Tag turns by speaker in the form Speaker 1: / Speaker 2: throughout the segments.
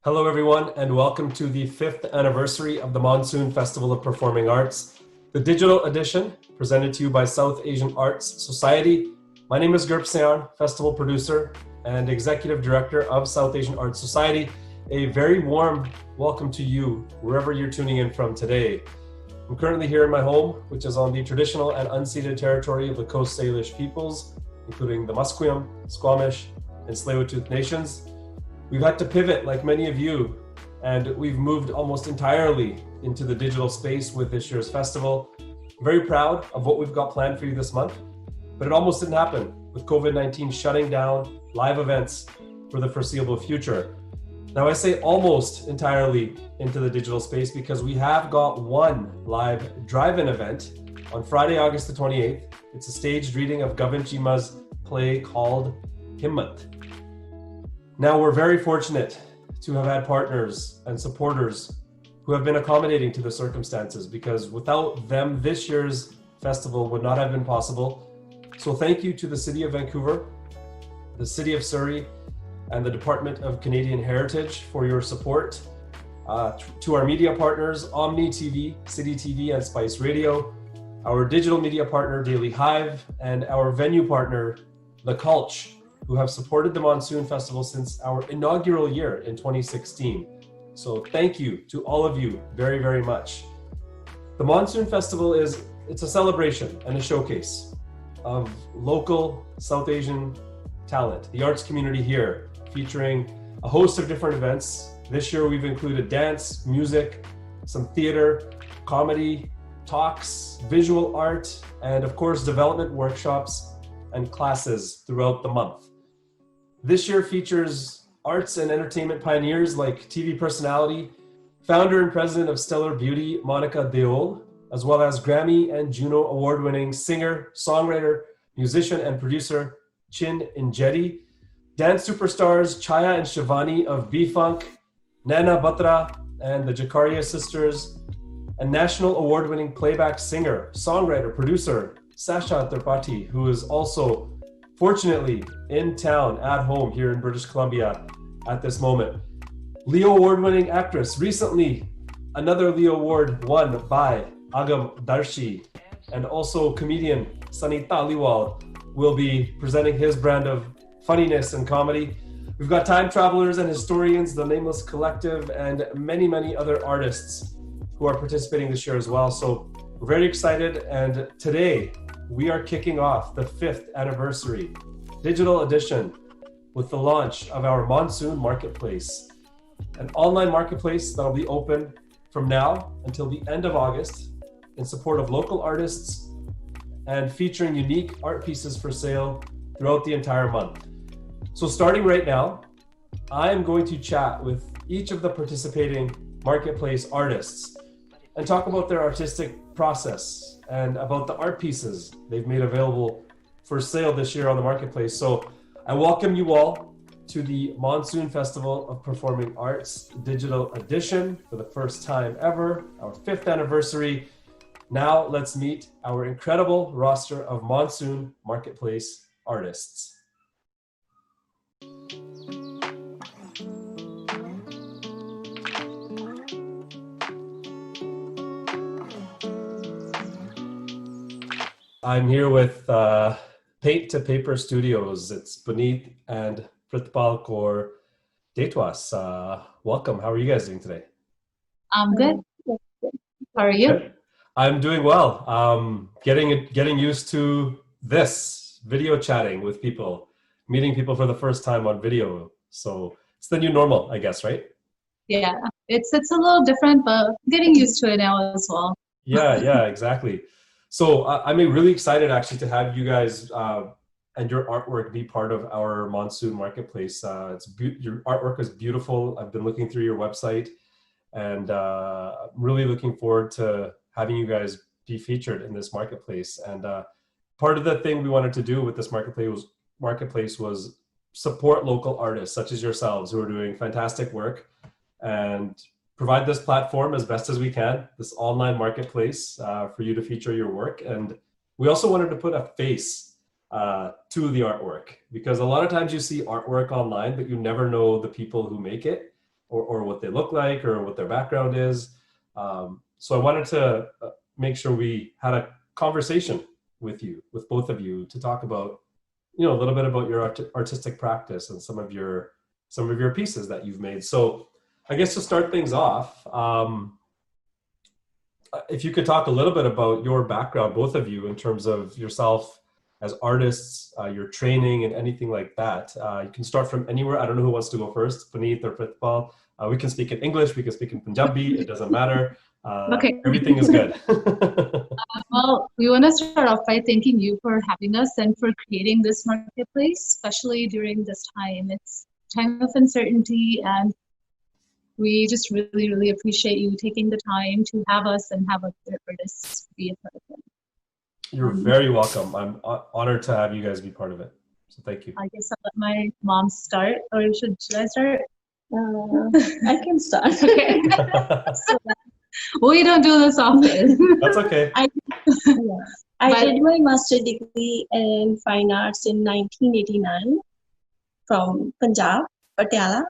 Speaker 1: Hello, everyone, and welcome to the 5th anniversary of the Monsoon Festival of Performing Arts, the digital edition presented to you by South Asian Arts Society. My name is Gurp Sayan, festival producer and executive director of South Asian Arts Society. A very warm welcome to you wherever you're tuning in from today. I'm currently here in my home, which is on the traditional and unceded territory of the Coast Salish peoples, including the Musqueam, Squamish, and Tsleil-Waututh nations. We've had to pivot like many of you, and we've moved almost entirely into the digital space with this year's festival. I'm very proud of what we've got planned for you this month, but it almost didn't happen with COVID-19 shutting down live events for the foreseeable future. Now I say almost entirely into the digital space because we have got one live drive-in event on Friday, August the 28th. It's a staged reading of Govind Chima's play called Himmat. Now, we're very fortunate to have had partners and supporters who have been accommodating to the circumstances, because without them, this year's festival would not have been possible. So thank you to the City of Vancouver, the City of Surrey, and the Department of Canadian Heritage for your support. To our media partners, Omni TV, City TV, and Spice Radio, our digital media partner, Daily Hive, and our venue partner, The Culch, who have supported the Monsoon Festival since our inaugural year in 2016. So thank you to all of you very, very much. The Monsoon Festival it's a celebration and a showcase of local South Asian talent, the arts community here, featuring a host of different events. This year we've included dance, music, some theater, comedy, talks, visual art, and of course development workshops and classes throughout the month. This year features arts and entertainment pioneers like TV personality, founder and president of Stellar Beauty, Monica Deol, as well as Grammy and Juno award-winning singer, songwriter, musician, and producer Chin Injeti, dance superstars Chaya and Shivani of B-Funk, Nana Batra and the Jakaria Sisters, and national award-winning playback singer, songwriter, producer Sasha Tripathi, who is also fortunately in town at home here in British Columbia at this moment. Leo award-winning actress, recently another Leo award won by Agam Darshi, and also comedian Sunny Taliwal will be presenting his brand of funniness and comedy. We've got time travelers and historians, the Nameless Collective, and many, many other artists who are participating this year as well. So we're very excited, and today we are kicking off the 5th anniversary digital edition with the launch of our Monsoon Marketplace, an online marketplace that'll be open from now until the end of August in support of local artists and featuring unique art pieces for sale throughout the entire month. So starting right now, I am going to chat with each of the participating marketplace artists and talk about their artistic process and about the art pieces they've made available for sale this year on the marketplace. So I welcome you all to the Monsoon Festival of Performing Arts Digital Edition for the first time ever, our 5th anniversary. Now let's meet our incredible roster of Monsoon Marketplace artists. I'm here with Paint to Paper Studios. It's Puneet and Pritpal Kaur Detwas. Welcome. How are you guys doing today?
Speaker 2: I'm good. How are you?
Speaker 1: Good. I'm doing well. Getting used to this video chatting with people, meeting people for the first time on video. So it's the new normal, I guess, right?
Speaker 2: Yeah, it's a little different, but getting used to it now as well.
Speaker 1: Yeah, exactly. So I'm really excited actually to have you guys and your artwork be part of our Monsoon Marketplace. Your artwork is beautiful. I've been looking through your website, and I'm really looking forward to having you guys be featured in this marketplace. And part of the thing we wanted to do with this marketplace was support local artists such as yourselves who are doing fantastic work, and provide this platform as best as we can, this online marketplace for you to feature your work. And we also wanted to put a face to the artwork, because a lot of times you see artwork online, but you never know the people who make it. or what they look like or what their background is. So I wanted to make sure we had a conversation with both of you, to talk about, a little bit about your artistic practice and some of your pieces that you've made. So I guess to start things off, if you could talk a little bit about your background, both of you, in terms of yourself as artists, your training and anything like that. You can start from anywhere. I don't know who wants to go first, Puneet or Pritpal. We can speak in English, we can speak in Punjabi, it doesn't matter.
Speaker 2: Okay.
Speaker 1: Everything is good.
Speaker 2: Well, we want to start off by thanking you for having us and for creating this marketplace, especially during this time. It's time of uncertainty, and we just really, really appreciate you taking the time to have us and have other artists be a part of it.
Speaker 1: You're very welcome. I'm honored to have you guys be part of it. So thank you.
Speaker 2: I guess I'll let my mom start, or should I start?
Speaker 3: I can start.
Speaker 2: Okay. We don't do this often.
Speaker 1: That's okay.
Speaker 3: I did my master degree in fine arts in 1989 from Punjab, Patiala.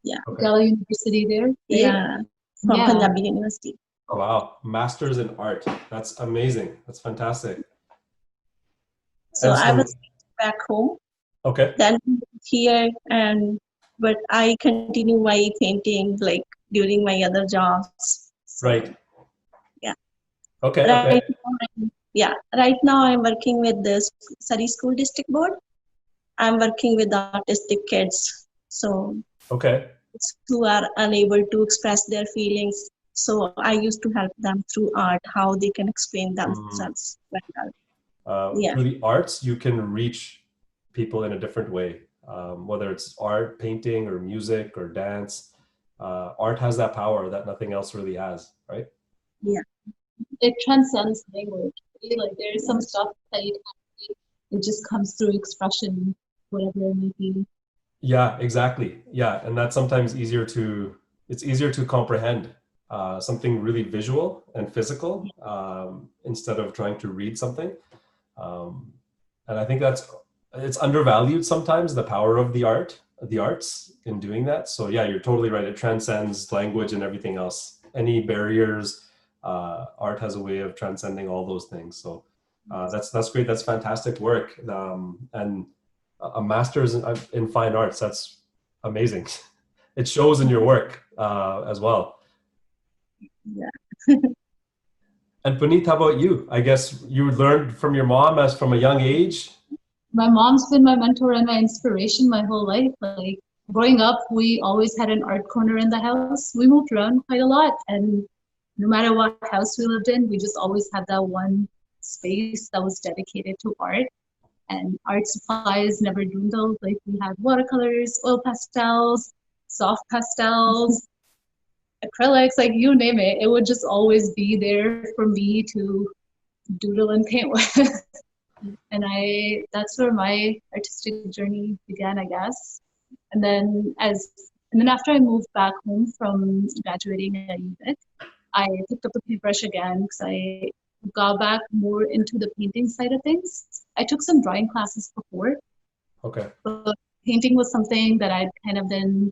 Speaker 3: Yeah.
Speaker 1: Okay.
Speaker 2: Patiala University there. Right?
Speaker 3: Yeah, from Punjabi University.
Speaker 1: Oh, wow. Masters in art. That's amazing. That's fantastic.
Speaker 3: So I was back home.
Speaker 1: Okay.
Speaker 3: Then here, but I continue my painting like during my other jobs. So,
Speaker 1: Right.
Speaker 3: Yeah.
Speaker 1: Okay.
Speaker 3: Right
Speaker 1: Okay.
Speaker 3: now, right now I'm working with the Surrey School District Board. I'm working with autistic kids. So
Speaker 1: Okay.
Speaker 3: who are unable to express their feelings. So I used to help them through art, how they can explain themselves better.
Speaker 1: Through the arts, you can reach people in a different way, whether it's art, painting, or music, or dance. Art has that power that nothing else really has, right?
Speaker 3: Yeah.
Speaker 2: It transcends language. Like there's some stuff that you can't read. It just comes through expression, whatever it may be.
Speaker 1: Yeah, exactly. Yeah, and that's sometimes easier to comprehend something really visual and physical instead of trying to read something. And I think it's undervalued sometimes, the power of the arts in doing that. So yeah, you're totally right. It transcends language and everything else. Any barriers, art has a way of transcending all those things. So that's great. That's fantastic work. And a master's in fine arts, that's amazing. It shows in your work as well.
Speaker 3: Yeah.
Speaker 1: And Puneet, how about you? I guess you learned from your mom as from a young age.
Speaker 2: My mom's been my mentor and my inspiration my whole life. Like growing up, we always had an art corner in the house. We moved around quite a lot, and no matter what house we lived in, we just always had that one space that was dedicated to art. And art supplies never dwindled. Like we had watercolors, oil pastels, soft pastels, acrylics, like you name it. It would just always be there for me to doodle and paint with. And that's where my artistic journey began, I guess. And then after I moved back home from graduating at UVic, I picked up the paintbrush again because I got back more into the painting side of things. I took some drawing classes before.
Speaker 1: Okay.
Speaker 2: But painting was something that I'd kind of been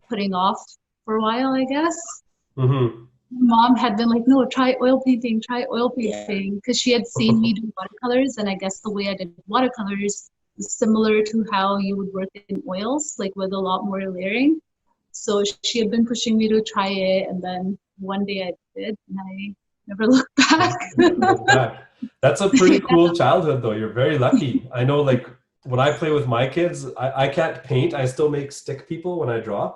Speaker 2: putting off for a while, I guess.
Speaker 1: Mm-hmm.
Speaker 2: Mom had been like, no, try oil painting, because she had seen me do watercolors, and I guess the way I did watercolors is similar to how you would work in oils, like with a lot more layering. So she had been pushing me to try it, and then one day I did, and I never looked back.
Speaker 1: That's a pretty cool childhood, though. You're very lucky. I know, like, when I play with my kids, I can't paint. I still make stick people when I draw.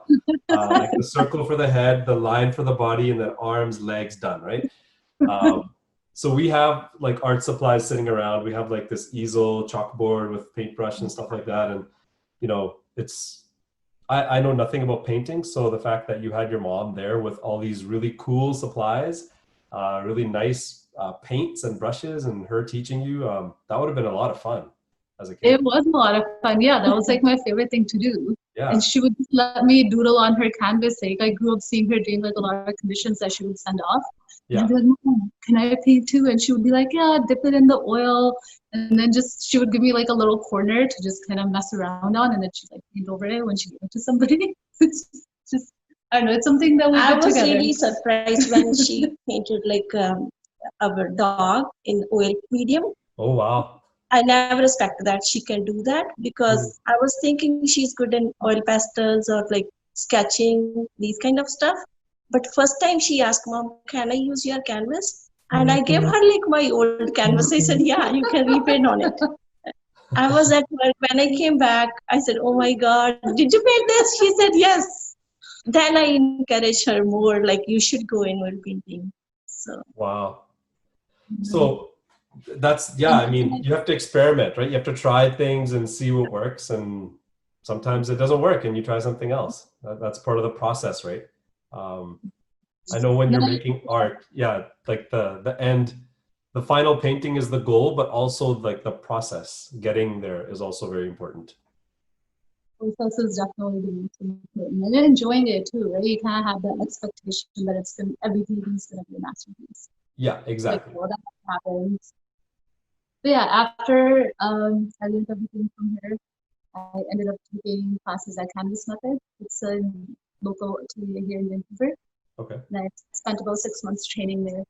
Speaker 1: Like the circle for the head, the line for the body, and then arms, legs, done, right? So we have like art supplies sitting around. We have like this easel, chalkboard with paintbrush and stuff like that. And, I know nothing about painting. So the fact that you had your mom there with all these really cool supplies, really nice paints and brushes, and her teaching you, that would have been a lot of fun. As a kid.
Speaker 2: It was a lot of fun. Yeah, that was like my favorite thing to do.
Speaker 1: Yeah.
Speaker 2: And she would let me doodle on her canvas. Like I grew up seeing her doing like a lot of commissions that she would send off.
Speaker 1: Yeah.
Speaker 2: And I'd be like, Mom, can I paint too? And she would be like, yeah, dip it in the oil. And then she would give me like a little corner to just kind of mess around on, and then she'd like paint over it when she gave it to somebody. It's just, I don't know, it's something that we
Speaker 3: I
Speaker 2: did
Speaker 3: was
Speaker 2: together.
Speaker 3: really surprised when she painted like our dog in oil medium.
Speaker 1: Oh, wow.
Speaker 3: I never expected that she can do that because I was thinking she's good in oil pastels or like sketching, these kind of stuff. But first time she asked, Mom, can I use your canvas? And I gave her like my old canvas. I said, yeah, you can repaint on it. I was at work. When I came back, I said, oh my God, did you paint this? She said, yes. Then I encouraged her more, like you should go in oil painting. So
Speaker 1: Wow. So that's, yeah, I mean, you have to experiment, right? You have to try things and see what works. And sometimes it doesn't work and you try something else. That's part of the process, right? I know when you're making art, yeah, like the end, the final painting is the goal, but also like the process, getting there is also very important.
Speaker 2: Process is definitely the most important, and enjoying it too, right? You can't have that expectation that everything is going to be a masterpiece.
Speaker 1: Yeah, exactly.
Speaker 2: Like, well, that happens. But yeah, after I learned everything from her, I ended up taking classes at Canvas Method. It's a local atelier here in Vancouver.
Speaker 1: Okay.
Speaker 2: And I spent about 6 months training there,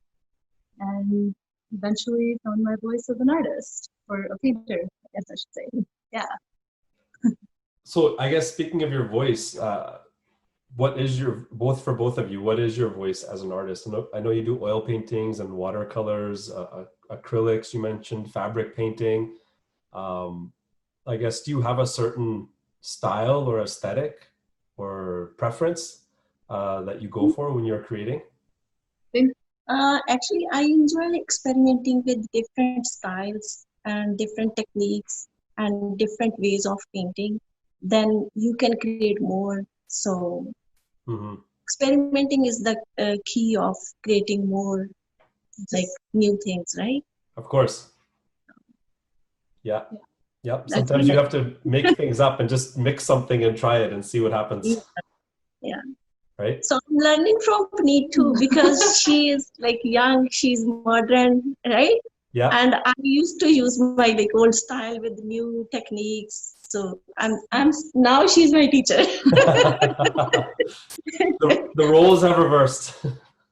Speaker 2: and eventually found my voice as an artist, or a painter, I guess I should say. Yeah.
Speaker 1: So I guess speaking of your voice, what is your, for both of you, what is your voice as an artist? I know you do oil paintings and watercolors, acrylics, you mentioned fabric painting. I guess, do you have a certain style or aesthetic or preference that you go for when you're creating?
Speaker 3: actually, I enjoy experimenting with different styles and different techniques and different ways of painting. Then you can create more. So experimenting is the key of creating more, like new things, right?
Speaker 1: Of course. Yeah. Yep.
Speaker 3: That's
Speaker 1: Sometimes you have to make things up and just mix something and try it and see what happens.
Speaker 3: Yeah.
Speaker 1: Right.
Speaker 3: So I'm learning from Puneet too, because she is like young, she's modern, right?
Speaker 1: Yeah.
Speaker 3: And I used to use my like old style with new techniques. So I'm now she's my teacher.
Speaker 1: the roles have reversed.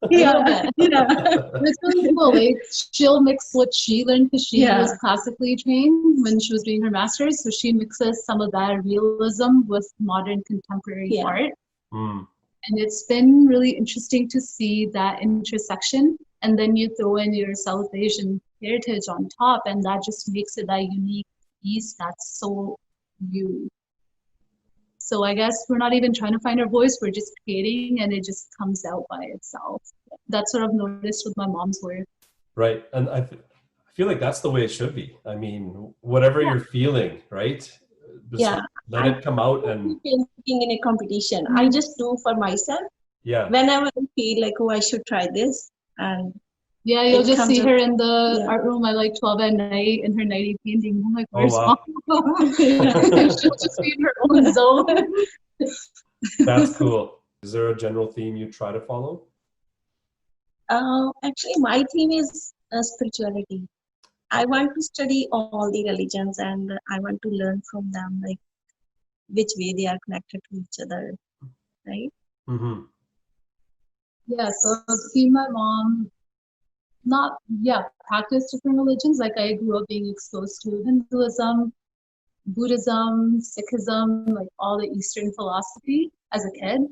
Speaker 3: Yeah.
Speaker 2: It's really cool. Like, she'll mix what she learned because she was classically trained when she was doing her master's. So she mixes some of that realism with modern contemporary art. And it's been really interesting to see that intersection. And then you throw in your South Asian heritage on top, and that just makes it that unique piece that's so you. So I guess we're not even trying to find our voice, we're just creating, and it just comes out by itself. That's what I've noticed with my mom's work.
Speaker 1: Right. And I feel like that's the way it should be. I mean, whatever you're feeling, right? Just let it come out. And
Speaker 3: painting in a competition, I just do for myself.
Speaker 1: Yeah.
Speaker 3: Whenever I feel like, oh, I should try this. And
Speaker 2: yeah, you'll just see her in the art room at like 12 at night in her nighty painting. I'm like, where's Mom? She'll just be in her own zone.
Speaker 1: That's cool. Is there a general theme you try to follow?
Speaker 3: Actually, my theme is spirituality. I want to study all the religions and I want to learn from them, like which way they are connected to each other, right?
Speaker 2: Yeah, so I've seen my mom practice different religions. Like, I grew up being exposed to Hinduism, Buddhism, Sikhism, like all the Eastern philosophy as a kid.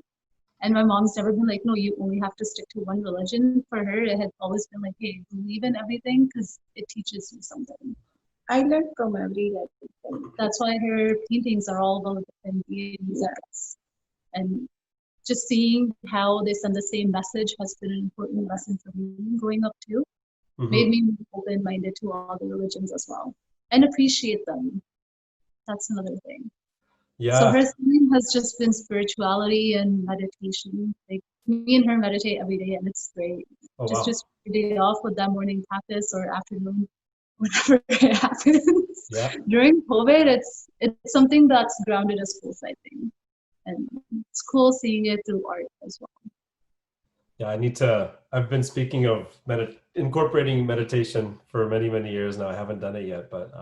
Speaker 2: And my mom's never been like, no, you only have to stick to one religion. For her, it had always been like, hey, believe in everything because it teaches you something.
Speaker 3: I learned from every religion.
Speaker 2: That's why her paintings are all about different deities. And just seeing how they send the same message has been an important lesson for me growing up too. Made me open-minded to all the religions as well and appreciate them. That's another thing.
Speaker 1: Yeah.
Speaker 2: So her theme has just been spirituality and meditation. Like, me and her meditate every day, and it's great. Just a day off with that morning practice or afternoon, whenever it happens.
Speaker 1: Yeah.
Speaker 2: During COVID, it's something that's grounded us both, I think, and it's cool seeing it through art as well.
Speaker 1: Yeah, I've been speaking of incorporating meditation for many, many years now. I haven't done it yet, but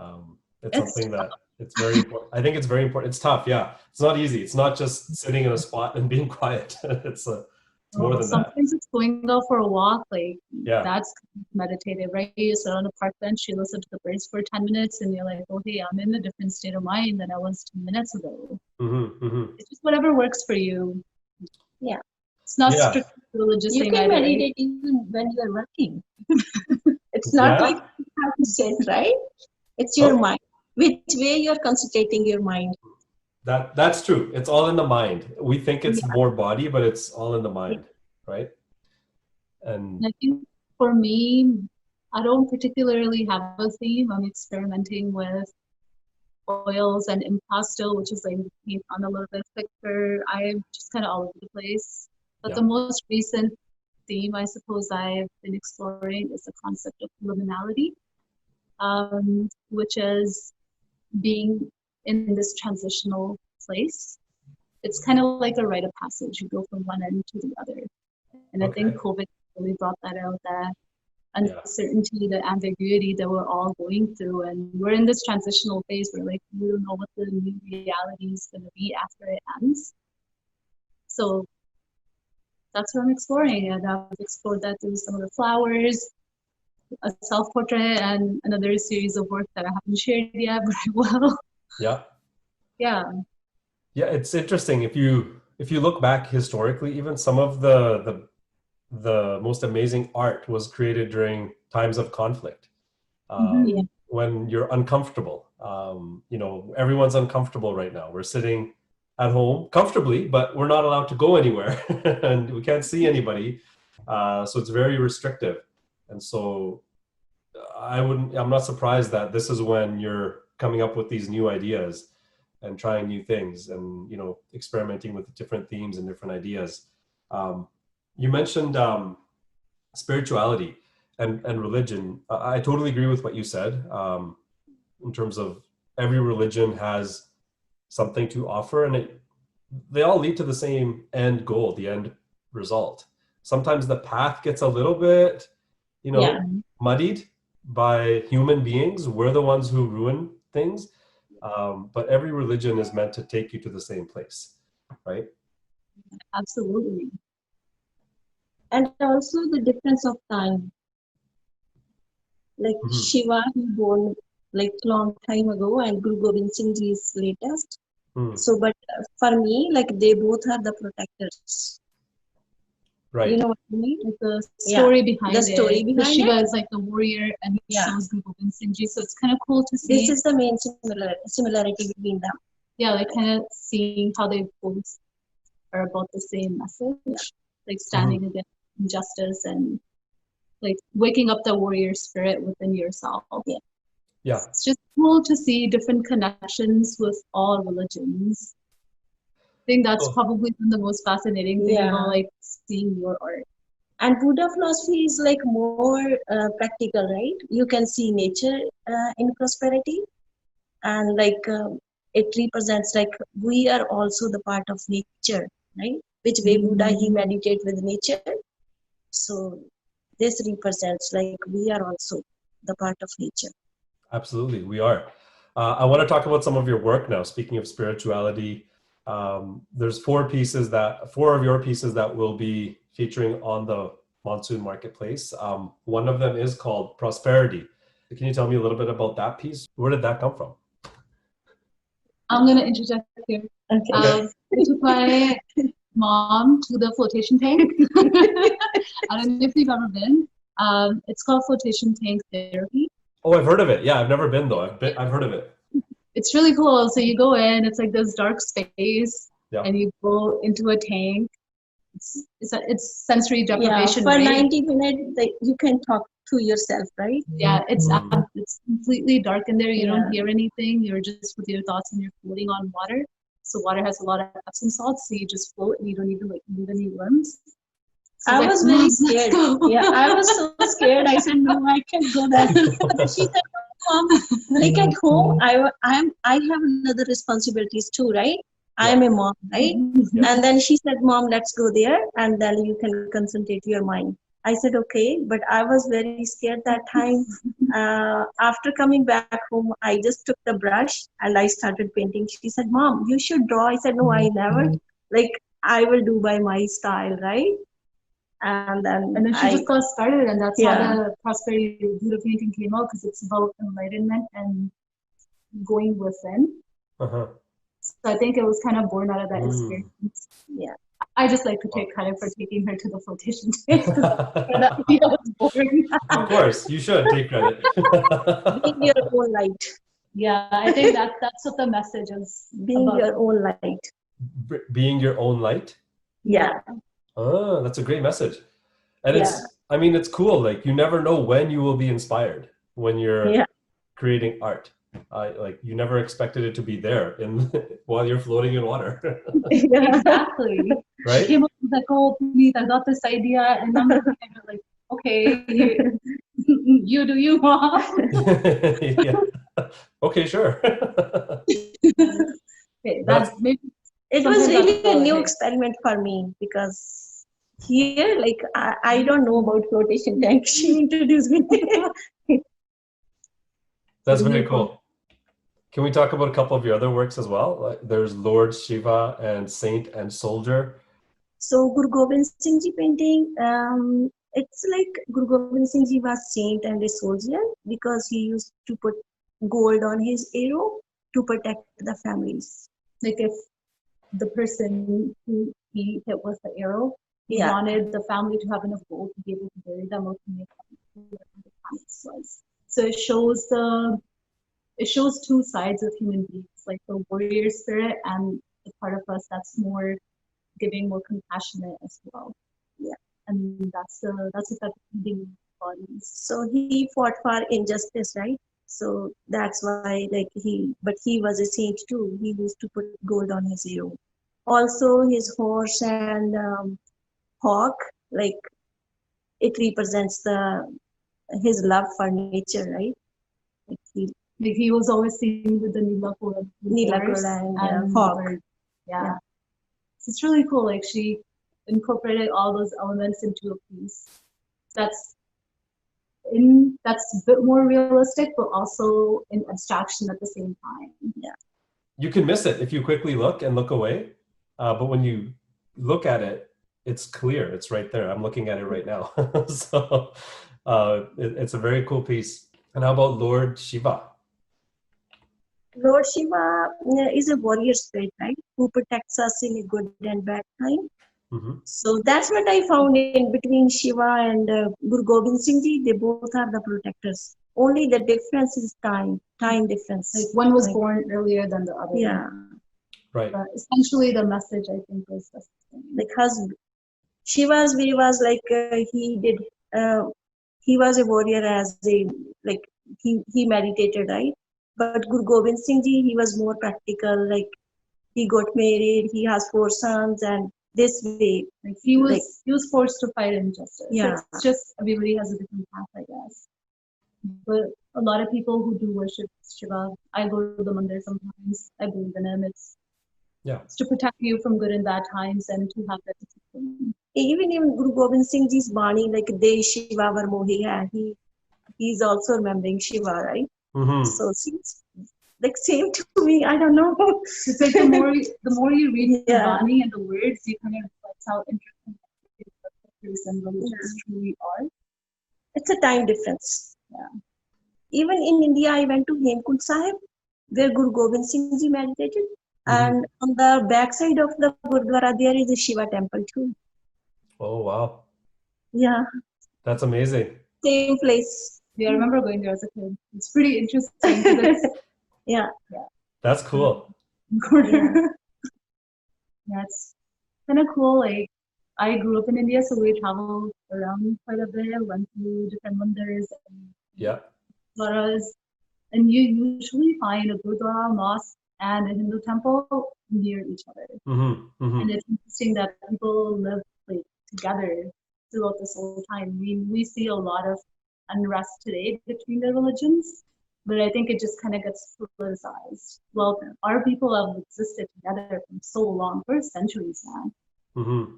Speaker 1: it's something that It's very important. I think it's very important. It's tough. Yeah. It's not easy. It's not just sitting in a spot and being quiet. It's more than that.
Speaker 2: Sometimes it's going out for a walk, like
Speaker 1: Yeah.
Speaker 2: that's meditative, right? You sit on a park bench, you listen to the birds for 10 minutes, and you're like, oh, hey, I'm in a different state of mind than I was 10 minutes ago. It's just whatever works for you.
Speaker 3: Yeah.
Speaker 2: It's not
Speaker 1: Yeah.
Speaker 2: strictly religious
Speaker 3: You
Speaker 2: thing
Speaker 3: can
Speaker 2: either,
Speaker 3: meditate even when you are working. It's not like you have to sit, right? It's your mind. Which way you're concentrating your mind.
Speaker 1: That's true. It's all in the mind. We think it's more body, but it's all in the mind, right? And
Speaker 2: I think for me, I don't particularly have a theme. I'm experimenting with oils and impasto, which is like on a little bit thicker. I'm just kind of all over the place. But the most recent theme, I suppose, I've been exploring is the concept of liminality, which is being in this transitional place. It's kind of like a rite of passage. You go from one end to the other. And I think COVID really brought that out, that uncertainty, the ambiguity that we're all going through. And we're in this transitional phase where like we don't know what the new reality is going to be after it ends. So that's what I'm exploring. And I've explored that through some of the flowers, a self-portrait, and another series of work that I haven't shared yet, but I will. Yeah,
Speaker 1: it's interesting. If you look back historically, even some of the most amazing art was created during times of conflict, when you're uncomfortable. Everyone's uncomfortable right now. We're sitting at home comfortably, but we're not allowed to go anywhere and we can't see anybody. So it's very restrictive. And so I'm not surprised that this is when you're coming up with these new ideas and trying new things and, experimenting with different themes and different ideas. You mentioned spirituality and religion. I totally agree with what you said, in terms of every religion has something to offer, and they all lead to the same end goal, the end result. Sometimes the path gets a little bit, muddied by human beings. We're the ones who ruin things. But every religion is meant to take you to the same place, right?
Speaker 2: Absolutely.
Speaker 3: And also the difference of time. Like Shiva, he born like long time ago, and Guru Gobind Singh Ji is latest. So, but for me, like they both are the protectors.
Speaker 1: Right.
Speaker 3: You know what I mean?
Speaker 2: Like the story behind
Speaker 3: the story
Speaker 2: it.
Speaker 3: behind
Speaker 2: Shiva
Speaker 3: it
Speaker 2: is like the warrior, and he shows Guru Gobind Singh Ji. So it's kind of cool to see.
Speaker 3: This is the main similarity between them.
Speaker 2: Yeah, like kind of seeing how they both are about the same message, like standing against injustice and like waking up the warrior spirit within yourself.
Speaker 1: Yeah.
Speaker 2: It's just cool to see different connections with all religions. I think that's probably the most fascinating thing about like seeing your art.
Speaker 3: And Buddha philosophy is like more practical, right? You can see nature in prosperity, and like it represents like we are also the part of nature, right? Which way Buddha, he meditate with nature. So this represents like we are also the part of nature.
Speaker 1: Absolutely, we are. I want to talk about some of your work now. Speaking of spirituality, there's four of your pieces that will be featuring on the Monsoon Marketplace. One of them is called Prosperity. Can you tell me a little bit about that piece? Where did that come from?
Speaker 2: I'm going to interject here. I took my mom to the flotation tank. I don't know if you've ever been. It's called flotation tank therapy.
Speaker 1: Oh, I've heard of it. Yeah, I've never been though. I've heard of it.
Speaker 2: It's really cool. So you go in, it's like this dark space, and you go into a tank. It's sensory deprivation.
Speaker 3: For 90 minutes, you can talk to yourself, right?
Speaker 2: Yeah, it's completely dark in there. You don't hear anything. You're just with your thoughts, and you're floating on water. So water has a lot of Epsom salts, so you just float, and you don't even like move any limbs. So
Speaker 3: I was very scared. I was so scared. I said, no, I can't go there. She said, Mom, like at home, I have another responsibilities too, right? I am a mom, right? And then she said, Mom, let's go there, and then you can concentrate your mind. I said, okay, but I was very scared that time. After coming back home, I just took the brush and I started painting. She said, Mom, you should draw. I said, no, I never. Like, I will do by my style, right? And
Speaker 2: then she just got started, and that's
Speaker 3: Yeah.
Speaker 2: how the Prosperity Buddha painting came out, because it's about enlightenment and going within.
Speaker 1: Uh-huh.
Speaker 2: So I think it was kind of born out of that experience.
Speaker 3: Yeah.
Speaker 2: I just like to take credit for taking her to the flotation days. That idea was born.
Speaker 1: Of course, you should take credit.
Speaker 3: Being your own light.
Speaker 2: Yeah, I think that's what the message is.
Speaker 3: Being
Speaker 2: about.
Speaker 3: your own light.
Speaker 1: Being your own light.
Speaker 3: Yeah.
Speaker 1: Oh, that's a great message. And
Speaker 3: Yeah.
Speaker 1: it's cool. Like, you never know when you will be inspired when you're creating art. Like, you never expected it to be there while you're floating in water.
Speaker 2: Exactly.
Speaker 1: Right?
Speaker 2: She came up with like, oh, please, I got this idea, and I'm like, okay, you do you, Mom.
Speaker 1: Yeah. Okay, sure.
Speaker 2: Okay, that's maybe.
Speaker 3: It was really a new experiment for me, because here, like, I don't know about flotation tank. She introduced me.
Speaker 1: That's very cool. Can we talk about a couple of your other works as well? Like, there's Lord Shiva and Saint and Soldier.
Speaker 3: So Guru Gobind Singh Ji painting, it's like Guru Gobind Singh Ji was saint and a soldier, because he used to put gold on his arrow to protect the families.
Speaker 2: Like, if the person who he hit with the arrow, he wanted the family to have enough gold to be able to bury them or to make whatever the promise was. So it shows two sides of human beings, like the warrior spirit and the part of us that's more giving, more compassionate as well. Yeah, and that's what that feeding bodies.
Speaker 3: So he fought for injustice, right? So that's why, like, he was a saint too. He used to put gold on his arrow. Also, his horse and hawk, like, it represents his love for nature, right?
Speaker 2: Like he was always seen with the Nilakura
Speaker 3: and hawk.
Speaker 2: Yeah. So it's really cool. Like, she incorporated all those elements into a piece that's a bit more realistic, but also in abstraction at the same time. Yeah.
Speaker 1: You can miss it if you quickly look away, but when you look at it, it's clear. It's right there. I'm looking at it right now. So it's a very cool piece. And how about Lord Shiva?
Speaker 3: Lord Shiva is a warrior spirit, right? Who protects us in a good and bad time.
Speaker 1: Mm-hmm.
Speaker 3: So that's what I found in between Shiva and Guru Gobind Singh Ji. They both are the protectors. Only the difference is time difference.
Speaker 2: Like, one was born earlier than the other.
Speaker 3: Yeah.
Speaker 1: Right.
Speaker 2: But essentially, the message, I think, was the same.
Speaker 3: Because Shiva's way was like he was a warrior as he meditated, right? But Guru Gobind Singh Ji, he was more practical. Like, he got married, he has 4 sons, and this way,
Speaker 2: like, he was forced to fight injustice.
Speaker 3: Yeah.
Speaker 2: It's just everybody has a different path, I guess. But a lot of people who do worship Shiva, I go to the mandir sometimes. I believe in him. It's to protect you from good and bad times and to have that discipline.
Speaker 3: Even in Guru Gobind Singh Ji's Bani, like, De Shiva Var Mohi Hai, he's also remembering Shiva, right?
Speaker 1: Mm-hmm.
Speaker 3: So seems like same to me. I don't know.
Speaker 2: It's like the more you read the Bani and the words, you kind of realize how interesting the religions truly are.
Speaker 3: It's a time difference.
Speaker 2: Yeah.
Speaker 3: Even in India, I went to Hemkund Sahib, where Guru Gobind Singh Ji meditated. Mm-hmm. And on the backside of the Gurdwara, there is a Shiva temple too.
Speaker 1: Oh, wow.
Speaker 3: Yeah.
Speaker 1: That's amazing.
Speaker 3: Same place.
Speaker 2: Yeah, I remember going there as a kid. It's pretty interesting.
Speaker 3: Yeah.
Speaker 1: That's cool.
Speaker 2: Yeah, it's kind of cool. Like, I grew up in India, so we traveled around quite a bit, went to different mandirs and gurdwaras, and you usually find a gurdwara, mosque, and a Hindu temple near each other.
Speaker 1: Mm-hmm. Mm-hmm.
Speaker 2: And it's interesting that people live like together throughout this whole time. We see a lot of unrest today between the religions, but I think it just kind of gets politicized. Well, our people have existed together for so long, for centuries now.
Speaker 1: Mm-hmm.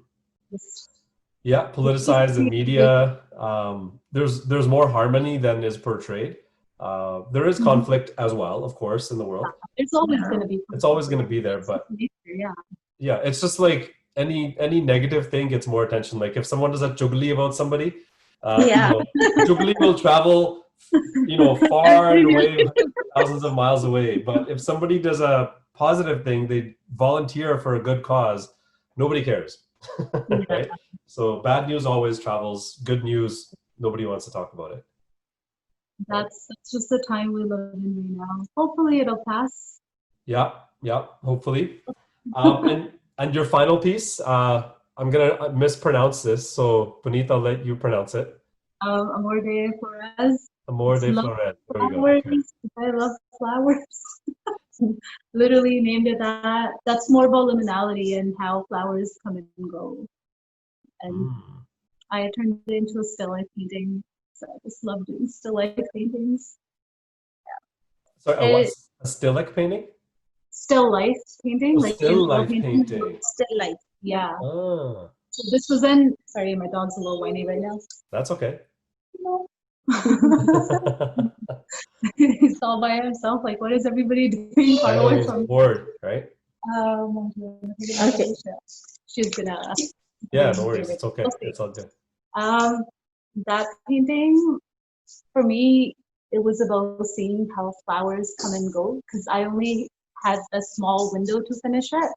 Speaker 1: Yeah, politicized in media. There's more harmony than is portrayed. There is conflict as well, of course, in the world.
Speaker 2: It's always going to be.
Speaker 1: It's always going to be there, but
Speaker 2: Yeah.
Speaker 1: yeah, it's just like any negative thing gets more attention. Like if someone does a jugli about somebody,
Speaker 3: Yeah.
Speaker 1: jugli will travel, far and away, thousands of miles away. But if somebody does a positive thing, they volunteer for a good cause, nobody cares, right? So bad news always travels. Good news, nobody wants to talk about it.
Speaker 2: That's just the time we live in right now. Hopefully it'll pass.
Speaker 1: Yeah, hopefully. And your final piece, I'm gonna mispronounce this, so Puneet, I'll let you pronounce it.
Speaker 2: Amor de Flores.
Speaker 1: Amor de Flores. There we go. Okay.
Speaker 2: I love flowers. Literally named it that. That's more about liminality and how flowers come and go. And I turned it into a still life painting. So I just love doing still life paintings.
Speaker 1: Sorry, a still life painting?
Speaker 2: Still life painting.
Speaker 1: Like still life painting.
Speaker 3: Still life.
Speaker 2: Yeah.
Speaker 1: Ah.
Speaker 2: So this was in, sorry, my dog's a little whiny right now.
Speaker 1: That's okay.
Speaker 2: He's all by himself. Like, what is everybody doing far away from?
Speaker 1: Bored, right?
Speaker 3: Okay.
Speaker 2: She's gonna.
Speaker 1: Yeah, no worries. It's okay. It's all good.
Speaker 2: That painting, for me, it was about seeing how flowers come and go. Because I only had a small window to finish it.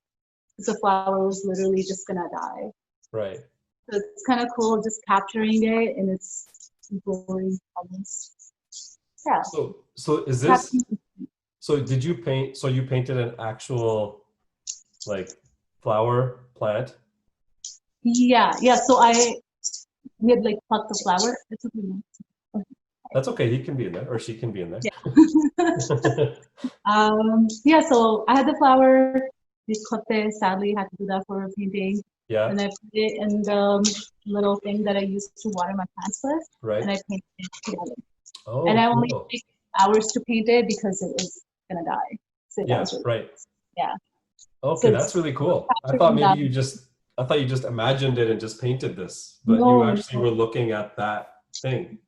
Speaker 2: The flower was literally just gonna die.
Speaker 1: Right.
Speaker 2: So it's kind of cool just capturing it in its glory almost. Yeah.
Speaker 1: So is this? So did you paint? So you painted an actual, like, flower plant?
Speaker 2: Yeah. So we had like plucked the flower. It's okay.
Speaker 1: That's okay. He can be in there, or she can be in there.
Speaker 2: Yeah. So I had the flower. We clipped it. Sadly, had to do that for a painting.
Speaker 1: Yeah.
Speaker 2: And I put it in the little thing that I used to water my plants with.
Speaker 1: Right.
Speaker 2: And I painted it together.
Speaker 1: Oh,
Speaker 2: and I
Speaker 1: cool.
Speaker 2: only took hours to paint it because it was gonna die. So
Speaker 1: yeah. Right.
Speaker 2: Yeah.
Speaker 1: Okay, so that's really cool. I thought maybe you just imagined it and just painted this, but you actually were looking at that thing.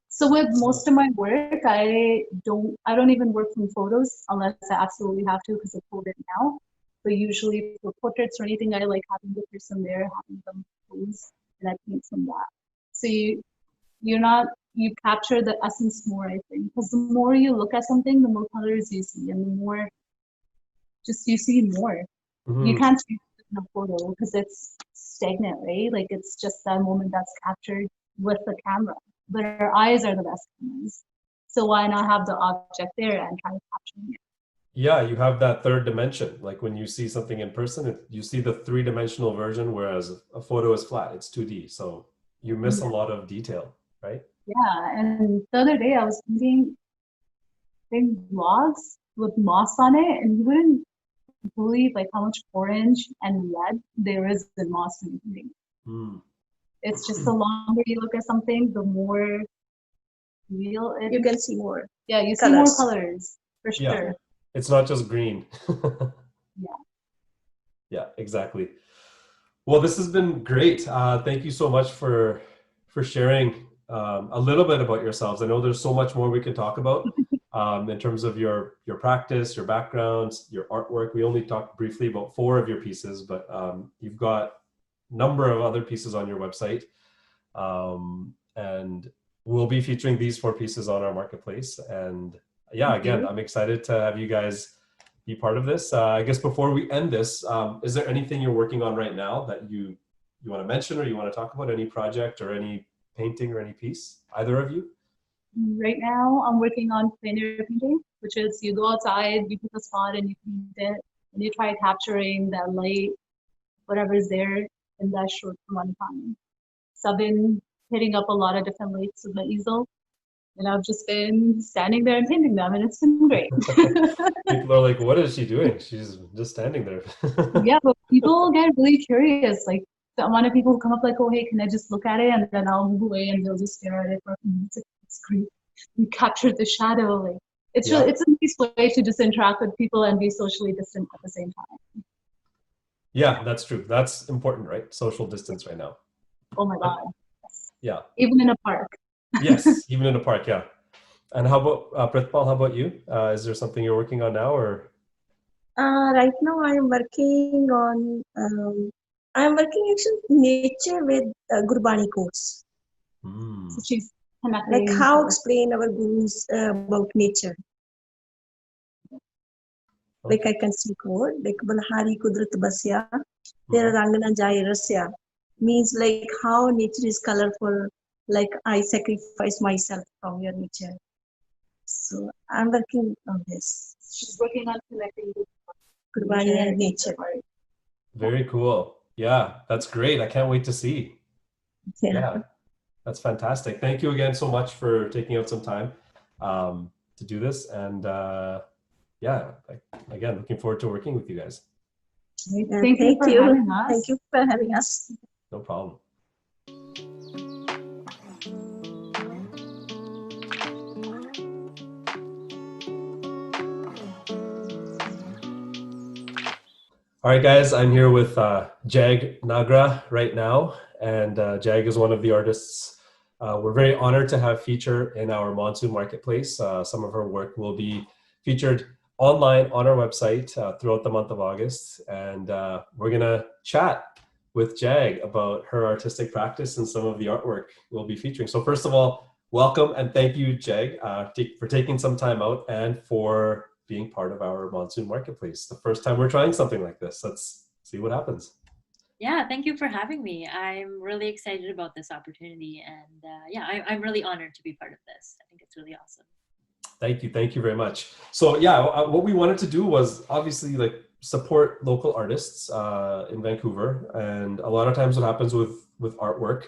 Speaker 2: So with most of my work, I don't even work from photos unless I absolutely have to because of COVID now. But usually for portraits or anything, I like having the person there, having them pose, and I paint from that. So you capture the essence more, I think, because the more you look at something, the more colors you see, and the more just you see more. Mm-hmm. You can't see it in a photo because it's stagnant, right? Like it's just that moment that's captured with the camera. But our eyes are the best cameras. So why not have the object there and try capturing it?
Speaker 1: Yeah, you have that third dimension. Like when you see something in person, you see the three-dimensional version, whereas a photo is flat, it's 2D. So you miss a lot of detail, right?
Speaker 2: Yeah, and the other day I was painting big logs with moss on it, and you wouldn't believe like how much orange and red there is in moss in painting. It's just the longer you look at something, the more real it is.
Speaker 3: You can see more.
Speaker 2: Yeah, you see more colors, for sure.
Speaker 1: Yeah. It's not just green.
Speaker 2: Yeah.
Speaker 1: Yeah, exactly. Well, this has been great. Thank you so much for sharing a little bit about yourselves. I know there's so much more we can talk about in terms of your practice, your backgrounds, your artwork. We only talked briefly about 4 of your pieces, but you've got a number of other pieces on your website. And we'll be featuring these 4 pieces on our marketplace. And yeah, again, I'm excited to have you guys be part of this. I guess before we end this, is there anything you're working on right now that you want to mention or you want to talk about? Any project or any painting or any piece, either of you?
Speaker 2: Right now, I'm working on plein air painting, which is you go outside, you pick a spot and you paint it, and you try capturing that light, whatever is there in that short amount of time. So I've been hitting up a lot of different lights with the easel, and I've just been standing there and painting them, and it's been great.
Speaker 1: People are like, what is she doing? She's just standing there.
Speaker 2: Yeah, but people get really curious. Like, the amount of people who come up like, oh, hey, can I just look at it? And then I'll move away and they'll just stare at it for a few minutes. It's great. We captured the shadow. Like, it's a nice way to just interact with people and be socially distant at the same time.
Speaker 1: Yeah, that's true. That's important, right? Social distance right now.
Speaker 2: Oh my God.
Speaker 1: Yeah.
Speaker 2: Even in a park.
Speaker 1: Yes, even in a park, yeah. And how about Prithpal, how about you? Is there something you're working on now or?
Speaker 3: Right now, I'm working actually nature with Gurbani quotes.
Speaker 1: Hmm.
Speaker 2: So she's
Speaker 3: Like
Speaker 2: connecting.
Speaker 3: how explain our gurus about nature. Like I can see quote, like Balhari Kudrat Basya, Tera Rang Na Jaye Rasya. Means like how nature is colorful, like I sacrifice myself from your nature. So I'm working on this.
Speaker 2: She's working on connecting with
Speaker 3: Gurbani and nature.
Speaker 1: Very cool. Yeah, that's great. I can't wait to see. Yeah, that's fantastic. Thank you again so much for taking out some time to do this. And yeah, again, looking forward to working with you guys.
Speaker 2: Thank you for having us.
Speaker 3: Thank you for having us.
Speaker 1: No problem. All right, guys, I'm here with Jag Nagra right now, and Jag is one of the artists we're very honored to have feature in our Monsoon Marketplace. Some of her work will be featured online on our website throughout the month of August, and we're gonna chat with Jag about her artistic practice and some of the artwork we'll be featuring. So first of all, welcome and thank you, Jag, for taking some time out and for being part of our Monsoon Marketplace. The first time we're trying something like this. Let's see what happens.
Speaker 4: Yeah, thank you for having me. I'm really excited about this opportunity, and yeah, I'm really honored to be part of this. I think it's really awesome.
Speaker 1: Thank you very much. So yeah, what we wanted to do was obviously like support local artists in Vancouver, and a lot of times what happens with artwork,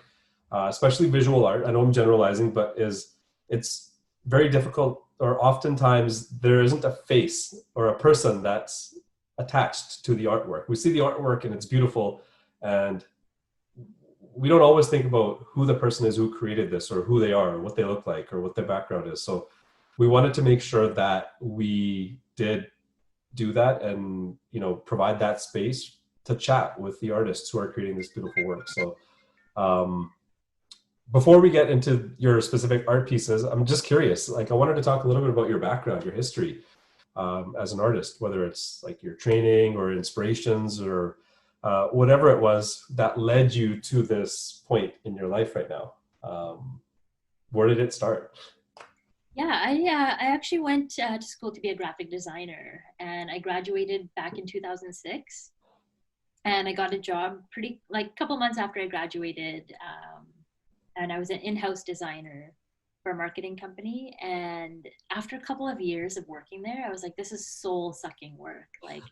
Speaker 1: especially visual art, I know I'm generalizing, but it's very difficult, or oftentimes there isn't a face or a person that's attached to the artwork. We see the artwork and it's beautiful, and we don't always think about who the person is who created this, or who they are, or what they look like, or what their background is. So we wanted to make sure that we did do that and, you know, provide that space to chat with the artists who are creating this beautiful work. So before we get into your specific art pieces, I'm just curious, like I wanted to talk a little bit about your background, your history as an artist, whether it's like your training or inspirations or whatever it was that led you to this point in your life right now. Where did it start?
Speaker 4: Yeah, I actually went to school to be a graphic designer, and I graduated back in 2006, and I got a job pretty like a couple months after I graduated, and I was an in-house designer for a marketing company. And after a couple of years of working there, I was like, this is soul-sucking work. Like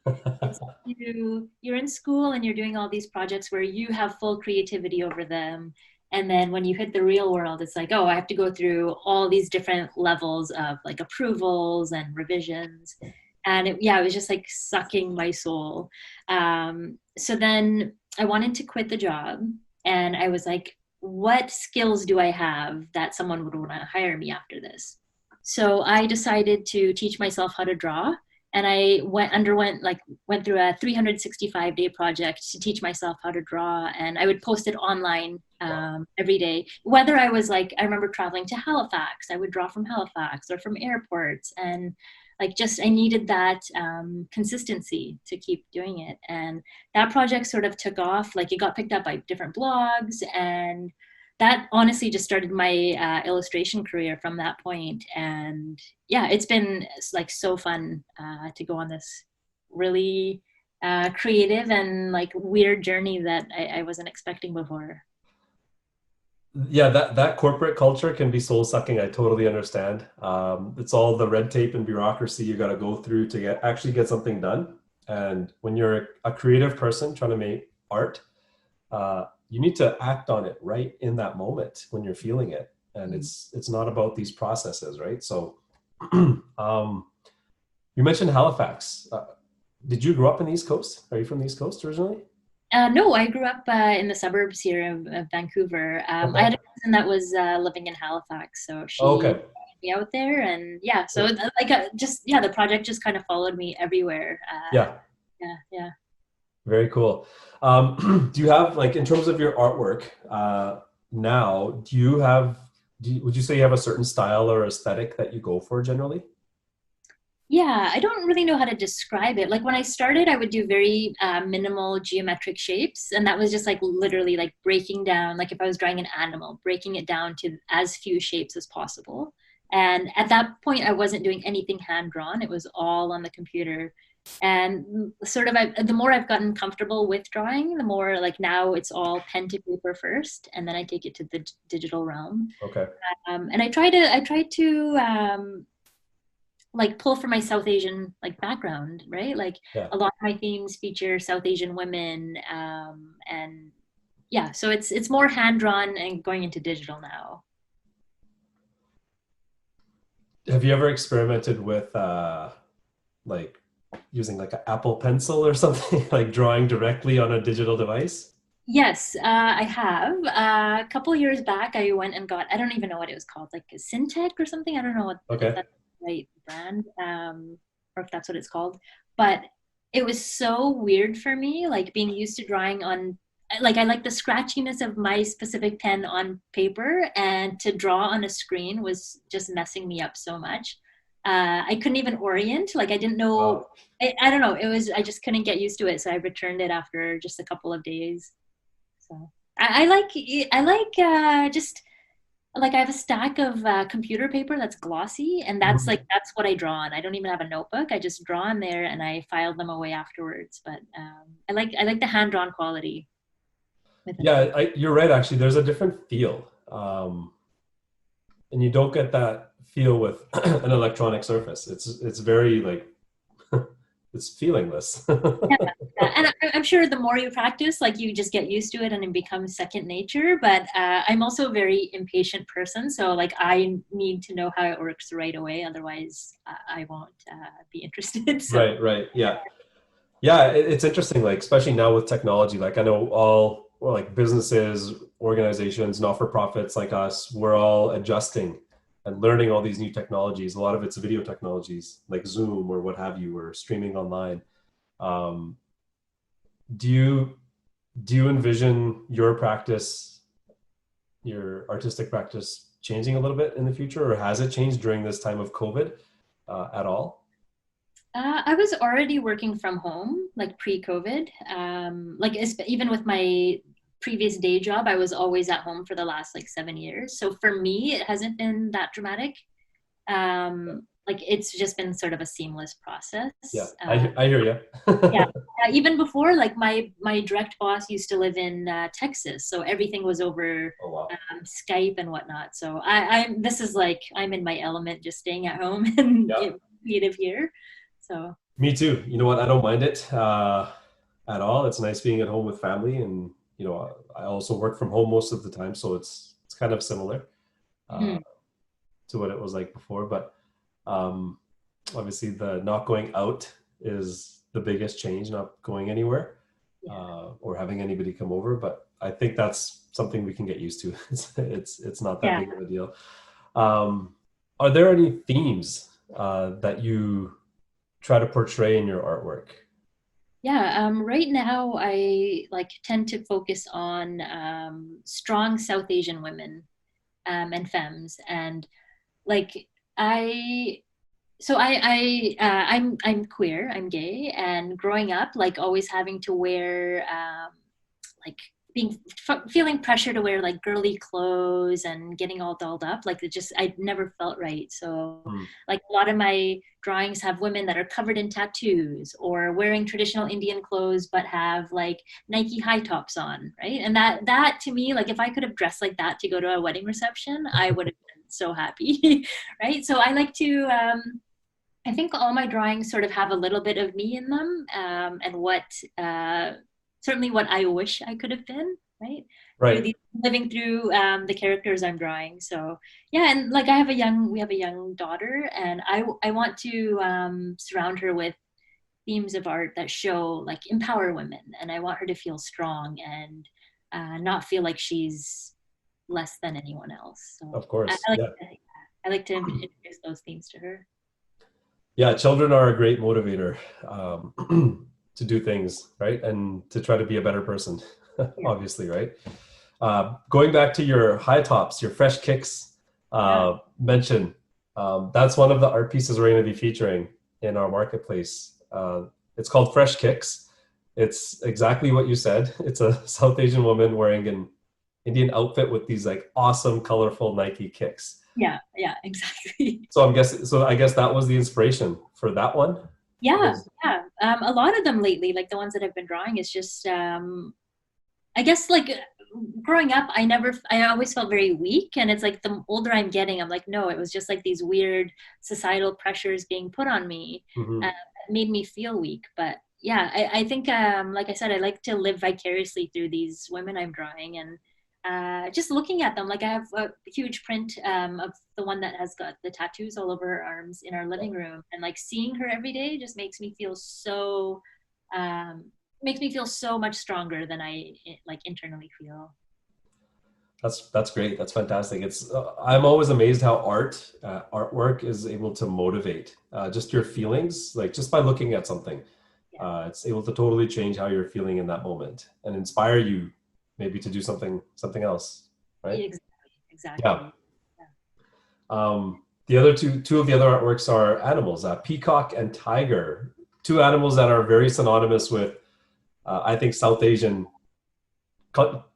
Speaker 4: it's you're in school and you're doing all these projects where you have full creativity over them. And then when you hit the real world, it's like, oh, I have to go through all these different levels of like approvals and revisions. And it was just like sucking my soul. So then I wanted to quit the job, and I was like, what skills do I have that someone would want to hire me after this? So I decided to teach myself how to draw. And I went through a 365-day project to teach myself how to draw, and I would post it online every day. Whether I was like, I remember traveling to Halifax, I would draw from Halifax or from airports, and like just I needed that consistency to keep doing it. And that project sort of took off. Like it got picked up by different blogs, and that honestly just started my illustration career from that point. And yeah, it's been like so fun to go on this really creative and like weird journey that I wasn't expecting before.
Speaker 1: Yeah, that corporate culture can be soul sucking. I totally understand. It's all the red tape and bureaucracy you got to go through to actually get something done. And when you're a creative person trying to make art, you need to act on it right in that moment when you're feeling it. And it's not about these processes, right? So you mentioned Halifax. Did you grow up in the East Coast? Are you from the East Coast originally?
Speaker 4: No, I grew up in the suburbs here of Vancouver.
Speaker 1: Okay.
Speaker 4: I had a cousin that was living in Halifax, so she
Speaker 1: Okay.
Speaker 4: me out there, and yeah, so the project just kind of followed me everywhere.
Speaker 1: Yeah.
Speaker 4: Yeah.
Speaker 1: Very cool. Do you have, like, in terms of your artwork, now, would you say you have a certain style or aesthetic that you go for generally?
Speaker 4: Yeah, I don't really know how to describe it. Like when I started, I would do very minimal geometric shapes, and that was just like literally like breaking down, like if I was drawing an animal, breaking it down to as few shapes as possible. And at that point, I wasn't doing anything hand drawn. It was all on the computer. And sort of, the more I've gotten comfortable with drawing, the more like now it's all pen to paper first, and then I take it to the digital realm.
Speaker 1: Okay.
Speaker 4: And I try to like pull from my South Asian like background, right? Like
Speaker 1: Yeah.
Speaker 4: a lot of my themes feature South Asian women, and yeah, so it's more hand drawn and going into digital now.
Speaker 1: Have you ever experimented with like using like an Apple Pencil or something, like drawing directly on a digital device?
Speaker 4: Yes, I have. A couple years back, I went and got, I don't even know what it was called, like a Syntec or something. I don't know if
Speaker 1: Okay.
Speaker 4: that's the right brand, or if that's what it's called. But it was so weird for me, like being used to drawing on, like I like the scratchiness of my specific pen on paper, and to draw on a screen was just messing me up so much. I couldn't even orient, like I didn't know,
Speaker 1: Wow.
Speaker 4: I don't know, I just couldn't get used to it. So I returned it after just a couple of days. So I like just like I have a stack of computer paper that's glossy, and
Speaker 1: Mhm.
Speaker 4: that's what I draw on. I don't even have a notebook. I just draw in there and I file them away afterwards. But I like the hand drawn quality with it.
Speaker 1: Yeah, you're right. Actually, there's a different feel, and you don't get that feel with an electronic surface. It's very like it's feelingless.
Speaker 4: Yeah, yeah. And I'm sure the more you practice, like you just get used to it and it becomes second nature. But I'm also a very impatient person, so like I need to know how it works right away. Otherwise, I won't be interested. So.
Speaker 1: Right, right. Yeah. Yeah, it's interesting, like especially now with technology. Like I know all well, like businesses, organizations, not-for-profits like us, we're all adjusting and learning all these new technologies. A lot of it's video technologies like Zoom or what have you, or streaming online. Um, do you do you envision your practice, your artistic practice, changing a little bit in the future, or has it changed during this time of COVID at all?
Speaker 4: I was already working from home, like pre-COVID. Like even with my previous day job, I was always at home for the last like 7 years. So for me, it hasn't been that dramatic. Like it's just been sort of a seamless process.
Speaker 1: Yeah,
Speaker 4: Uh,
Speaker 1: I hear
Speaker 4: yeah,
Speaker 1: you.
Speaker 4: even before, like my direct boss used to live in Texas, so everything was over
Speaker 1: Oh wow.
Speaker 4: Skype and whatnot. So I'm this is like I'm in my element, just staying at home and
Speaker 1: Yeah.
Speaker 4: creative here. So.
Speaker 1: Me too. You know what? I don't mind it at all. It's nice being at home with family, and I also work from home most of the time, so it's kind of similar uh,
Speaker 4: Mhm.
Speaker 1: to what it was like before. But um, obviously, the not going out is the biggest change. Not going anywhere
Speaker 4: Yeah.
Speaker 1: or having anybody come over. But I think that's something we can get used to. It's not that
Speaker 4: Yeah.
Speaker 1: big of a deal. Um, are there any themes that you try to portray in your artwork?
Speaker 4: Yeah. Right now, I like tend to focus on strong South Asian women and femmes, and like I. So I'm queer. I'm gay, and growing up, like always having to wear like feeling pressure to wear like girly clothes and getting all dolled up, like it just I never felt right. So
Speaker 1: Hmm.
Speaker 4: like a lot of my drawings have women that are covered in tattoos or wearing traditional Indian clothes but have like Nike high tops on, right? And that to me, like if I could have dressed like that to go to a wedding reception, I would have been so happy. Right? So I like to I think all my drawings sort of have a little bit of me in them, and what certainly what I wish I could have been, right? Through
Speaker 1: Right.
Speaker 4: the living through the characters I'm drawing. So yeah, and like we have a young daughter, and I want to surround her with themes of art that show like empower women, and I want her to feel strong and not feel like she's less than anyone else. So
Speaker 1: Of course. Yeah.
Speaker 4: I like to introduce those themes to her.
Speaker 1: Yeah. Children are a great motivator. to do things, right? And to try to be a better person, obviously, right? Going back to your high tops, your fresh kicks mention, that's one of the art pieces we're going to be featuring in our marketplace. It's called Fresh Kicks. It's exactly what you said. It's a South Asian woman wearing an Indian outfit with these like awesome, colorful Nike kicks.
Speaker 4: Yeah, exactly.
Speaker 1: So I guess that was the inspiration for that one.
Speaker 4: Yeah. A lot of them lately, like the ones that I've been drawing, is just I guess like growing up, I always felt very weak, and it's like the older I'm getting, I'm like, no, it was just like these weird societal pressures being put on me that made me feel weak. But yeah, I think like I said, I like to live vicariously through these women I'm drawing, and just looking at them, like I have a huge print of the one that has got the tattoos all over her arms in our living room, and like seeing her every day just makes me feel so much stronger than I like internally feel.
Speaker 1: That's great. That's fantastic. It's I'm always amazed how artwork is able to motivate just your feelings, like just by looking at something. It's able to totally change how you're feeling in that moment and inspire you maybe to do something else, right?
Speaker 4: Exactly.
Speaker 1: Yeah. The other two of the other artworks are animals, peacock and tiger, two animals that are very synonymous with I think South Asian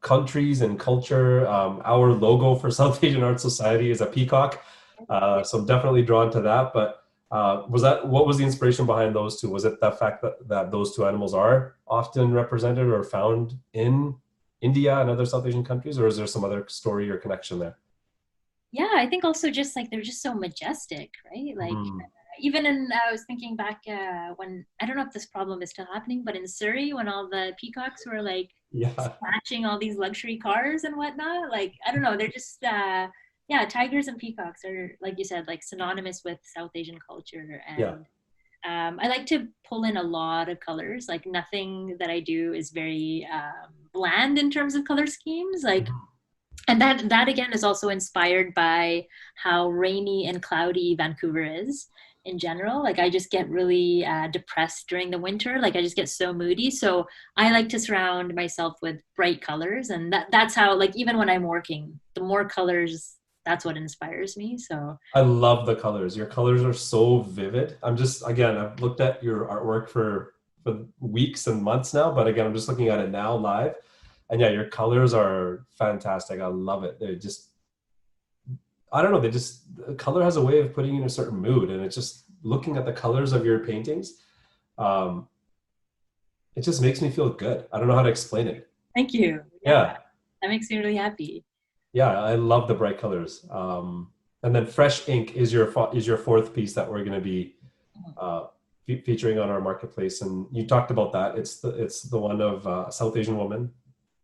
Speaker 1: countries and culture. Our logo for South Asian Art Society is a peacock, so I'm definitely drawn to that. But what was the inspiration behind those two? Was it the fact that those two animals are often represented or found in India and other South Asian countries, or is there some other story or connection there?
Speaker 4: Yeah, I think also just like they're just so majestic, right? Like even I was thinking back when, I don't know if this problem is still happening, but in Surrey, when all the peacocks were like smashing all these luxury cars and whatnot, like, I don't know, they're just, tigers and peacocks are, like you said, like synonymous with South Asian culture. And I like to pull in a lot of colors. Like nothing that I do is very bland in terms of color schemes. Like, and that again is also inspired by how rainy and cloudy Vancouver is in general. Like I just get really depressed during the winter. Like I just get so moody. So I like to surround myself with bright colors, and that's how, like, even when I'm working, the more colors, that's what inspires me. So
Speaker 1: I love the colors. Your colors are so vivid. I've looked at your artwork for weeks and months now, but again, I'm just looking at it now live. And yeah, your colors are fantastic. I love it. They just, I don't know, color has a way of putting you in a certain mood. And it's just looking at the colors of your paintings, it just makes me feel good. I don't know how to explain it.
Speaker 4: Thank you.
Speaker 1: Yeah.
Speaker 4: That makes me really happy.
Speaker 1: Yeah, I love the bright colors. And then Fresh Ink is your fourth piece that we're going to be featuring on our marketplace. And you talked about that. It's the one of a South Asian woman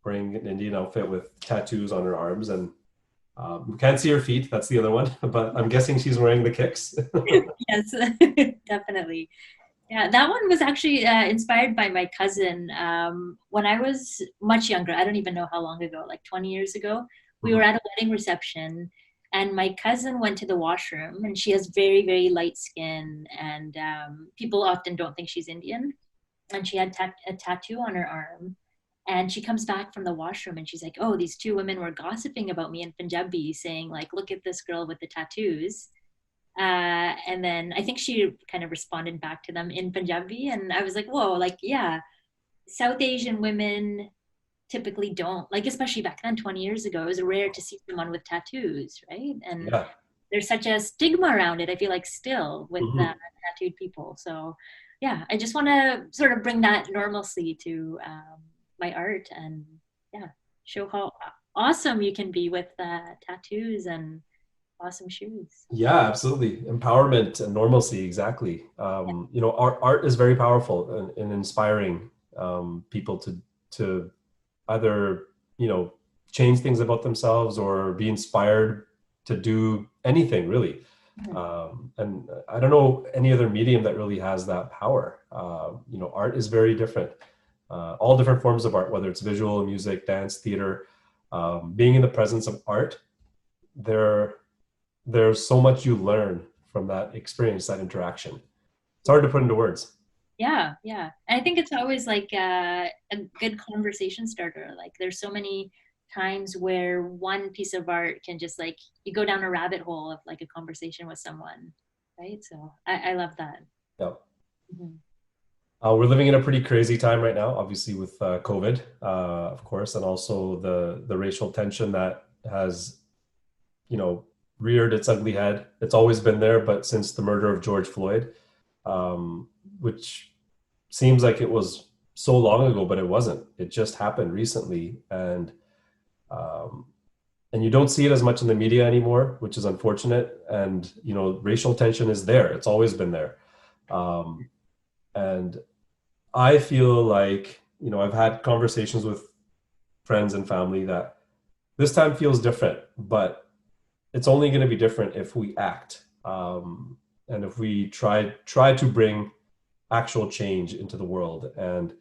Speaker 1: wearing an Indian outfit with tattoos on her arms, and we can't see her feet. That's the other one, but I'm guessing she's wearing the kicks.
Speaker 4: Yes, definitely. Yeah, that one was actually inspired by my cousin. When I was much younger, I don't even know how long ago, like 20 years ago, we were at a wedding reception, and my cousin went to the washroom, and she has very, very light skin, and people often don't think she's Indian. And she had a tattoo on her arm. And she comes back from the washroom and she's like, oh, these two women were gossiping about me in Punjabi, saying like, look at this girl with the tattoos. And then I think she kind of responded back to them in Punjabi. And I was like, whoa, like, yeah, South Asian women typically don't, like, especially back then, 20 years ago, it was rare to see someone with tattoos, right? And there's such a stigma around it, I feel like, still with tattooed people. So yeah, I just want to sort of bring that normalcy to my art, and show how awesome you can be with tattoos and awesome shoes.
Speaker 1: Yeah, absolutely. Empowerment and normalcy. Exactly. You know, art is very powerful in inspiring people to either, you know, change things about themselves or be inspired to do anything really. And I don't know any other medium that really has that power. You know, art is very different. All different forms of art, whether it's visual, music, dance, theater, being in the presence of art, there's so much you learn from that experience, that interaction. It's hard to put into words.
Speaker 4: Yeah. And I think it's always like a good conversation starter. Like there's so many times where one piece of art can just like you go down a rabbit hole of like a conversation with someone, right? So I love that.
Speaker 1: Yeah.
Speaker 4: Mhm.
Speaker 1: We're living in a pretty crazy time right now, obviously with COVID, of course, and also the racial tension that has, reared its ugly head. It's always been there, but since the murder of George Floyd, which seems like it was so long ago, but it wasn't. It just happened recently, um, and you don't see it as much in the media anymore, which is unfortunate. And racial tension is there. It's always been there, and I feel like, I've had conversations with friends and family that this time feels different, but it's only going to be different if we act, and if we try to bring actual change into the world. And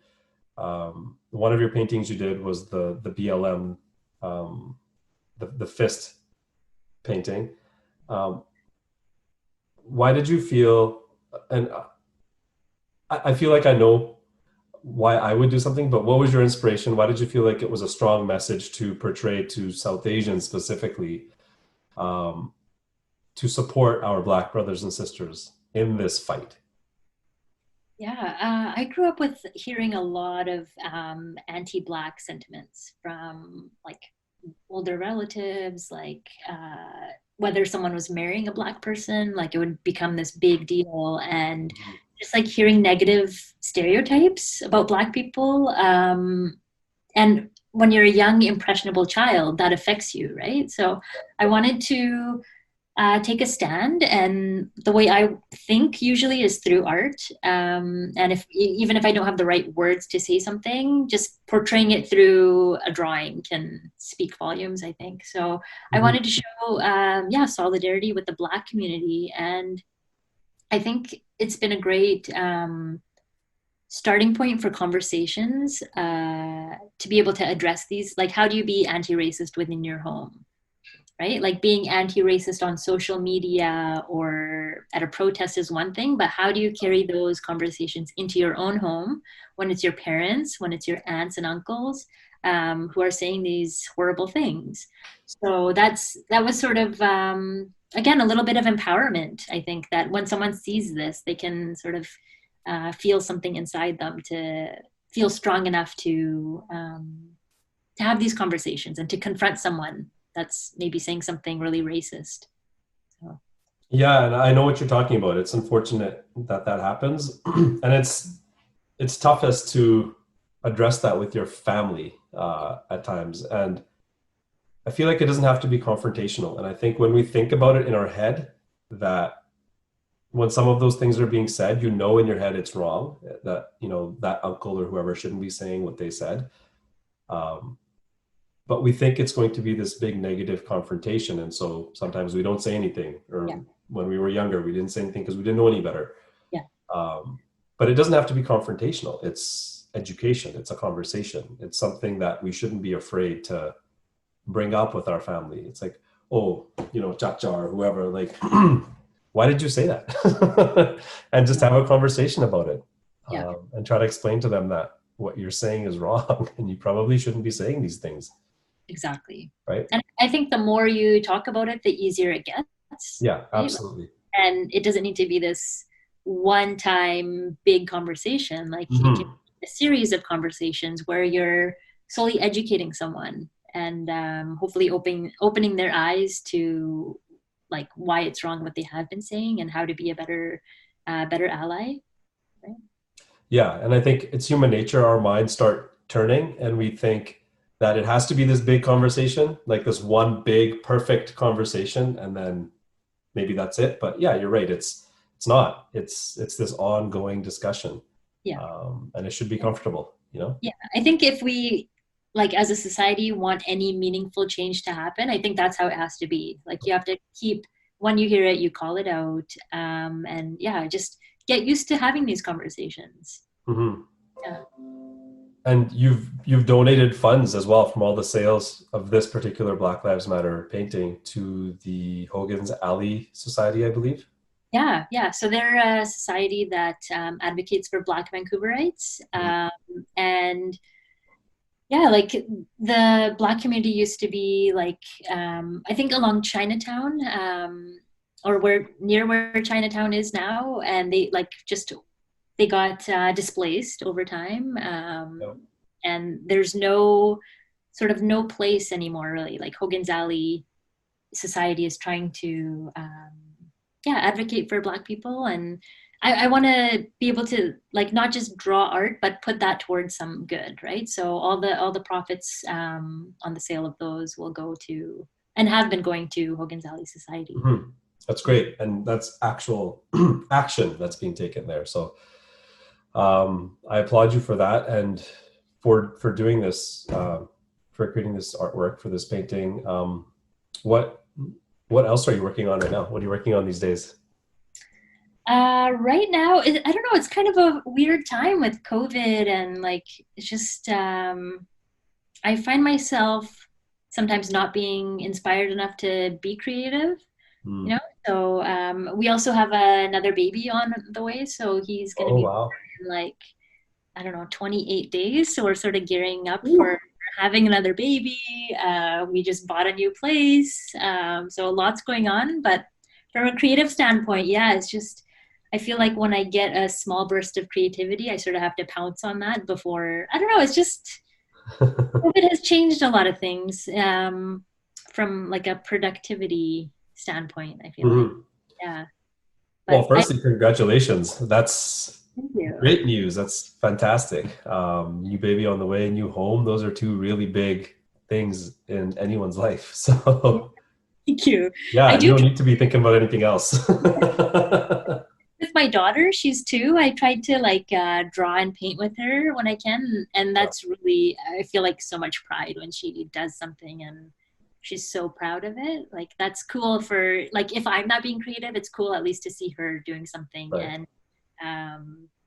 Speaker 1: one of your paintings you did was the BLM, the fist painting. Why did you feel, and I feel like I know why I would do something, but what was your inspiration? Why did you feel like it was a strong message to portray to South Asians specifically, um, to support our Black brothers and sisters in this fight?
Speaker 4: Yeah, I grew up with hearing a lot of anti-Black sentiments from like older relatives, like whether someone was marrying a Black person, like it would become this big deal, and just like hearing negative stereotypes about Black people. And when you're a young, impressionable child, that affects you, right? So I wanted to take a stand, and the way I think usually is through art. And even if I don't have the right words to say something, just portraying it through a drawing can speak volumes, I think. So I wanted to show solidarity with the Black community, and I think it's been a great starting point for conversations to be able to address these. Like, how do you be anti-racist within your home? Right? Like being anti-racist on social media or at a protest is one thing, but how do you carry those conversations into your own home when it's your parents, when it's your aunts and uncles who are saying these horrible things? So that was sort of, again, a little bit of empowerment. I think that when someone sees this, they can sort of feel something inside them to feel strong enough to have these conversations and to confront someone that's maybe saying something really racist. So.
Speaker 1: Yeah, and I know what you're talking about. It's unfortunate that happens, and it's toughest to address that with your family at times. And I feel like it doesn't have to be confrontational. And I think when we think about it in our head, that when some of those things are being said, in your head it's wrong, that that uncle or whoever shouldn't be saying what they said. But we think it's going to be this big negative confrontation. And so sometimes we don't say anything, or when we were younger, we didn't say anything because we didn't know any better.
Speaker 4: Yeah.
Speaker 1: But it doesn't have to be confrontational. It's education. It's a conversation. It's something that we shouldn't be afraid to bring up with our family. It's like, oh, Chacha or whoever, like, why did you say that? And just have a conversation about it. And try to explain to them that what you're saying is wrong and you probably shouldn't be saying these things.
Speaker 4: Exactly.
Speaker 1: Right.
Speaker 4: And I think the more you talk about it, the easier it gets.
Speaker 1: Yeah,
Speaker 4: right?
Speaker 1: absolutely.
Speaker 4: And it doesn't need to be this one-time big conversation. Like it can be a series of conversations where you're slowly educating someone and hopefully opening their eyes to like why it's wrong what they have been saying and how to be a better ally. Right?
Speaker 1: Yeah, and I think it's human nature. Our minds start turning, and we think that it has to be this big conversation, like this one big perfect conversation, and then maybe that's it. But yeah, you're right. It's not. It's this ongoing discussion.
Speaker 4: Yeah.
Speaker 1: And it should be comfortable.
Speaker 4: Yeah, I think if we like as a society want any meaningful change to happen, I think that's how it has to be. Like you have to keep, when you hear it, you call it out, and just get used to having these conversations. Yeah.
Speaker 1: And you've donated funds as well from all the sales of this particular Black Lives Matter painting to the Hogan's Alley Society, I believe.
Speaker 4: Yeah. So they're a society that advocates for Black Vancouverites. And yeah, like the Black community used to be like, I think along Chinatown, or near where Chinatown is now. And they got displaced over time. And there's no place anymore, really. Like Hogan's Alley society is trying to advocate for Black people, and I want to be able to like not just draw art but put that towards some good, right? So all the profits on the sale of those will go to, and have been going to, Hogan's Alley Society.
Speaker 1: That's great, and that's actual action that's being taken there. So I applaud you for that, and for doing this, for creating this artwork, for this painting. What else are you working on right now? What are you working on these days?
Speaker 4: Right now, I don't know. It's kind of a weird time with COVID, and like it's just I find myself sometimes not being inspired enough to be creative. You know. So we also have another baby on the way, so he's going to be
Speaker 1: wow.
Speaker 4: in like, I don't know, 28 days. So we're sort of gearing up for having another baby. We just bought a new place. So a lot's going on, but from a creative standpoint, yeah, it's just, I feel like when I get a small burst of creativity, I sort of have to pounce on that before, I don't know, it's just, COVID has changed a lot of things from like a productivity standpoint, I feel like. Yeah. But
Speaker 1: well, firstly, congratulations. That's
Speaker 4: thank you.
Speaker 1: Great news. That's fantastic. New baby on the way, new home. Those are two really big things in anyone's life. So
Speaker 4: thank you.
Speaker 1: Yeah, you don't need to be thinking about anything else.
Speaker 4: With my daughter, she's 2. I tried to like draw and paint with her when I can, and that's really, I feel like so much pride when she does something and she's so proud of it. Like that's cool for, like, if I'm not being creative, it's cool at least to see her doing something and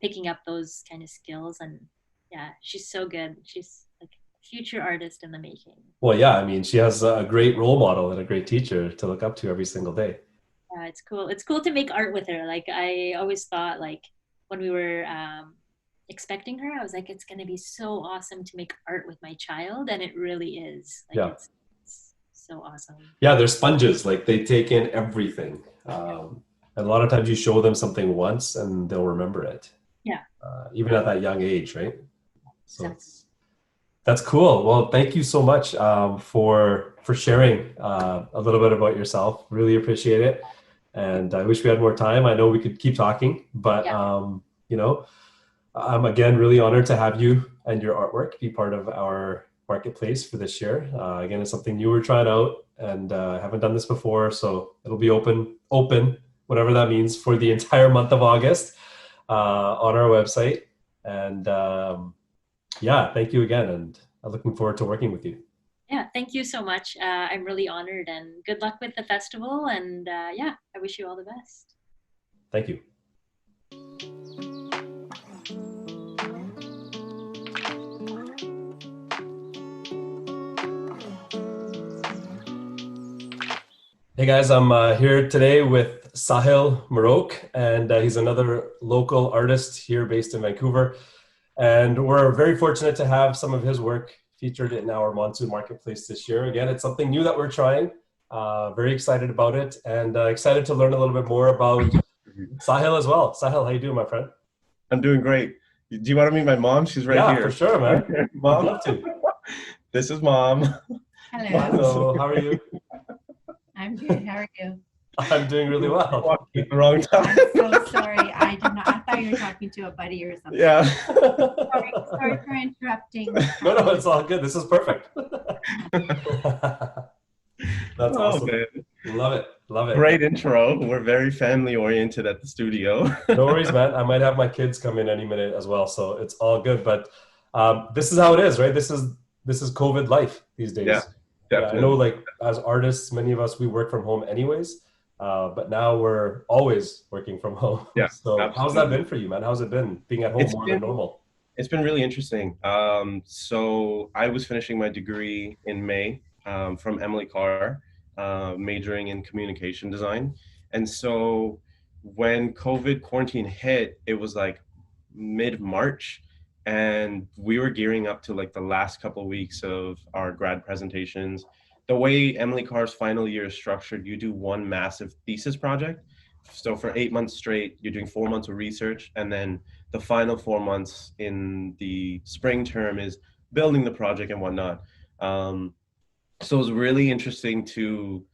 Speaker 4: picking up those kind of skills. And yeah, she's so good. She's like a future artist in the making.
Speaker 1: Well, yeah, I mean, she has a great role model and a great teacher to look up to every single day.
Speaker 4: Yeah, it's cool. It's cool to make art with her. Like I always thought, like when we were expecting her, I was like, it's going to be so awesome to make art with my child, and it really is. Like, it's so awesome.
Speaker 1: Yeah, they're sponges. Like they take in everything. And a lot of times you show them something once and they'll remember it.
Speaker 4: Yeah.
Speaker 1: Even at that young age, right? So that's cool. Well, thank you so much for sharing a little bit about yourself. Really appreciate it. And I wish we had more time. I know we could keep talking, but you know, I'm again really honored to have you and your artwork be part of our marketplace for this year. Again, it's something new we're trying out, and haven't done this before, so it'll be open, whatever that means, for the entire month of August on our website. And yeah, thank you again, and I'm looking forward to working with you.
Speaker 4: Yeah, thank you so much. I'm really honored, and good luck with the festival. And yeah, I wish you all the best.
Speaker 1: Thank you. Hey guys, I'm here today with Sahil Marok, and he's another local artist here based in Vancouver. And we're very fortunate to have some of his work featured in our Monsoon Marketplace this year. Again, it's something new that we're trying. Very excited about it, and excited to learn a little bit more about Sahil as well. Sahil, how you doing, my friend?
Speaker 5: I'm doing great. Do you want to meet my mom? She's right here.
Speaker 1: Yeah, for sure, man.
Speaker 5: Mom,
Speaker 1: I'd love to.
Speaker 5: This is Mom.
Speaker 6: Hello.
Speaker 1: Hello, how are you?
Speaker 6: I'm good. How are you?
Speaker 1: I'm doing really well.
Speaker 5: Walking at the wrong time.
Speaker 6: I'm so sorry. I did not. I thought you were talking to a buddy or something.
Speaker 5: Yeah.
Speaker 6: Sorry for interrupting.
Speaker 1: No, it's all good. This is perfect. That's awesome. Man. Love it.
Speaker 5: Great intro. We're very family oriented at the studio.
Speaker 1: No worries, man. I might have my kids come in any minute as well, so it's all good. But this is how it is, right? This is COVID life these days.
Speaker 5: Yeah, definitely.
Speaker 1: I know, like as artists, many of us, we work from home anyways, but now we're always working from home.
Speaker 5: Yeah.
Speaker 1: So
Speaker 5: absolutely.
Speaker 1: How's that been for you, man? How's it been being at home more than normal?
Speaker 5: It's been really interesting. So I was finishing my degree in May from Emily Carr, majoring in communication design. And so when COVID quarantine hit, it was like mid-March, and we were gearing up to like the last couple of weeks of our grad presentations. The way Emily Carr's final year is structured, you do one massive thesis project. So for 8 months straight, you're doing 4 months of research, and then the final 4 months in the spring term is building the project and whatnot. So it was really interesting to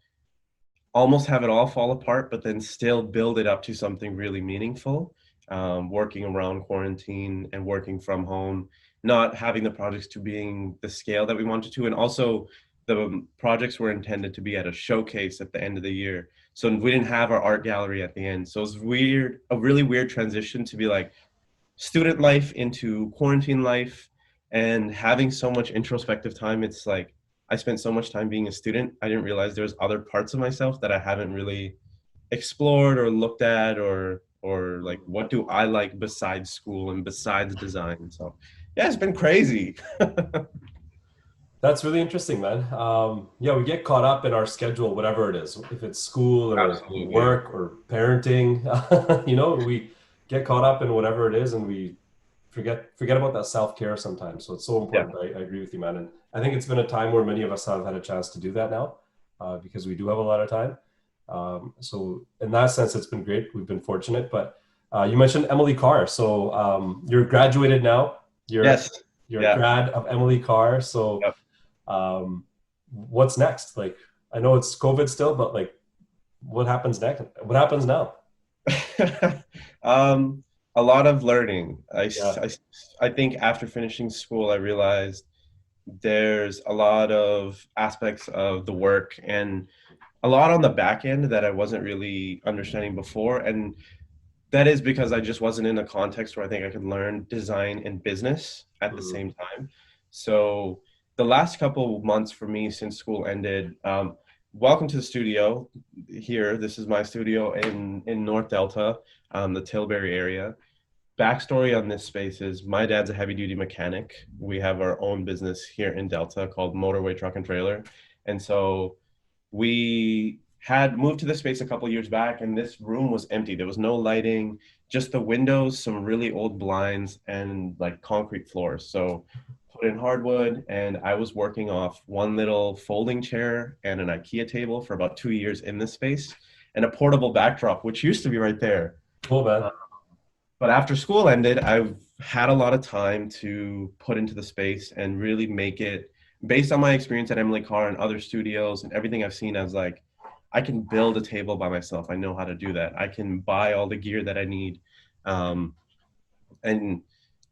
Speaker 5: almost have it all fall apart, but then still build it up to something really meaningful. Working around quarantine and working from home, not having the projects to being the scale that we wanted to, and also the projects were intended to be at a showcase at the end of the year. So we didn't have our art gallery at the end. So it was weird, a really weird transition to be like student life into quarantine life and having so much introspective time. It's like, I spent so much time being a student. I didn't realize there's other parts of myself that I haven't really explored or looked at, or like, what do I like besides school and besides design? So yeah, it's been crazy.
Speaker 1: That's really interesting, man. Yeah, we get caught up in our schedule, whatever it is, if it's school or
Speaker 5: Absolutely.
Speaker 1: work or parenting, we get caught up in whatever it is, and we forget about that self-care sometimes. So it's so important. I agree with you, man. And I think it's been a time where many of us have had a chance to do that now, because we do have a lot of time. So in that sense, it's been great. We've been fortunate. But you mentioned Emily Carr. So you're graduated now.
Speaker 5: Yes.
Speaker 1: You're a grad of Emily Carr. So
Speaker 5: Yep.
Speaker 1: What's next? Like, I know it's COVID still, but like, what happens next? What happens now?
Speaker 5: A lot of learning. I think after finishing school, I realized there's a lot of aspects of the work and a lot on the back end that I wasn't really understanding before. And that is because I just wasn't in a context where I think I could learn design and business at the same time. So the last couple of months for me since school ended, welcome to the studio here. This is my studio in North Delta, the Tilbury area. Backstory on this space is my dad's a heavy duty mechanic. We have our own business here in Delta called Motorway Truck and Trailer. And so we had moved to this space a couple of years back, and this room was empty. There was no lighting, just the windows, some really old blinds, and like concrete floors. So put in hardwood, and I was working off one little folding chair and an IKEA table for about 2 years in this space, and a portable backdrop, which used to be right there.
Speaker 1: Cool, man.
Speaker 5: But after school ended, I've had a lot of time to put into the space and really make it, based on my experience at Emily Carr and other studios and everything I've seen, as like, I can build a table by myself. I know how to do that. I can buy all the gear that I need. And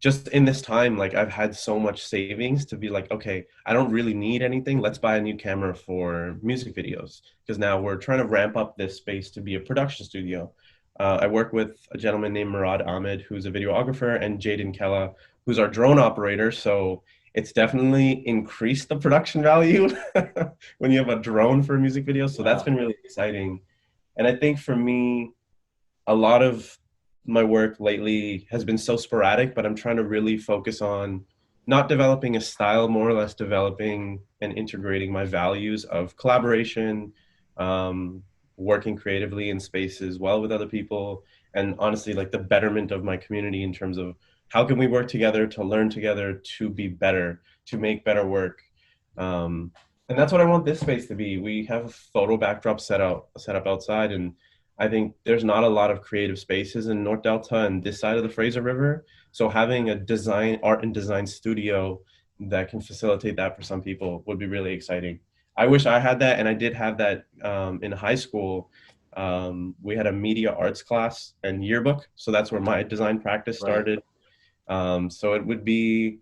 Speaker 5: just in this time, like, I've had so much savings to be like, okay, I don't really need anything. Let's buy a new camera for music videos. Because now we're trying to ramp up this space to be a production studio. I work with a gentleman named Murad Ahmed, who's a videographer, and Jaden Kella, who's our drone operator. So it's definitely increased the production value when you have a drone for a music video. So that's been really exciting. And I think for me, a lot of my work lately has been so sporadic, but I'm trying to really focus on not developing a style, more or less developing and integrating my values of collaboration, working creatively in spaces well with other people, and honestly, like, the betterment of my community in terms of how can we work together to learn together to be better, to make better work. And that's what I want this space to be. We have a photo backdrop set up outside, and I think there's not a lot of creative spaces in North Delta and this side of the Fraser River. So having a art and design studio that can facilitate that for some people would be really exciting. I wish I had that, and I did have that in high school. We had a media arts class and yearbook, so that's where my design practice started. So it would be,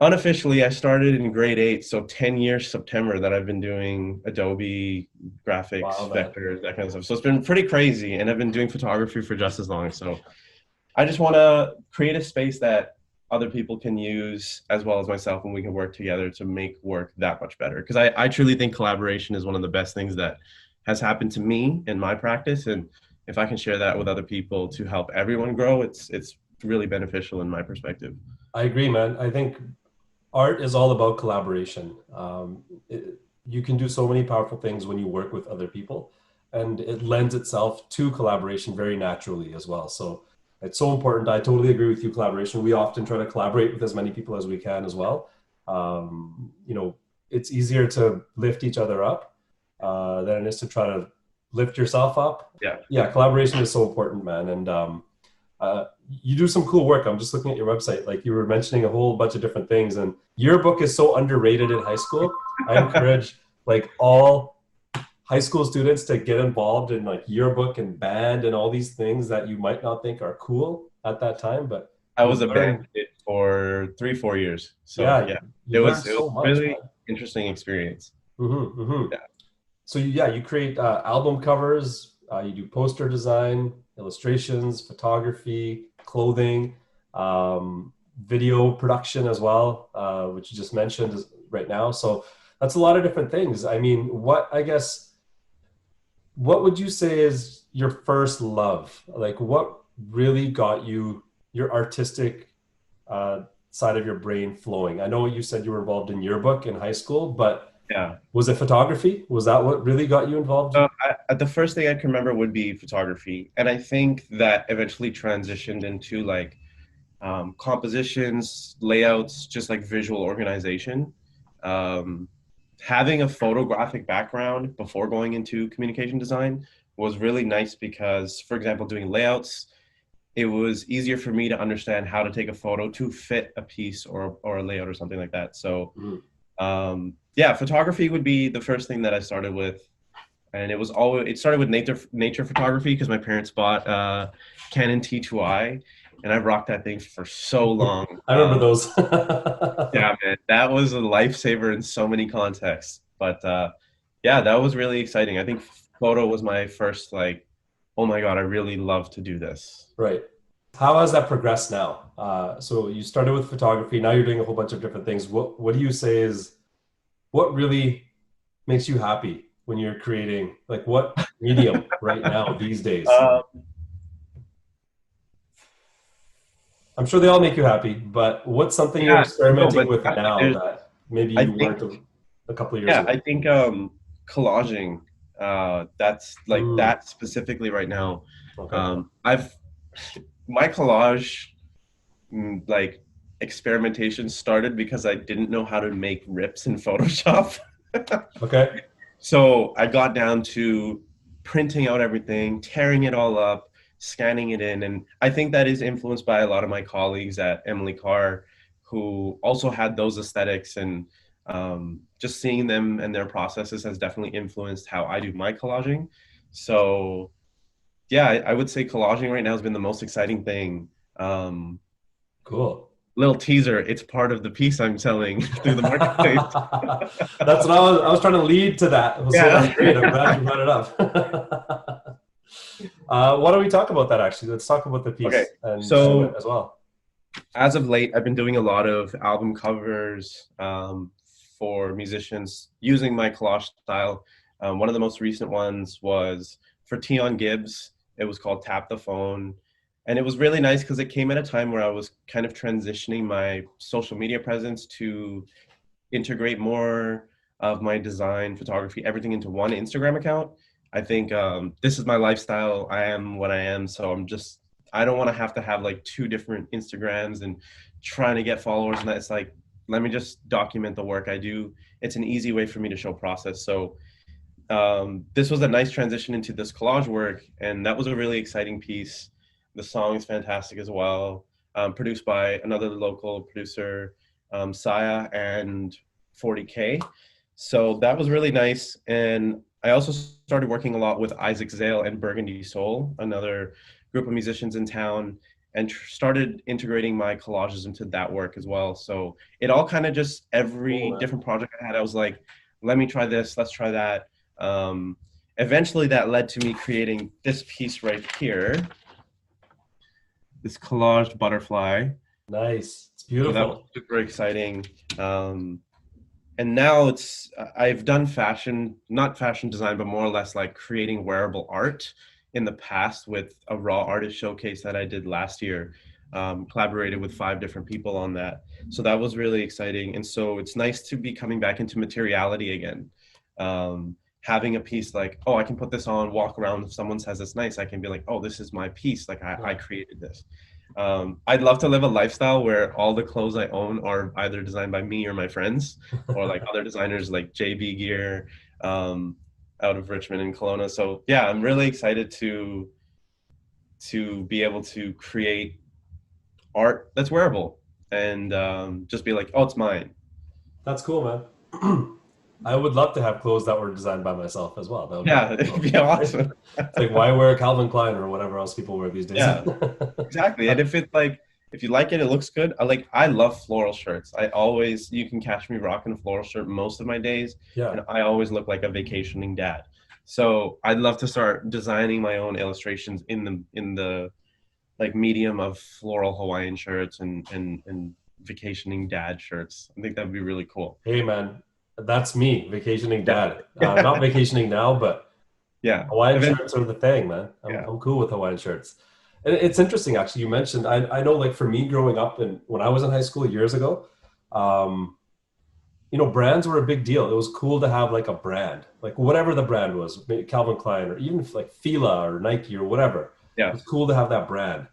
Speaker 5: unofficially, I started in grade 8, so 10 years September that I've been doing Adobe graphics, vectors, that kind of stuff. So it's been pretty crazy, and I've been doing photography for just as long. So I just want to create a space that other people can use as well as myself, and we can work together to make work that much better. Because I truly think collaboration is one of the best things that has happened to me in my practice. And if I can share that with other people to help everyone grow, it's really beneficial in my perspective.
Speaker 1: I agree, man. I think art is all about collaboration. You can do so many powerful things when you work with other people. and it lends itself to collaboration very naturally as well. So it's so important. I totally agree with you. Collaboration. We often try to collaborate with as many people as we can as well. You know, it's easier to lift each other up than it is to try to lift yourself up. Yeah. Collaboration is so important, man. And you do some cool work. I'm just looking at your website. Like you were mentioning a whole bunch of different things, and yearbook is so underrated in high school. I encourage like all high school students to get involved in like yearbook and band and all these things that you might not think are cool at that time, but
Speaker 5: I was a band kid for 3-4 years. So yeah, it was
Speaker 1: so much,
Speaker 5: really
Speaker 1: man.
Speaker 5: interesting experience.
Speaker 1: Yeah. So you create album covers, you do poster design, illustrations, photography, clothing, video production as well, which you just mentioned right now. So that's a lot of different things. I mean, what would you say is your first love? Like what really got you your artistic side of your brain flowing? I know you said you were involved in yearbook in high school, but was it photography? Was that what really got you involved?
Speaker 5: The first thing I can remember would be photography. And I think that eventually transitioned into like compositions, layouts, just like visual organization. Having a photographic background before going into communication design was really nice because, for example, doing layouts, it was easier for me to understand how to take a photo to fit a piece or a layout or something like that. So photography would be the first thing that I started with. And it started with nature photography because my parents bought Canon T2i, and I've rocked that thing for so long.
Speaker 1: I remember those.
Speaker 5: Yeah, man, that was a lifesaver in so many contexts. But that was really exciting. I think photo was my first like, oh my God, I really love to do this.
Speaker 1: Right. How has that progressed now? So you started with photography. Now you're doing a whole bunch of different things. What do you say is what really makes you happy when you're creating? Like what medium right now these days? I'm sure they all make you happy, but what's something you're experimenting with now that maybe you weren't a couple of years ago?
Speaker 5: I think collaging. That's like that specifically right now.
Speaker 1: Okay.
Speaker 5: My collage like experimentation started because I didn't know how to make rips in Photoshop.
Speaker 1: Okay.
Speaker 5: So I got down to printing out everything, tearing it all up, scanning it in. And I think that is influenced by a lot of my colleagues at Emily Carr, who also had those aesthetics, and just seeing them and their processes has definitely influenced how I do my collaging. So I would say collaging right now has been the most exciting thing.
Speaker 1: Cool.
Speaker 5: Little teaser, it's part of the piece I'm selling through the marketplace.
Speaker 1: That's what I was trying to lead to that. So that's great. I'm glad you brought it up. Why don't we talk about that actually? Let's talk about the piece and show it as well.
Speaker 5: As of late, I've been doing a lot of album covers for musicians using my collage style. One of the most recent ones was for Tion Gibbs. It was called Tap the Phone. And it was really nice because it came at a time where I was kind of transitioning my social media presence to integrate more of my design, photography, everything into one Instagram account. I think this is my lifestyle. I am what I am. So I don't want to have like 2 different Instagrams and trying to get followers. And it's like, let me just document the work I do. It's an easy way for me to show process. So this was a nice transition into this collage work. And that was a really exciting piece. The song is fantastic as well. Produced by another local producer, Saya and 40K. So that was really nice. And I also started working a lot with Isaac Zale and Burgundy Soul, another group of musicians in town, and started integrating my collages into that work as well. So it all kind of just, every different project I had, I was like, let me try this, let's try that. Eventually that led to me creating this piece right here, this collaged butterfly.
Speaker 1: Nice. It's beautiful.
Speaker 5: So that was super exciting. And now I've done not fashion design, but more or less like creating wearable art in the past with a raw artist showcase that I did last year. Collaborated with 5 different people on that. So that was really exciting. And so it's nice to be coming back into materiality again. having a piece like, oh, I can put this on, walk around. If someone says it's nice, I can be like, oh, this is my piece. Like I created this. I'd love to live a lifestyle where all the clothes I own are either designed by me or my friends, or like other designers like JB Gear, out of Richmond and Kelowna. So yeah, I'm really excited to be able to create art that's wearable and just be like, oh, it's mine.
Speaker 1: That's cool, man. I would love to have clothes that were designed by myself as well. That would
Speaker 5: Yeah,
Speaker 1: be
Speaker 5: it'd be awesome.
Speaker 1: It's like, why wear Calvin Klein or whatever else people wear these days?
Speaker 5: Yeah, exactly. And if if you like it, it looks good. I love floral shirts. You can catch me rocking a floral shirt most of my days.
Speaker 1: Yeah.
Speaker 5: And I always look like a vacationing dad. So I'd love to start designing my own illustrations in the like medium of floral Hawaiian shirts and vacationing dad shirts. I think that'd be really cool.
Speaker 1: Hey, man, that's me, vacationing dad. Not vacationing now, but
Speaker 5: yeah,
Speaker 1: Hawaiian shirts are the thing, man. I'm cool with Hawaiian shirts. And it's interesting, actually. You mentioned, I know, like for me growing up and when I was in high school years ago, brands were a big deal. It was cool to have like a brand, like whatever the brand was, maybe Calvin Klein or even like Fila or Nike or whatever.
Speaker 5: Yeah,
Speaker 1: it's cool to have that brand.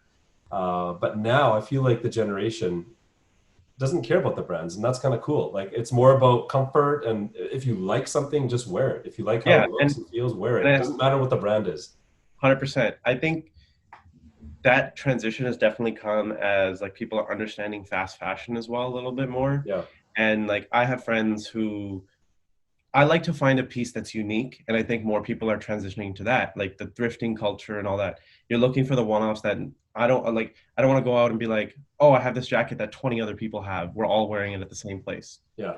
Speaker 1: But now I feel like the generation doesn't care about the brands, and that's kind of cool. Like it's more about comfort, and if you like something, just wear it. If you like how it looks and feels, wear it. It doesn't matter what the brand is.
Speaker 5: 100%. I think that transition has definitely come as like people are understanding fast fashion as well a little bit more.
Speaker 1: Yeah.
Speaker 5: And like I have friends who I like to find a piece that's unique, and I think more people are transitioning to that, like the thrifting culture and all that. You're looking for the one-offs that I don't want to go out and be like, oh, I have this jacket that 20 other people have. We're all wearing it at the same place.
Speaker 1: Yeah.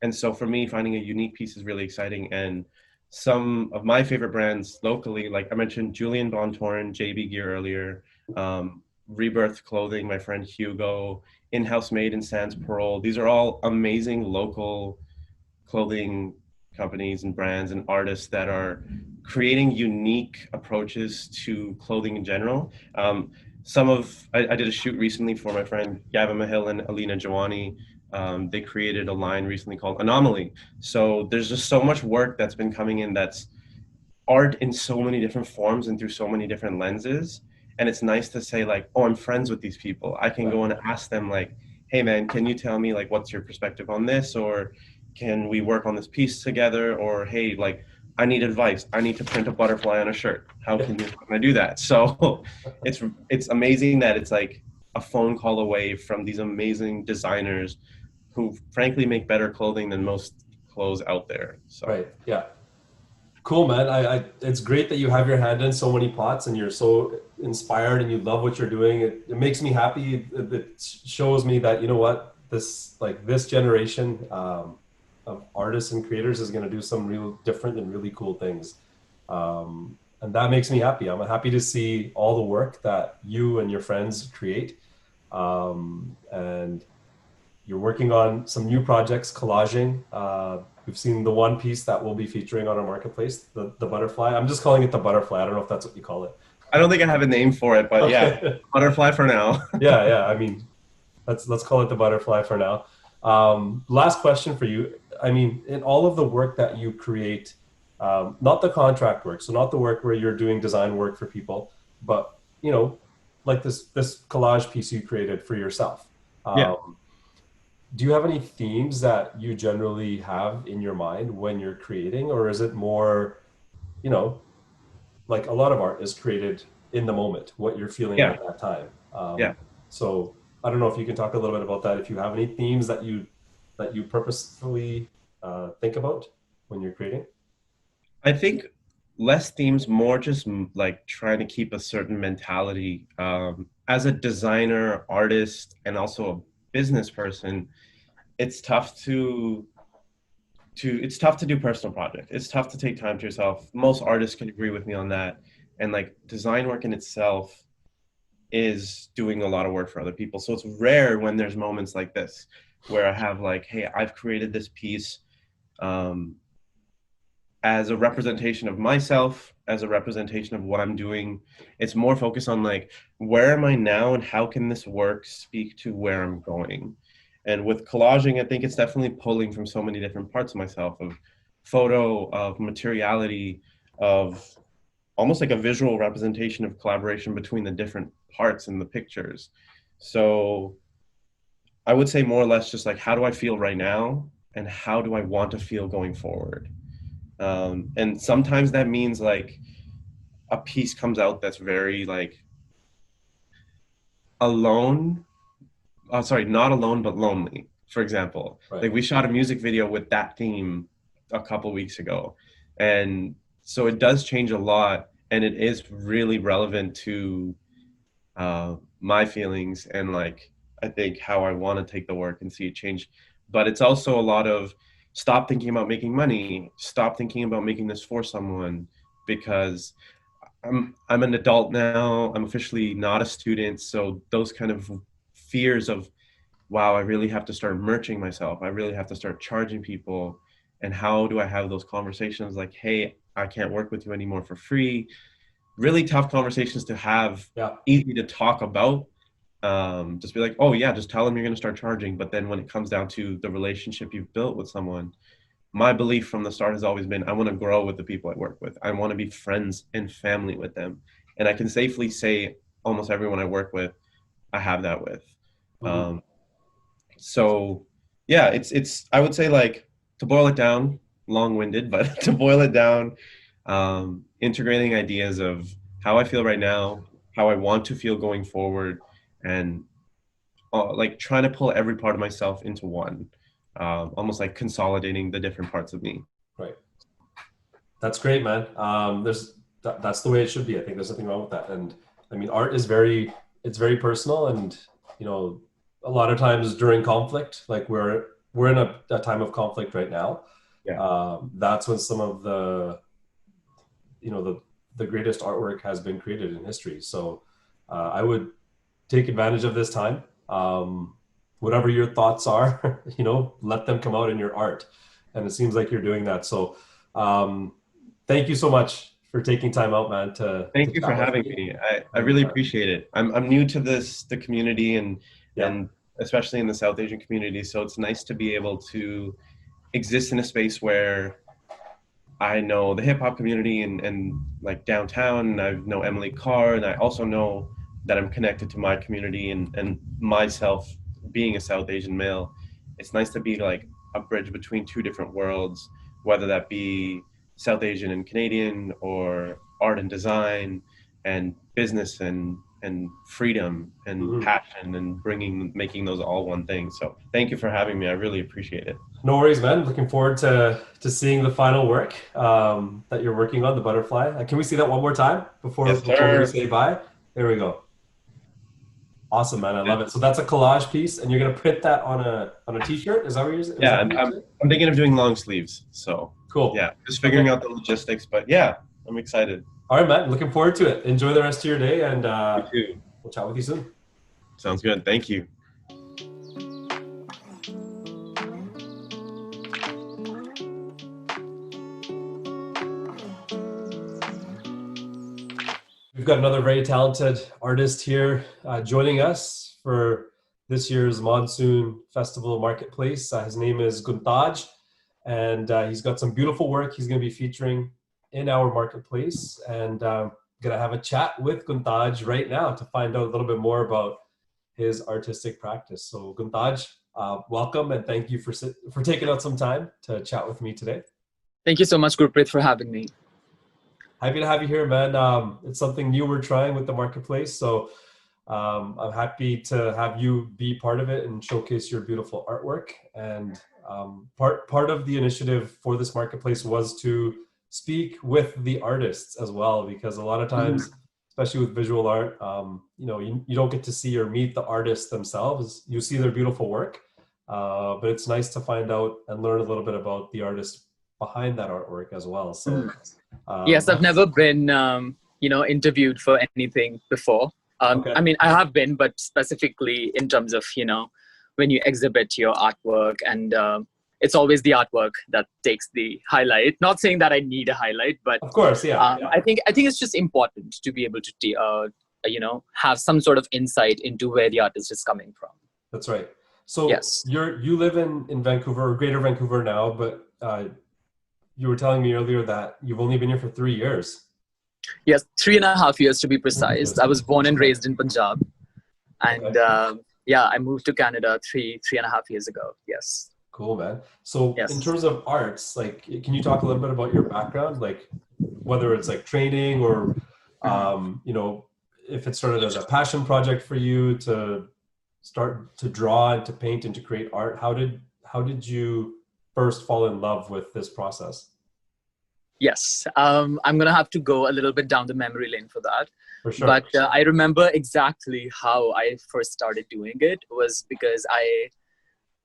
Speaker 5: And so for me, finding a unique piece is really exciting. And some of my favorite brands locally, like I mentioned, Julian Bontorn, JB Gear earlier, Rebirth Clothing, my friend Hugo, In-House Made in Sans Parole. These are all amazing local clothing companies and brands and artists that are creating unique approaches to clothing in general. I did a shoot recently for my friend Gavin Mahill and Alina Jawani. They created a line recently called Anomaly. So there's just so much work that's been coming in that's art in so many different forms and through so many different lenses. And it's nice to say like, oh, I'm friends with these people. I can go and ask them like, hey man, can you tell me like, what's your perspective on this? Or can we work on this piece together? Or, hey, like, I need advice. I need to print a butterfly on a shirt. How can I do that? So it's amazing that it's like a phone call away from these amazing designers who frankly make better clothing than most clothes out there. So.
Speaker 1: Right. Yeah. Cool, man. It's great that you have your hand in so many pots and you're so inspired and you love what you're doing. It makes me happy. It shows me that, you know what, this generation of artists and creators is going to do some real different and really cool things. And that makes me happy. I'm happy to see all the work that you and your friends create. And you're working on some new projects, collaging. We've seen the one piece that we'll be featuring on our marketplace, the butterfly. I'm just calling it the butterfly. I don't know if that's what you call it.
Speaker 5: I don't think I have a name for it, but yeah, butterfly for now.
Speaker 1: Yeah. I mean, let's call it the butterfly for now. Last question for you. I mean, in all of the work that you create, not the contract work, so not the work where you're doing design work for people, but like this collage piece you created for yourself. Do you have any themes that you generally have in your mind when you're creating, or is it more, like a lot of art is created in the moment, what you're feeling at that time? So I don't know if you can talk a little bit about that. If you have any themes that you purposefully think about when you're creating?
Speaker 5: I think less themes, more just like trying to keep a certain mentality. As a designer, artist, and also a business person, it's tough to do personal projects. It's tough to take time to yourself. Most artists can agree with me on that. And like design work in itself is doing a lot of work for other people. So it's rare when there's moments like this where I have like, hey, I've created this piece as a representation of myself, as a representation of what I'm doing. It's more focused on like, where am I now and how can this work speak to where I'm going? And with collaging, I think it's definitely pulling from so many different parts of myself of photo, of materiality, of almost like a visual representation of collaboration between the different parts in the pictures. So I would say more or less just like, how do I feel right now? And how do I want to feel going forward? And sometimes that means like a piece comes out that's very like alone. Oh, sorry, not alone, but lonely. For example,
Speaker 1: Right.
Speaker 5: like we shot a music video with that theme a couple weeks ago. And so it does change a lot, and it is really relevant to my feelings and like, I think how I want to take the work and see it change. But it's also a lot of stop thinking about making money, stop thinking about making this for someone, because I'm an adult now. I'm officially not a student. So those kind of fears of, wow, I really have to start merching myself. I really have to start charging people. And how do I have those conversations like, hey, I can't work with you anymore for free? Really tough conversations to have,
Speaker 1: Yeah.
Speaker 5: easy to talk about. Just be like, oh yeah, just tell them you're going to start charging. But then when it comes down to the relationship you've built with someone, my belief from the start has always been, I want to grow with the people I work with. I want to be friends and family with them. And I can safely say almost everyone I work with, I have that with.
Speaker 1: Mm-hmm.
Speaker 5: So yeah, it's, I would say like, to boil it down, long-winded, but to boil it down, integrating ideas of how I feel right now, how I want to feel going forward, and like trying to pull every part of myself into one, almost like consolidating the different parts of me.
Speaker 1: Right. That's great, man. That's the way it should be. I think there's nothing wrong with that. And I mean, art is it's very personal, and you know, a lot of times during conflict, like we're in a time of conflict right now.
Speaker 5: Yeah.
Speaker 1: That's when some of the, you know, the greatest artwork has been created in history. So I would take advantage of this time. Whatever your thoughts are, you know, let them come out in your art. And it seems like you're doing that. So thank you so much for taking time out, man,
Speaker 5: Thank you
Speaker 1: chat
Speaker 5: for
Speaker 1: with
Speaker 5: having me. I really appreciate it. I'm new to the community, and especially in the South Asian community. So it's nice to be able to exist in a space where I know the hip hop community and like downtown, and I know Emily Carr, and I also know that I'm connected to my community and myself being a South Asian male. It's nice to be like a bridge between two different worlds, whether that be South Asian and Canadian, or art and design and business and freedom and passion, and making those all one thing. So thank you for having me. I really appreciate it.
Speaker 1: No worries, man. Looking forward to seeing the final work that you're working on, the butterfly. Can we see that one more time before
Speaker 5: Yes,
Speaker 1: before we
Speaker 5: sir.
Speaker 1: say bye? There we go. Awesome, man. I love it. So that's a collage piece, and you're gonna print that on a t-shirt. Is that what you're saying?
Speaker 5: Yeah, I'm thinking of doing long sleeves. So
Speaker 1: Cool.
Speaker 5: yeah, just figuring out the logistics. But yeah, I'm excited.
Speaker 1: All right, man. Looking forward to it. Enjoy the rest of your day, and
Speaker 5: You too.
Speaker 1: we'll chat with you soon.
Speaker 5: Sounds good. Thank you.
Speaker 1: We've got another very talented artist here joining us for this year's Monsoon Festival Marketplace. His name is Guntaj, and he's got some beautiful work he's going to be featuring in our marketplace. And going to have a chat with Guntaj right now to find out a little bit more about his artistic practice. So Guntaj, welcome, and thank you for taking out some time to chat with me today.
Speaker 7: Thank you so much, Gurpreet, for having me.
Speaker 1: Happy to have you here, man. It's something new we're trying with the marketplace, so I'm happy to have you be part of it and showcase your beautiful artwork. And part of the initiative for this marketplace was to speak with the artists as well, because a lot of times, especially with visual art, you know, you don't get to see or meet the artists themselves. You see their beautiful work, but it's nice to find out and learn a little bit about the artist behind that artwork as well. So
Speaker 7: yes, I've never been interviewed for anything before.
Speaker 1: Okay.
Speaker 7: I mean, I have been, but specifically in terms of, you know, when you exhibit your artwork, and it's always the artwork that takes the highlight. Not saying that I need a highlight, but
Speaker 1: of course, yeah.
Speaker 7: I think it's just important to be able to have some sort of insight into where the artist is coming from.
Speaker 1: That's right. So
Speaker 7: yes,
Speaker 1: you live in Vancouver, or Greater Vancouver now, but you were telling me earlier that you've only been here for 3 years.
Speaker 7: Yes, 3.5 years to be precise. I was born and raised in Punjab, and I moved to Canada 3.5 years ago. Yes.
Speaker 1: Cool, man. So
Speaker 7: Yes.
Speaker 1: in terms of arts, like, can you talk a little bit about your background, like whether it's like training or, you know, if it started as a passion project for you to start to draw and to paint and to create art? How did you first fall in love with this process?
Speaker 7: Yes, I'm gonna have to go a little bit down the memory lane for that.
Speaker 1: For sure.
Speaker 7: But I remember exactly how I first started doing it was because I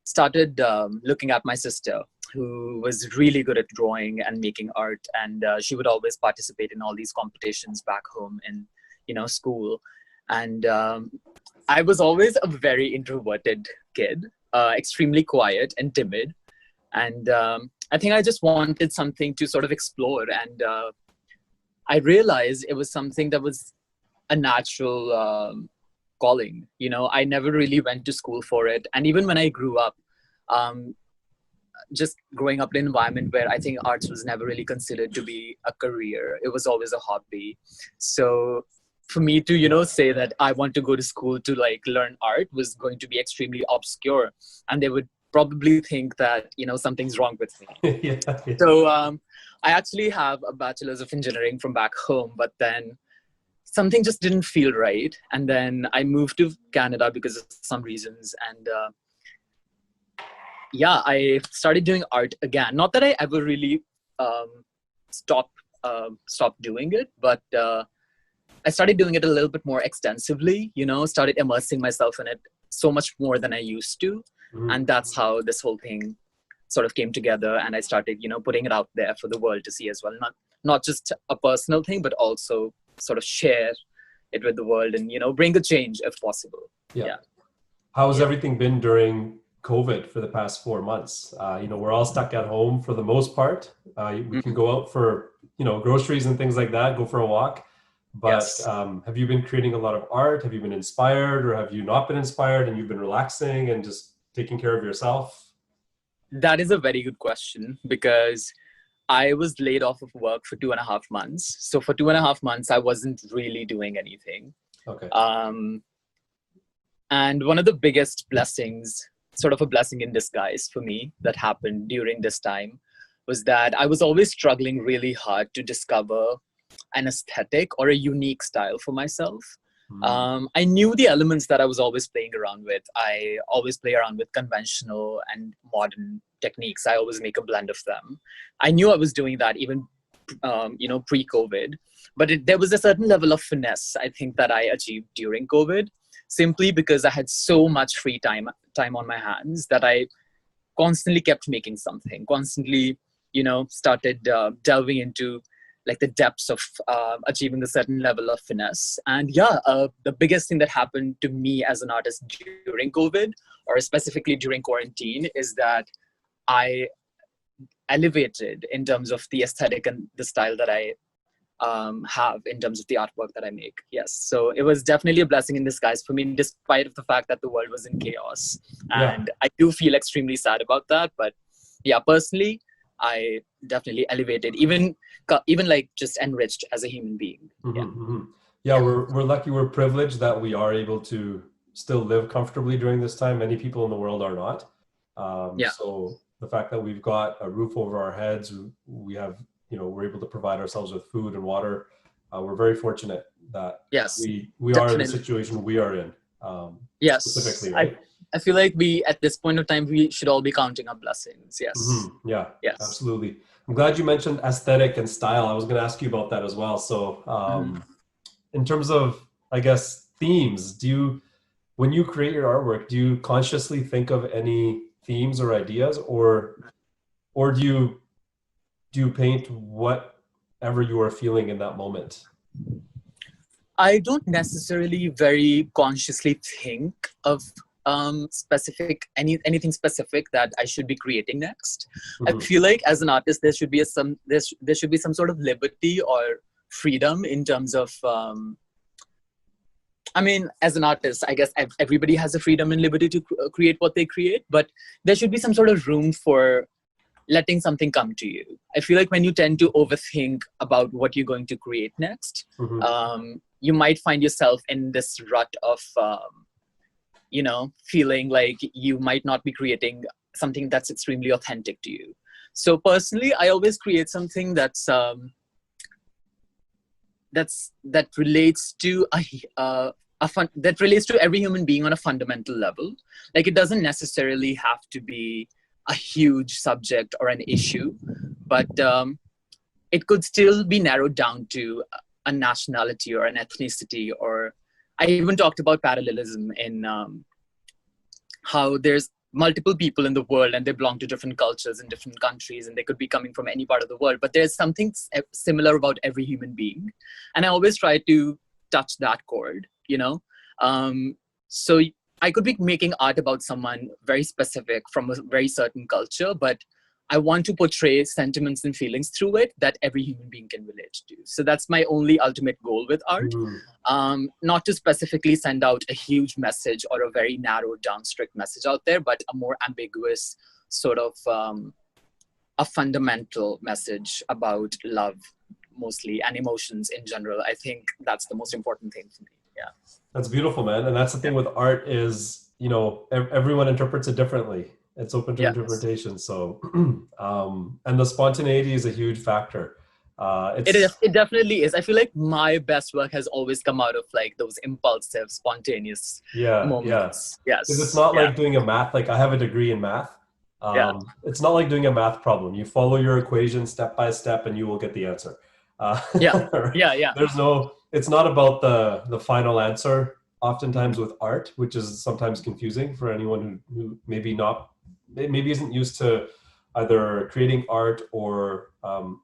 Speaker 7: started looking at my sister, who was really good at drawing and making art, and she would always participate in all these competitions back home in, you know, school. And I was always a very introverted kid, extremely quiet and timid, and I think I just wanted something to sort of explore, and I realized it was something that was a natural calling. You know, I never really went to school for it. And even when I grew up, just growing up in an environment where I think arts was never really considered to be a career, it was always a hobby. So for me to, you know, say that I want to go to school to like learn art was going to be extremely obscure, and they would probably think that, you know, something's wrong with me.
Speaker 1: Yeah.
Speaker 7: So I actually have a bachelor's of engineering from back home, but then something just didn't feel right. And then I moved to Canada because of some reasons. And I started doing art again. Not that I ever really stopped doing it, but I started doing it a little bit more extensively, you know, started immersing myself in it so much more than I used to. And that's how this whole thing sort of came together. And I started, you know, putting it out there for the world to see as well. Not just a personal thing, but also sort of share it with the world and, you know, bring a change if possible. Yeah.
Speaker 1: How has everything been during COVID for the past 4 months? You know, we're all stuck at home for the most part. We can go out for, you know, groceries and things like that, go for a walk. But have you been creating a lot of art? Have you been inspired, or have you not been inspired and you've been relaxing and just taking care of yourself?
Speaker 7: That is a very good question, because I was laid off of work for 2.5 months. So for 2.5 months, I wasn't really doing anything.
Speaker 1: Okay.
Speaker 7: And one of the biggest blessings, sort of a blessing in disguise for me, that happened during this time was that I was always struggling really hard to discover an aesthetic or a unique style for myself. I knew the elements that I was always playing around with. I always play around with conventional and modern techniques. I always make a blend of them. I knew I was doing that even, you know, pre-COVID, but there was a certain level of finesse, I think, that I achieved during COVID, simply because I had so much free time on my hands that I constantly kept making something, constantly, you know, started delving into like the depths of achieving a certain level of finesse. And the biggest thing that happened to me as an artist during COVID, or specifically during quarantine, is that I elevated in terms of the aesthetic and the style that I have in terms of the artwork that I make. Yes. So it was definitely a blessing in disguise for me, despite of the fact that the world was in chaos. And I do feel extremely sad about that. But yeah, personally, I definitely elevated, even like just enriched as a human being.
Speaker 1: We're lucky, we're privileged that we are able to still live comfortably during this time. Many people in the world are not. So the fact that we've got a roof over our heads, we have, you know, we're able to provide ourselves with food and water. We're very fortunate that we are in the situation we are in. Specifically, right?
Speaker 7: I feel like at this point of time, we should all be counting our blessings. Yes.
Speaker 1: Yeah, absolutely. I'm glad you mentioned aesthetic and style. I was going to ask you about that as well. So in terms of, I guess, themes, when you create your artwork, do you consciously think of any themes or ideas, or do you paint whatever you are feeling in that moment?
Speaker 7: I don't necessarily very consciously think of anything specific that I should be creating next. I feel like as an artist, there should be some sort of liberty or freedom in terms of I mean, as an artist, I guess everybody has a freedom and liberty to create what they create, but there should be some sort of room for letting something come to you. I feel like when you tend to overthink about what you're going to create next, you might find yourself in this rut of, feeling like you might not be creating something that's extremely authentic to you. So personally, I always create something that relates to that relates to every human being on a fundamental level. Like, it doesn't necessarily have to be a huge subject or an issue, but it could still be narrowed down to a nationality or an ethnicity. Or I even talked about parallelism in how there's multiple people in the world and they belong to different cultures in different countries, and they could be coming from any part of the world, but there's something similar about every human being. And I always try to touch that chord, so I could be making art about someone very specific from a very certain culture, but I want to portray sentiments and feelings through it that every human being can relate to. So that's my only ultimate goal with art. Not to specifically send out a huge message or a very narrowed down, strict message out there, but a more ambiguous sort of a fundamental message about love mostly, and emotions in general. I think that's the most important thing for me. Yeah.
Speaker 1: That's beautiful, man. And that's the thing with art is, everyone interprets it differently. It's open to interpretation. So, and the spontaneity is a huge factor.
Speaker 7: It definitely is. I feel like my best work has always come out of like those impulsive, spontaneous moments. Yes.
Speaker 1: Because it's not like doing a math, like I have a degree in math. It's not like doing a math problem. You follow your equation step by step and you will get the answer. It's not about the final answer oftentimes with art, which is sometimes confusing for anyone who maybe isn't used to either creating art or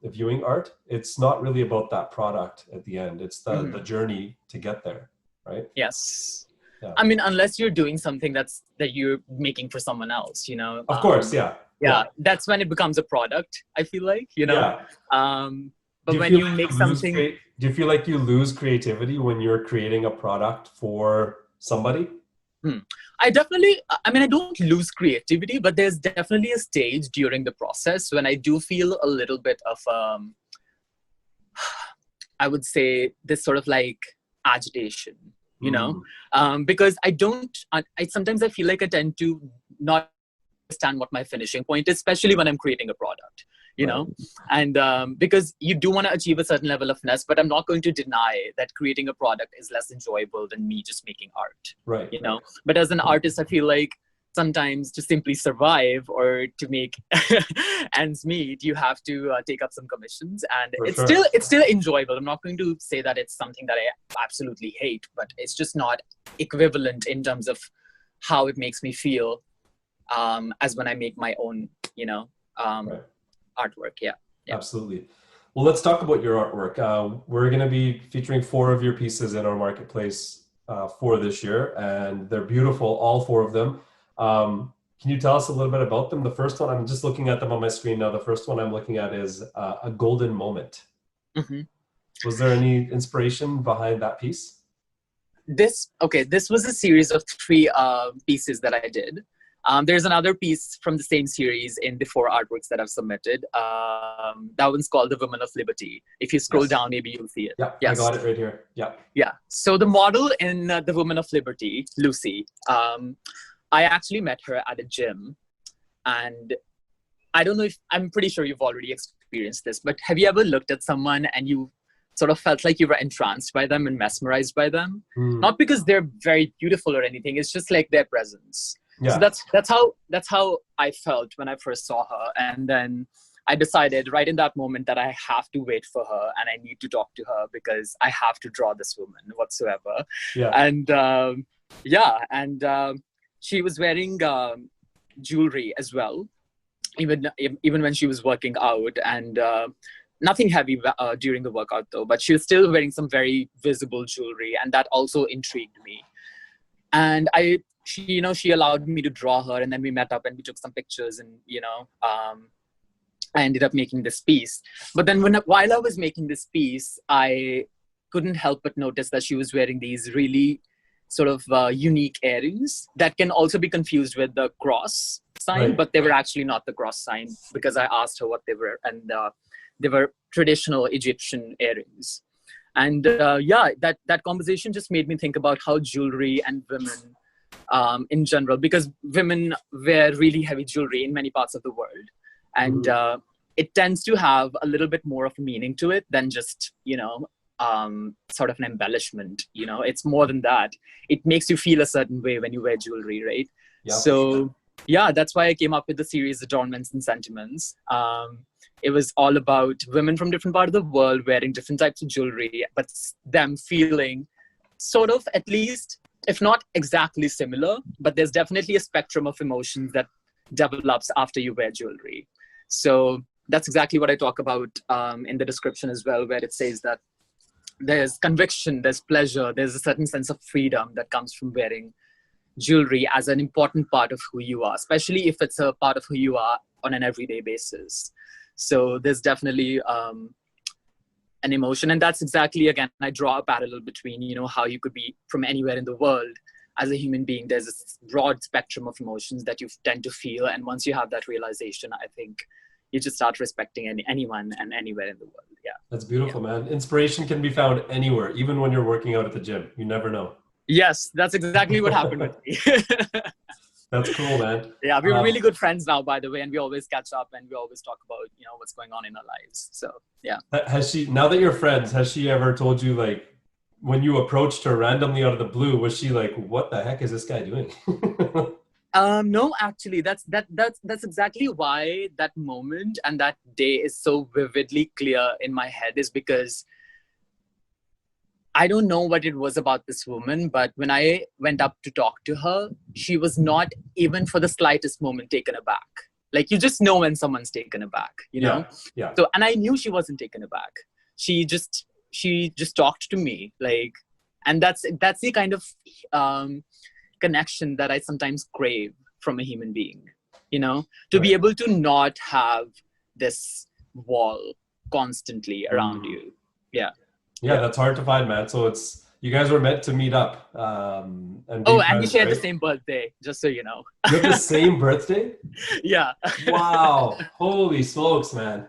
Speaker 1: viewing art. It's not really about that product at the end. It's the journey to get there, right?
Speaker 7: Yes.
Speaker 1: Yeah.
Speaker 7: I mean, unless you're doing something that you're making for someone else,
Speaker 1: Of course, yeah.
Speaker 7: That's when it becomes a product, I feel like, But when you make something...
Speaker 1: Do you feel like you lose creativity when you're creating a product for somebody?
Speaker 7: I don't lose creativity, but there's definitely a stage during the process when I do feel a little bit of, I would say, this sort of like agitation, because sometimes I feel like I tend to not understand what my finishing point is, especially when I'm creating a product. And because you do want to achieve a certain level of finesse, but I'm not going to deny that creating a product is less enjoyable than me just making art, But as an artist, I feel like sometimes to simply survive or to make ends meet, you have to take up some commissions, and it's still enjoyable. I'm not going to say that it's something that I absolutely hate, but it's just not equivalent in terms of how it makes me feel as when I make my own, artwork. Yeah.
Speaker 1: Absolutely. Well, let's talk about your artwork. We're going to be featuring 4 of your pieces in our marketplace for this year, and they're beautiful, all 4 of them. Can you tell us a little bit about them? The first one, I'm just looking at them on my screen now. The first one I'm looking at is a golden moment. Was there any inspiration behind that piece?
Speaker 7: This was a series of 3 pieces that I did. There's another piece from the same series in the 4 artworks that I've submitted. That one's called The Woman of Liberty. If you scroll down, maybe you'll see it.
Speaker 1: Yeah, yes. I got it right here.
Speaker 7: Yeah. So the model in The Woman of Liberty, Lucy, I actually met her at a gym. And I don't know I'm pretty sure you've already experienced this, but have you ever looked at someone and you sort of felt like you were entranced by them and mesmerized by them? Not because they're very beautiful or anything. It's just like their presence. So that's how I felt when I first saw her. And then I decided right in that moment that I have to wait for her and I need to talk to her because I have to draw this woman whatsoever. And she was wearing jewelry as well, even when she was working out, and nothing heavy during the workout though, but she was still wearing some very visible jewelry, and that also intrigued me. And she allowed me to draw her, and then we met up and we took some pictures, and I ended up making this piece. But then while I was making this piece, I couldn't help but notice that she was wearing these really sort of unique earrings that can also be confused with the cross sign,
Speaker 1: Right.
Speaker 7: but they were actually not the cross sign because I asked her what they were, and they were traditional Egyptian earrings. And that conversation just made me think about how jewelry and women in general, because women wear really heavy jewelry in many parts of the world, and it tends to have a little bit more of a meaning to it than just, sort of an embellishment. It's more than that. It makes you feel a certain way when you wear jewelry, right?
Speaker 1: Yeah, for
Speaker 7: So
Speaker 1: sure.
Speaker 7: yeah, that's why I came up with the series Adornments and Sentiments. It was all about women from different parts of the world wearing different types of jewelry, but them feeling sort of, at least, if not exactly similar, but there's definitely a spectrum of emotions that develops after you wear jewelry. So that's exactly what I talk about in the description as well, where it says that there's conviction, there's pleasure, there's a certain sense of freedom that comes from wearing jewelry as an important part of who you are, especially if it's a part of who you are on an everyday basis. So there's definitely an emotion. And that's exactly, again, I draw a parallel between, how you could be from anywhere in the world as a human being. There's this broad spectrum of emotions that you tend to feel. And once you have that realization, I think you just start respecting anyone and anywhere in the world. Yeah.
Speaker 1: That's beautiful, man. Inspiration can be found anywhere, even when you're working out at the gym. You never know.
Speaker 7: Yes, that's exactly what happened with me.
Speaker 1: That's cool, man.
Speaker 7: Yeah, we're really good friends now, by the way, and we always catch up and we always talk about, what's going on in our lives. So, yeah.
Speaker 1: Has she, now that you're friends, has she ever told you, like, when you approached her randomly out of the blue, was she like, what the heck is this guy doing?
Speaker 7: No, actually, that's exactly why that moment and that day is so vividly clear in my head, is because I don't know what it was about this woman, but when I went up to talk to her, she was not even for the slightest moment taken aback. Like, you just know when someone's taken aback,
Speaker 1: Yeah.
Speaker 7: So, and I knew she wasn't taken aback. She just talked to me, like, and that's the kind of connection that I sometimes crave from a human being, to be able to not have this wall constantly around you. Yeah.
Speaker 1: Yeah, that's hard to find, man. So you guys were meant to meet up. And
Speaker 7: we shared the same birthday, just so you know.
Speaker 1: You have the same birthday?
Speaker 7: Yeah.
Speaker 1: Wow. Holy smokes, man.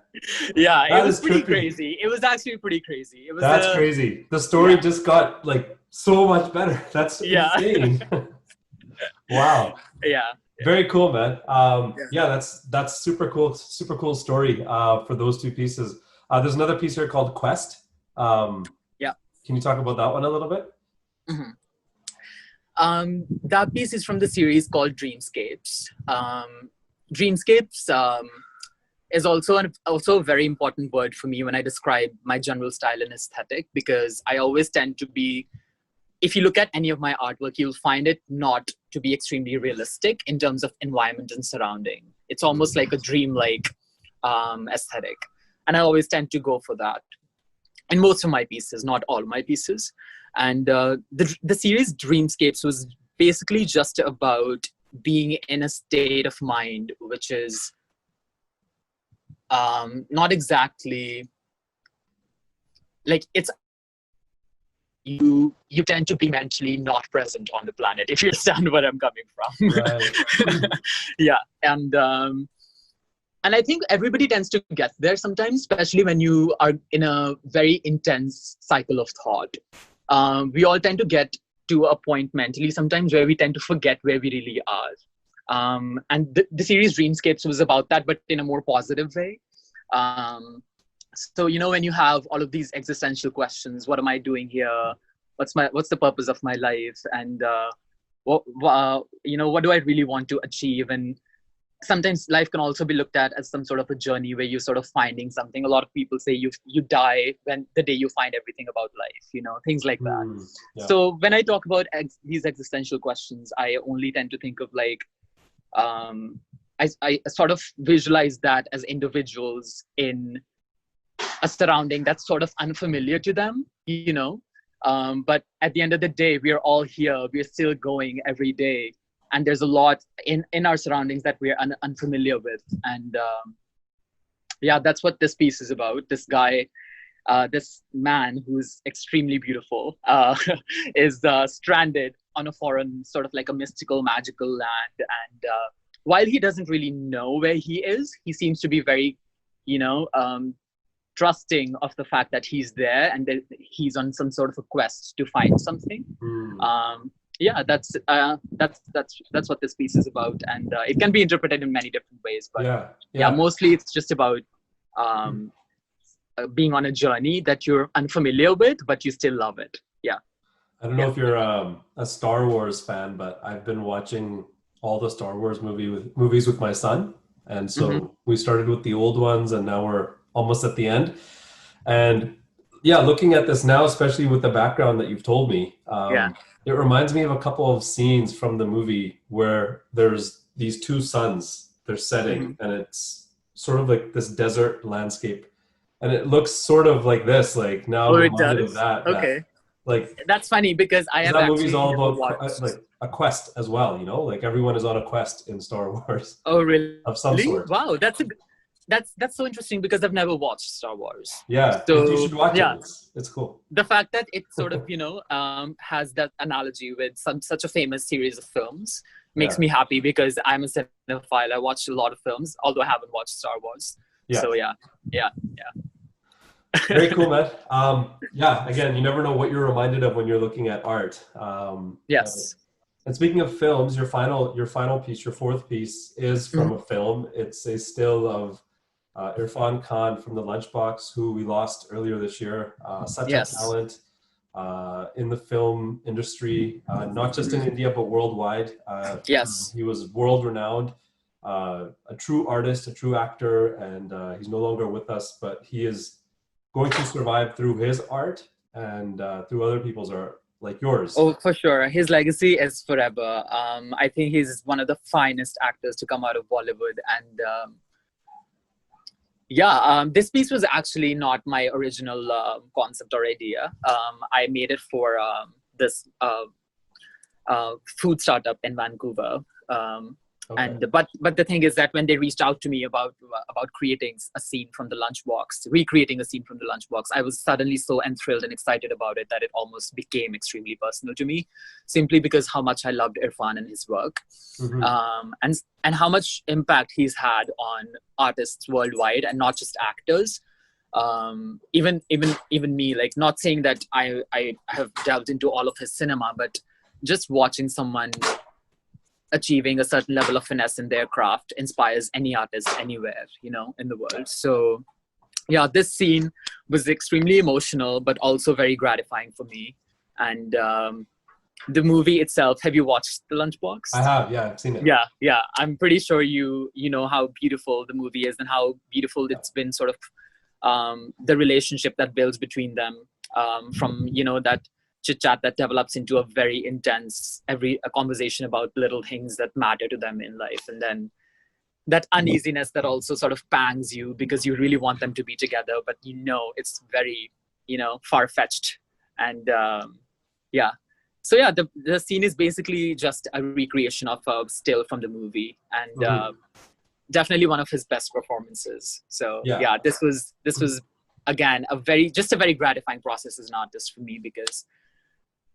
Speaker 7: Yeah,
Speaker 1: That
Speaker 7: it was
Speaker 1: is
Speaker 7: pretty
Speaker 1: trippy.
Speaker 7: crazy. It was actually pretty crazy. It was
Speaker 1: That's crazy. The story just got like so much better. That's insane. Wow.
Speaker 7: Yeah.
Speaker 1: Very cool, man. That's super cool. Super cool story for those two pieces. There's another piece here called Quest. Can you talk about that one a little bit?
Speaker 7: That piece is from the series called Dreamscapes. Dreamscapes is also a very important word for me when I describe my general style and aesthetic, because I always tend to be, if you look at any of my artwork, you'll find it not to be extremely realistic in terms of environment and surrounding. It's almost like a dream-like aesthetic. And I always tend to go for that in most of my pieces, not all my pieces. And the series Dreamscapes was basically just about being in a state of mind, which is not exactly like, it's, you tend to be mentally not present on the planet, if you understand where I'm coming from.
Speaker 1: Right.
Speaker 7: Yeah. And I think everybody tends to get there sometimes, especially when you are in a very intense cycle of thought. We all tend to get to a point mentally sometimes where we tend to forget where we really are. And the series Dreamscapes was about that, but in a more positive way. So, when you have all of these existential questions, what am I doing here? What's the purpose of my life? And what do I really want to achieve? And sometimes life can also be looked at as some sort of a journey where you're sort of finding something. A lot of people say you die when the day you find everything about life, things like that.
Speaker 1: Yeah.
Speaker 7: So when I talk about these existential questions, I only tend to think of like, I sort of visualize that as individuals in a surrounding that's sort of unfamiliar to them, but at the end of the day, we are all here. We're still going every day. And there's a lot in our surroundings that we're unfamiliar with. And that's what this piece is about. This guy, this man who's extremely beautiful, is stranded on a foreign, sort of like a mystical, magical land. And while he doesn't really know where he is, he seems to be very, trusting of the fact that he's there and that he's on some sort of a quest to find something. Yeah, that's what this piece is about, and it can be interpreted in many different ways. But mostly it's just about being on a journey that you're unfamiliar with, but you still love it. Yeah.
Speaker 1: I don't know if you're a Star Wars fan, but I've been watching all the Star Wars movies with my son, and so we started with the old ones, and now we're almost at the end. And yeah, looking at this now, especially with the background that you've told me, it reminds me of a couple of scenes from the movie where there's these two suns they're setting, and it's sort of like this desert landscape, and it looks sort of like this, like now reminded of that.
Speaker 7: Okay.
Speaker 1: Like
Speaker 7: that's funny because I have
Speaker 1: that
Speaker 7: actually
Speaker 1: movie's all about
Speaker 7: watched...
Speaker 1: like a quest as well, like everyone is on a quest in Star Wars.
Speaker 7: Oh, really?
Speaker 1: Of some sort.
Speaker 7: Wow, that's so interesting because I've never watched Star Wars.
Speaker 1: Yeah, so you should watch it. It's cool.
Speaker 7: The fact that it sort of has that analogy with such a famous series of films makes me happy because I'm a cinephile. I watch a lot of films, although I haven't watched Star Wars. So yeah.
Speaker 1: Very cool, man. Again, you never know what you're reminded of when you're looking at art.
Speaker 7: Yes.
Speaker 1: And speaking of films, your final piece, your fourth piece, is from a film. It's a still of Irfan Khan from The Lunchbox, who we lost earlier this year. Such a talent in the film industry, not just in India, but worldwide. He was world-renowned, a true artist, a true actor, and he's no longer with us, but he is going to survive through his art and through other people's art, like yours.
Speaker 7: Oh, for sure. His legacy is forever. I think he's one of the finest actors to come out of Bollywood. And this piece was actually not my original concept or idea. I made it for this food startup in Vancouver. But the thing is that when they reached out to me about creating a scene from The Lunchbox, recreating a scene from The Lunchbox, I was suddenly so enthralled and excited about it that it almost became extremely personal to me, simply because how much I loved Irfan and his work, and how much impact he's had on artists worldwide and not just actors. Even me, like, not saying that I have delved into all of his cinema, but just watching someone achieving a certain level of finesse in their craft inspires any artist anywhere, in the world. So yeah, this scene was extremely emotional, but also very gratifying for me. And the movie itself, have you watched The Lunchbox?
Speaker 1: I have, I've seen it.
Speaker 7: Yeah. I'm pretty sure you know how beautiful the movie is and how beautiful it's been, sort of the relationship that builds between them, from, that chit chat that develops into a very intense, a conversation about little things that matter to them in life. And then that uneasiness that also sort of pangs you because you really want them to be together, but it's very, far-fetched. And so yeah, the scene is basically just a recreation of a still from the movie, and definitely one of his best performances. So yeah, this was again a very gratifying process as an artist for me, because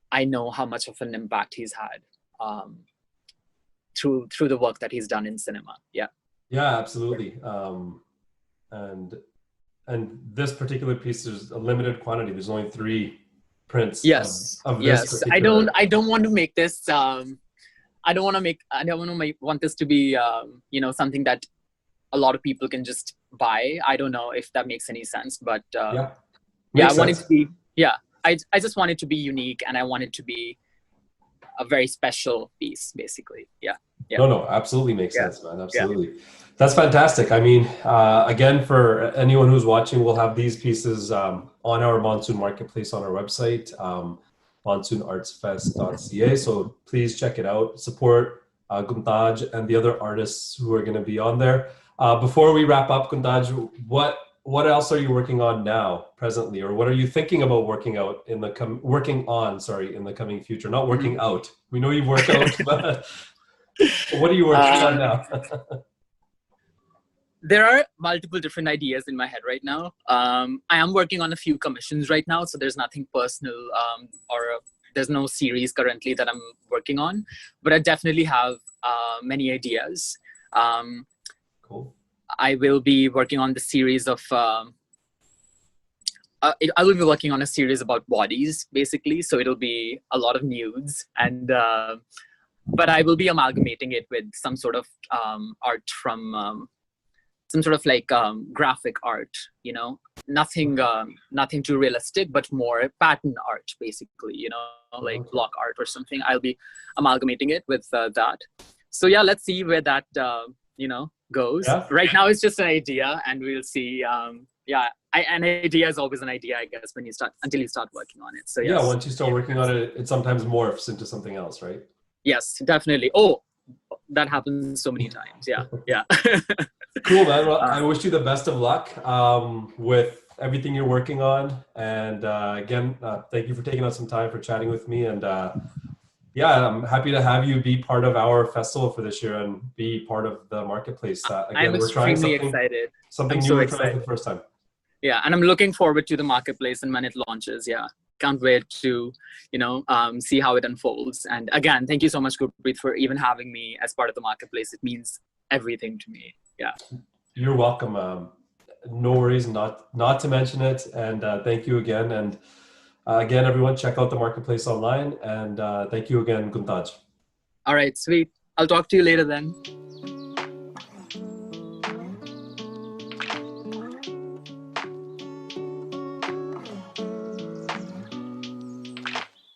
Speaker 7: I know how much of an impact he's had through the work that he's done in cinema. Yeah,
Speaker 1: absolutely. And this particular piece is a limited quantity. There's only 3 prints. Of this particular...
Speaker 7: I don't want to make this. I don't want to want this to be something that a lot of people can just buy. I don't know if that makes any sense, but I want it to be. I just want it to be unique, and I want it to be a very special piece, basically. Yeah.
Speaker 1: No, absolutely makes sense, man. Absolutely. Yeah. That's fantastic. I mean, again, for anyone who's watching, we'll have these pieces on our Monsoon Marketplace on our website, monsoonartsfest.ca. So please check it out. Support Guntaj and the other artists who are going to be on there. Before we wrap up, Guntaj, what else are you working on now, presently, or what are you thinking about working on in the coming future? Not working out. We know you work out, but what are you working on now?
Speaker 7: There are multiple different ideas in my head right now. I am working on a few commissions right now, so there's nothing personal there's no series currently that I'm working on, but I definitely have many ideas.
Speaker 1: Cool.
Speaker 7: I will be working on the series of I will be working on a series about bodies, basically. So it'll be a lot of nudes, and but I will be amalgamating it with some sort of art from some sort of like graphic art. You know, nothing too realistic, but more pattern art, basically. You know, like block art or something. I'll be amalgamating it with that. So yeah, let's see where that goes.
Speaker 1: Yeah.
Speaker 7: Right now, it's just an idea, and we'll see. An idea is always an idea, I guess, until you start working on it. So yes.
Speaker 1: Yeah, once you start working on it, it sometimes morphs into something else, right?
Speaker 7: Yes, definitely. Oh, that happens so many times. Yeah, yeah.
Speaker 1: Cool, man. Well, I wish you the best of luck with everything you're working on. And again, thank you for taking out some time for chatting with me. And yeah, I'm happy to have you be part of our festival for this year and be part of the marketplace. Again,
Speaker 7: I'm
Speaker 1: we're trying
Speaker 7: extremely excited.
Speaker 1: Something
Speaker 7: I'm
Speaker 1: new
Speaker 7: so
Speaker 1: we're
Speaker 7: excited.
Speaker 1: trying for the first time.
Speaker 7: Yeah, and I'm looking forward to the marketplace and when it launches. Yeah, can't wait to see how it unfolds. And again, thank you so much, Gurpreet, for even having me as part of the marketplace. It means everything to me. Yeah,
Speaker 1: you're welcome. No worries, not to mention it. And thank you again. And again, everyone, check out the marketplace online. And thank you again, Kuntaj.
Speaker 7: All right, sweet. I'll talk to you later then.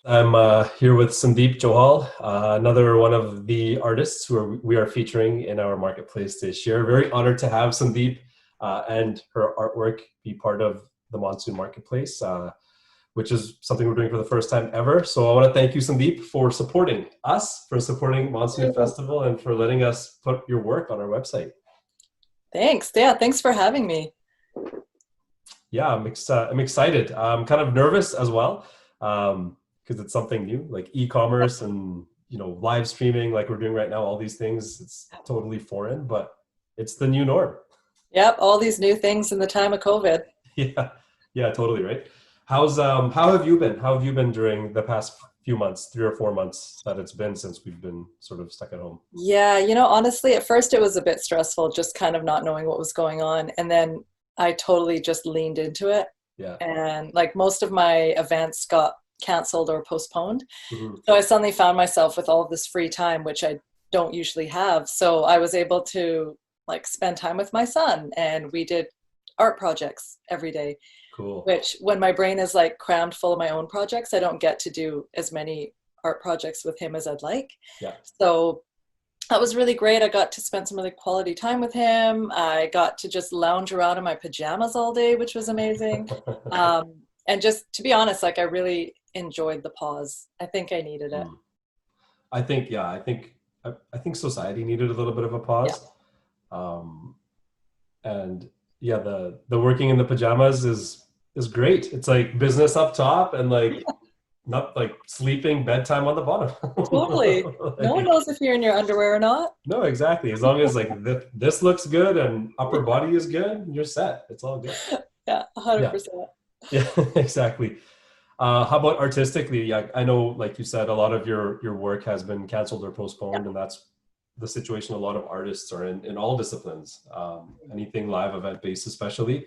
Speaker 1: I'm here with Sandeep Johal, another one of the artists who we are featuring in our marketplace this year. Very honored to have Sandeep and her artwork be part of the Monsoon Marketplace, which is something we're doing for the first time ever. So I want to thank you, Sandeep, for supporting us, for supporting Monsoon Festival, and for letting us put your work on our website.
Speaker 8: Thanks. Yeah, thanks for having me.
Speaker 1: Yeah, I'm excited. I'm kind of nervous as well. Because it's something new, like e-commerce and live streaming, like we're doing right now. All these things, it's totally foreign, but it's the new norm.
Speaker 8: Yep, all these new things in the time of COVID.
Speaker 1: Yeah, totally right. How have you been? How have you been during the past few months, 3 or 4 months that it's been since we've been sort of stuck at home?
Speaker 8: Yeah, honestly, at first it was a bit stressful, just kind of not knowing what was going on, and then I totally just leaned into it.
Speaker 1: Yeah,
Speaker 8: and like most of my events got canceled or postponed.
Speaker 1: Mm-hmm.
Speaker 8: So I suddenly found myself with all of this free time, which I don't usually have. So I was able to like spend time with my son, and we did art projects every day.
Speaker 1: Cool.
Speaker 8: Which when my brain is like crammed full of my own projects, I don't get to do as many art projects with him as I'd like.
Speaker 1: Yeah.
Speaker 8: So that was really great. I got to spend some really quality time with him. I got to just lounge around in my pajamas all day, which was amazing. And just to be honest, like I really enjoyed the pause. I think I needed it.
Speaker 1: I think society needed a little bit of a pause. Yeah. And yeah, the working in the pajamas is great. It's like business up top and like not like sleeping bedtime on the bottom.
Speaker 8: Totally.
Speaker 1: Like,
Speaker 8: no one knows if you're in your underwear or not.
Speaker 1: No, exactly. As long as like this looks good and upper body is good, you're set. It's all good.
Speaker 8: Yeah, 100%.
Speaker 1: Yeah, exactly. How about artistically? Yeah, I know, like you said, a lot of your work has been canceled or postponed, and that's the situation a lot of artists are in all disciplines. Anything live event based, especially.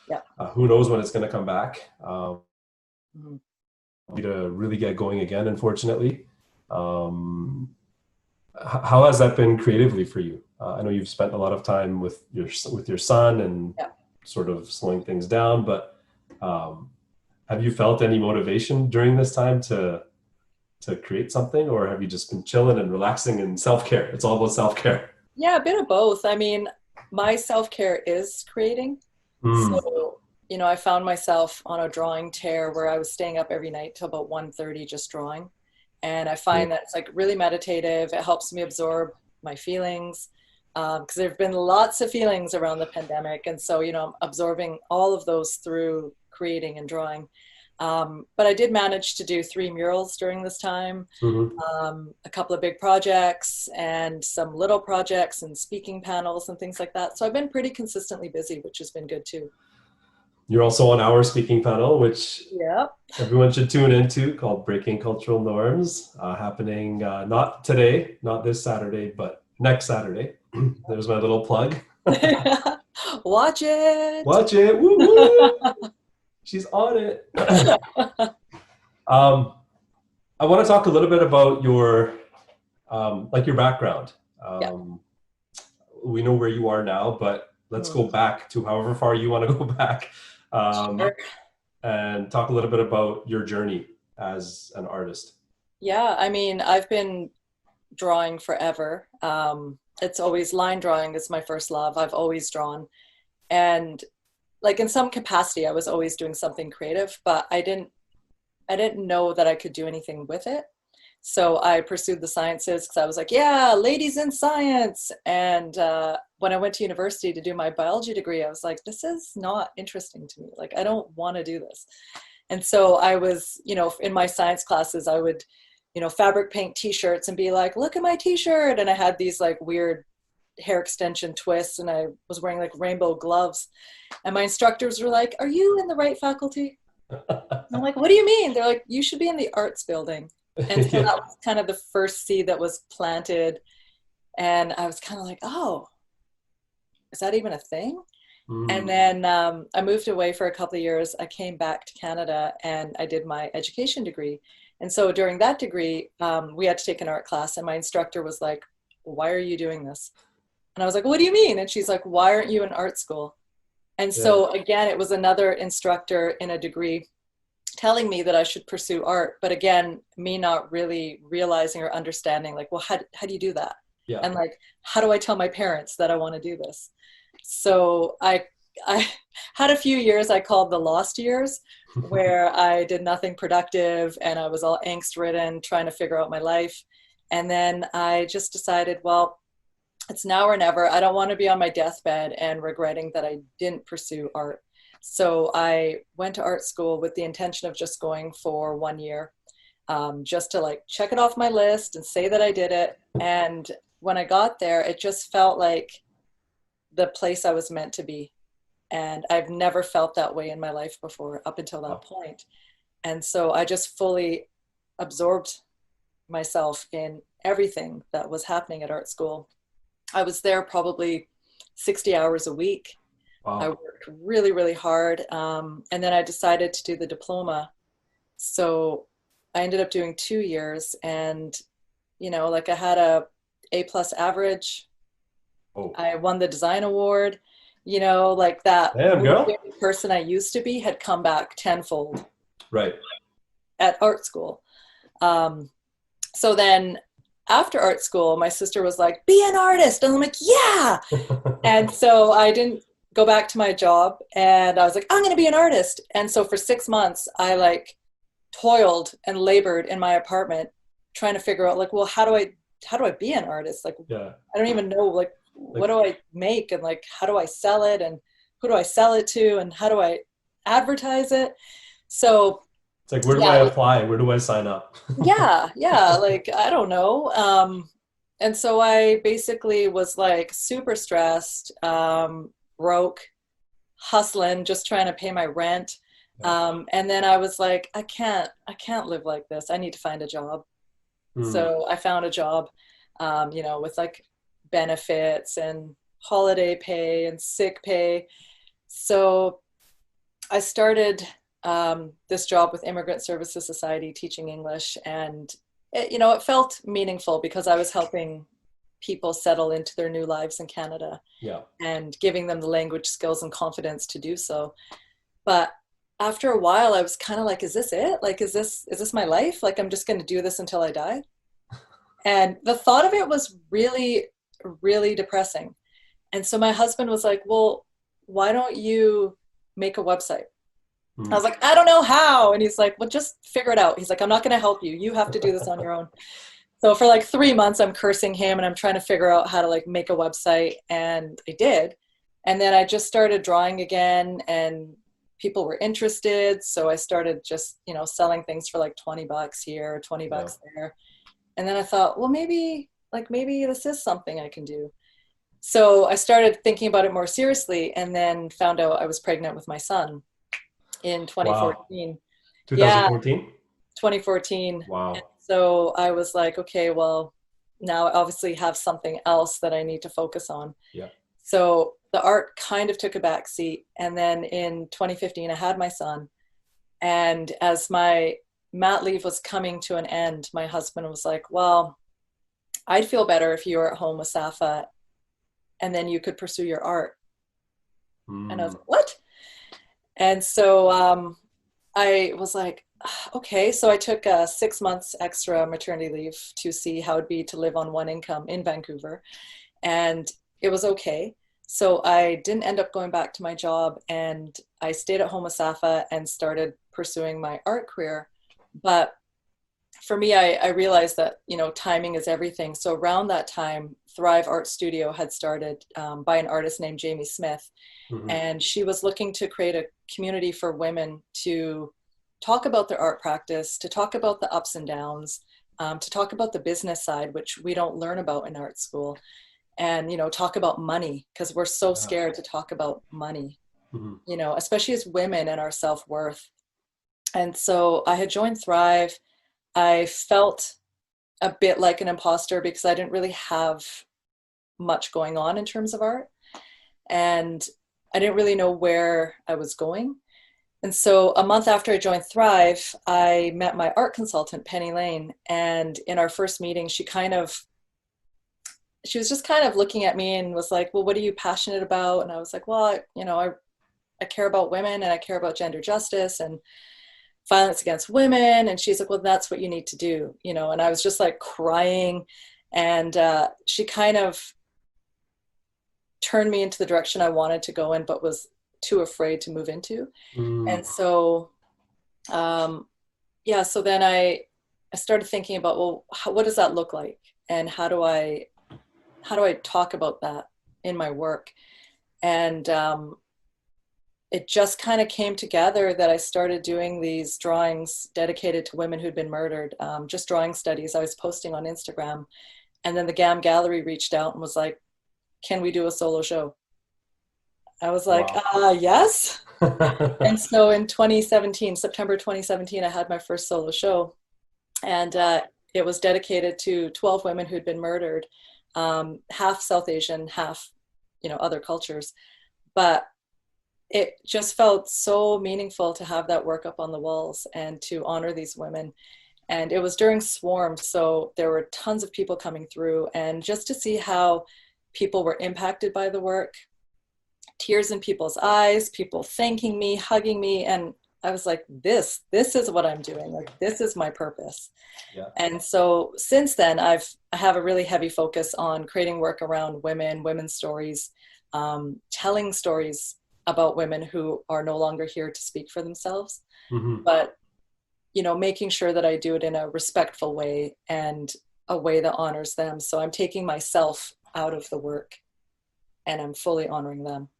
Speaker 8: Yeah.
Speaker 1: Who knows when it's going to come back? To really get going again, unfortunately. How has that been creatively for you? I know you've spent a lot of time with your son and sort of slowing things down, but have you felt any motivation during this time to create something, or have you just been chilling and relaxing and self-care? It's all about self-care.
Speaker 8: Yeah, a bit of both. I mean, my self-care is creating. So, I found myself on a drawing tear where I was staying up every night till about 1:30 just drawing. And I find that it's like really meditative. It helps me absorb my feelings. Because there have been lots of feelings around the pandemic. And so, I'm absorbing all of those through creating and drawing. But I did manage to do 3 murals during this time, a couple of big projects and some little projects and speaking panels and things like that. So I've been pretty consistently busy, which has been good too.
Speaker 1: You're also on our speaking panel, which everyone should tune into, called Breaking Cultural Norms, happening not today, not this Saturday, but next Saturday. There's my little plug.
Speaker 8: Watch it.
Speaker 1: Watch it. Woo woo. She's on it. I want to talk a little bit about your your background. We know where you are now, but let's go back to however far you want to go back,
Speaker 8: Sure.
Speaker 1: and talk a little bit about your journey as an artist.
Speaker 8: Yeah, I mean, I've been drawing forever. It's always line drawing is my first love. I've always drawn. And like in some capacity, I was always doing something creative, but I didn't know that I could do anything with it. So I pursued the sciences because I was like, yeah, ladies in science. And when I went to university to do my biology degree, I was like, this is not interesting to me. Like, I don't want to do this. And so I was, in my science classes, I would, fabric paint t-shirts and be like, look at my t-shirt. And I had these like weird hair extension twists and I was wearing like rainbow gloves. And my instructors were like, are you in the right faculty? I'm like, what do you mean? They're like, you should be in the arts building. And so that was kind of the first seed that was planted. And I was kind of like, oh, is that even a thing? And then I moved away for a couple of years. I came back to Canada and I did my education degree. And so during that degree, we had to take an art class. And my instructor was like, why are you doing this? And I was like, what do you mean? And she's like, why aren't you in art school? And so again, it was another instructor in a degree telling me that I should pursue art. But again, me not really realizing or understanding like, well, how do you do that?
Speaker 1: Yeah.
Speaker 8: And like, how do I tell my parents that I want to do this? So I had a few years I called the lost years where I did nothing productive and I was all angst ridden trying to figure out my life. And then I just decided, well, it's now or never. I don't want to be on my deathbed and regretting that I didn't pursue art. So I went to art school with the intention of just going for 1 year, just to like check it off my list and say that I did it. And when I got there, it just felt like the place I was meant to be. And I've never felt that way in my life before up until that point. And so I just fully absorbed myself in everything that was happening at art school. I was there probably 60 hours a week.
Speaker 1: Wow.
Speaker 8: I worked really, really hard. And then I decided to do the diploma. So I ended up doing 2 years and, like I had a A+ average.
Speaker 1: Oh.
Speaker 8: I won the design award, like that person I used to be had come back tenfold.
Speaker 1: Right.
Speaker 8: At art school. So then after art school, my sister was like, be an artist. And I'm like, yeah. And so I didn't go back to my job and I was like, I'm going to be an artist. And so for 6 months, I like toiled and labored in my apartment trying to figure out like, well, how do I be an artist? Like, I don't even know, like, what do I make? And like, how do I sell it? And who do I sell it to? And how do I advertise it? So
Speaker 1: it's like, where do I apply? Where do I sign up?
Speaker 8: yeah. Like, I don't know. And so I basically was like super stressed, broke, hustling, just trying to pay my rent. And then I was like, I can't live like this. I need to find a job. So I found a job, with like benefits and holiday pay and sick pay. So I started this job with Immigrant Services Society teaching English, and it felt meaningful because I was helping people settle into their new lives in Canada and giving them the language skills and confidence to do so. But after a while I was kind of like, is this it? Like, is this my life? Like, I'm just going to do this until I die. And the thought of it was really, really depressing. And so my husband was like, well, why don't you make a website? I was like, I don't know how. And he's like, well, just figure it out. He's like, I'm not going to help you. You have to do this on your own. So for like 3 months, I'm cursing him and I'm trying to figure out how to like make a website. And I did. And then I just started drawing again and people were interested. So I started just, selling things for like $20 here, $20 there. And then I thought, well, maybe this is something I can do. So I started thinking about it more seriously and then found out I was pregnant with my son in 2014.
Speaker 1: Wow. 2014?
Speaker 8: Yeah, 2014.
Speaker 1: Wow.
Speaker 8: And so I was like, okay, well, now I obviously have something else that I need to focus on.
Speaker 1: Yeah.
Speaker 8: So the art kind of took a back seat. And then in 2015, I had my son. And as my mat leave was coming to an end, my husband was like, well, I'd feel better if you were at home with Safa and then you could pursue your art. And I was like, what? And so I was like, okay. So I took 6 months extra maternity leave to see how it'd be to live on one income in Vancouver. And it was okay. So I didn't end up going back to my job, and I stayed at home with Safa and started pursuing my art career. But for me, I realized that, you know, timing is everything. So around that time, Thrive Art Studio had started by an artist named Jamie Smith. And she was looking to create a community for women to talk about their art practice, to talk about the ups and downs, to talk about the business side, which we don't learn about in art school. And, you know, talk about money, because we're so scared to talk about money, you know, especially as women and our self-worth. And so I had joined Thrive. I felt a bit like an imposter because I didn't really have much going on in terms of art. And I didn't really know where I was going. And so a month after I joined Thrive, I met my art consultant, Penny Lane. And in our first meeting, she was just kind of looking at me and was like, well, what are you passionate about? And I was like, well, I care about women, and I care about gender justice and violence against women. And she's like, well, that's what you need to do, you know? And I was just like crying. And she kind of turned me into the direction I wanted to go in, but was too afraid to move into. And so, so then I started thinking about, well, what does that look like? And how do I talk about that in my work? And it just kind of came together that I started doing these drawings dedicated to women who'd been murdered, just drawing studies I was posting on Instagram. And then the GAM Gallery reached out and was like, can we do a solo show? I was like, yes. And so in September 2017, I had my first solo show. And it was dedicated to 12 women who'd been murdered, half South Asian, half, you know, other cultures. But it just felt so meaningful to have that work up on the walls and to honor these women. And it was during Swarm, so there were tons of people coming through, and just to see how people were impacted by the work, tears in people's eyes, people thanking me, hugging me. And I was like, this is what I'm doing. Like, this is my purpose. Yeah. And so since then, I have a really heavy focus on creating work around women, women's stories, telling stories about women who are no longer here to speak for themselves, but, you know, making sure that I do it in a respectful way and a way that honors them. So I'm taking myself out of the work and I'm fully honoring them.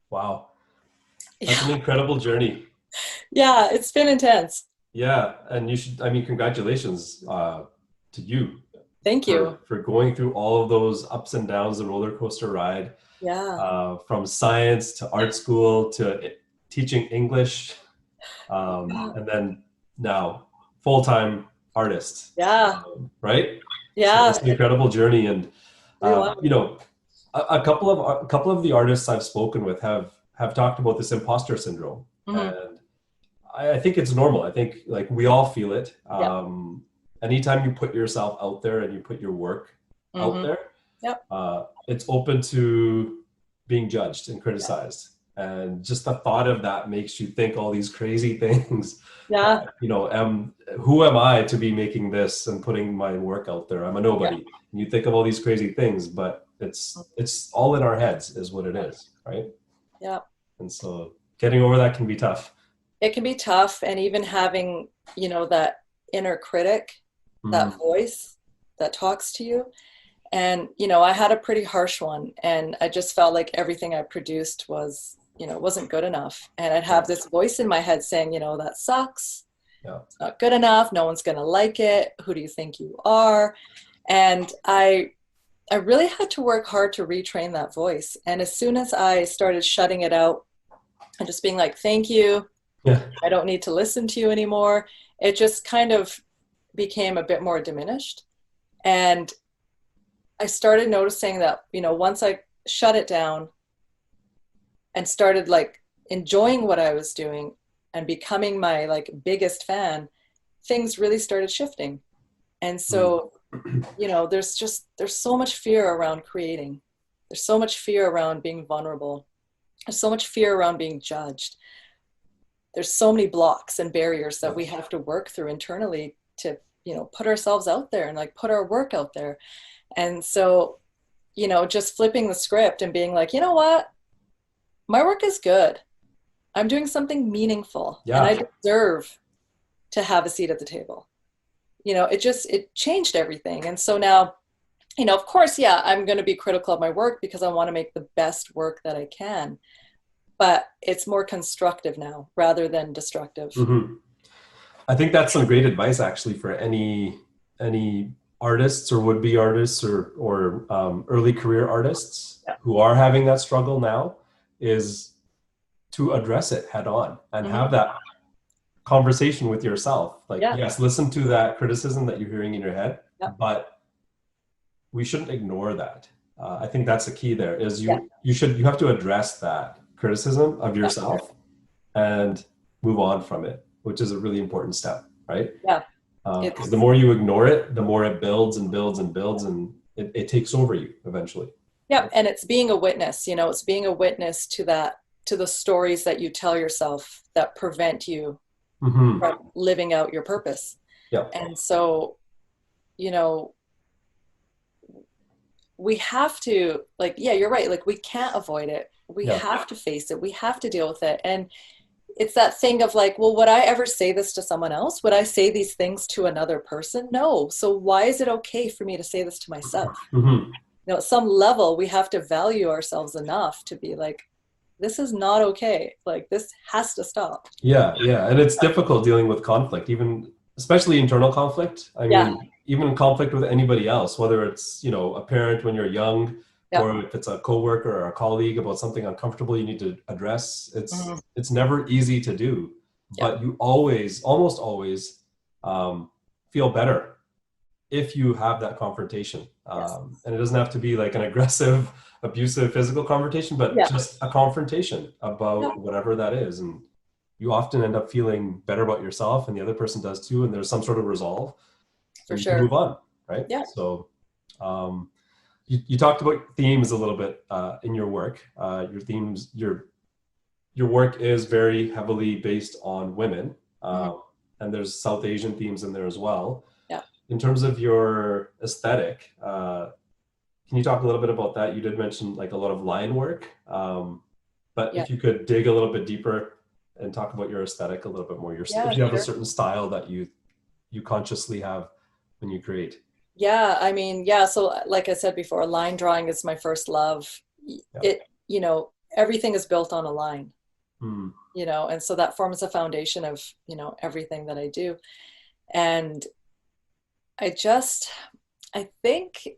Speaker 1: Wow. That's an incredible journey.
Speaker 8: Yeah, it's been intense.
Speaker 1: Yeah. And congratulations to you.
Speaker 8: Thank you.
Speaker 1: For going through all of those ups and downs, the roller coaster ride.
Speaker 8: Yeah.
Speaker 1: From science to art school to teaching English. And then now full-time artist.
Speaker 8: Yeah.
Speaker 1: Right?
Speaker 8: Yeah.
Speaker 1: So it's an incredible journey. And, you know, a couple of the artists I've spoken with have talked about this imposter syndrome. And I think it's normal. I think like we all feel it. Anytime you put yourself out there and you put your work out there, it's open to being judged and criticized. And just the thought of that makes you think all these crazy things.
Speaker 8: Yeah.
Speaker 1: You know, who am I to be making this and putting my work out there? I'm a nobody. Yeah. And you think of all these crazy things, but it's all in our heads is what it is, right?
Speaker 8: Yeah.
Speaker 1: And so getting over that can be tough.
Speaker 8: It can be tough. And even having, you know, that inner critic, that voice that talks to you. And, you know, I had a pretty harsh one, and I just felt like everything I produced was, you know, wasn't good enough. And I'd have this voice in my head saying, you know, that sucks. Yeah. It's not good enough. No one's going to like it. Who do you think you are? And I really had to work hard to retrain that voice. And as soon as I started shutting it out and just being like, thank you. Yeah. I don't need to listen to you anymore. It just kind of became a bit more diminished. And I started noticing that, once I shut it down and started like enjoying what I was doing and becoming my like biggest fan, things really started shifting. And so, there's so much fear around creating. There's so much fear around being vulnerable. There's so much fear around being judged. There's so many blocks and barriers that we have to work through internally to, put ourselves out there and like put our work out there. And so, just flipping the script and being like, you know what? My work is good. I'm doing something meaningful and I deserve to have a seat at the table. It changed everything. And so now, of course, I'm going to be critical of my work because I want to make the best work that I can, but it's more constructive now rather than destructive.
Speaker 1: Mm-hmm. I think that's some great advice actually for any artists or would-be artists or early career artists who are having that struggle now, is to address it head on and have that conversation with yourself. Like, yes, listen to that criticism that you're hearing in your head, but we shouldn't ignore that. I think that's the key there is you have to address that criticism of yourself and move on from it, which is a really important step, right?
Speaker 8: Yeah.
Speaker 1: Because the more you ignore it, the more it builds and builds and builds, and it takes over you eventually.
Speaker 8: Yeah, and it's being a witness, it's being a witness to the stories that you tell yourself that prevent you from living out your purpose.
Speaker 1: Yeah.
Speaker 8: And so, we have to, like, you're right. Like, we can't avoid it. We have to face it. We have to deal with it. And it's that thing of like, well, would I ever say this to someone else? Would I say these things to another person? No. So why is it okay for me to say this to myself? At some level, we have to value ourselves enough to be like, this is not okay. Like, this has to stop.
Speaker 1: Yeah. And it's difficult dealing with conflict, especially internal conflict. I mean, even conflict with anybody else, whether it's, a parent when you're young, or if it's a coworker or a colleague about something uncomfortable you need to address. It's never easy to do, but you almost always feel better if you have that confrontation. And it doesn't have to be like an aggressive, abusive, physical confrontation, but just a confrontation about whatever that is. And you often end up feeling better about yourself, and the other person does too. And there's some sort of resolve.
Speaker 8: For
Speaker 1: you
Speaker 8: sure.
Speaker 1: can move on, right?
Speaker 8: Yeah.
Speaker 1: So you talked about themes a little bit in your work. Your themes, your work is very heavily based on women, and there's South Asian themes in there as well.
Speaker 8: Yeah.
Speaker 1: In terms of your aesthetic, can you talk a little bit about that? You did mention like a lot of line work, but if you could dig a little bit deeper and talk about your aesthetic a little bit more. If you have a certain style that you consciously have when you create.
Speaker 8: Yeah, I mean, so like I said before, line drawing is my first love. It, everything is built on a line, and so that forms a foundation of, everything that I do. And I think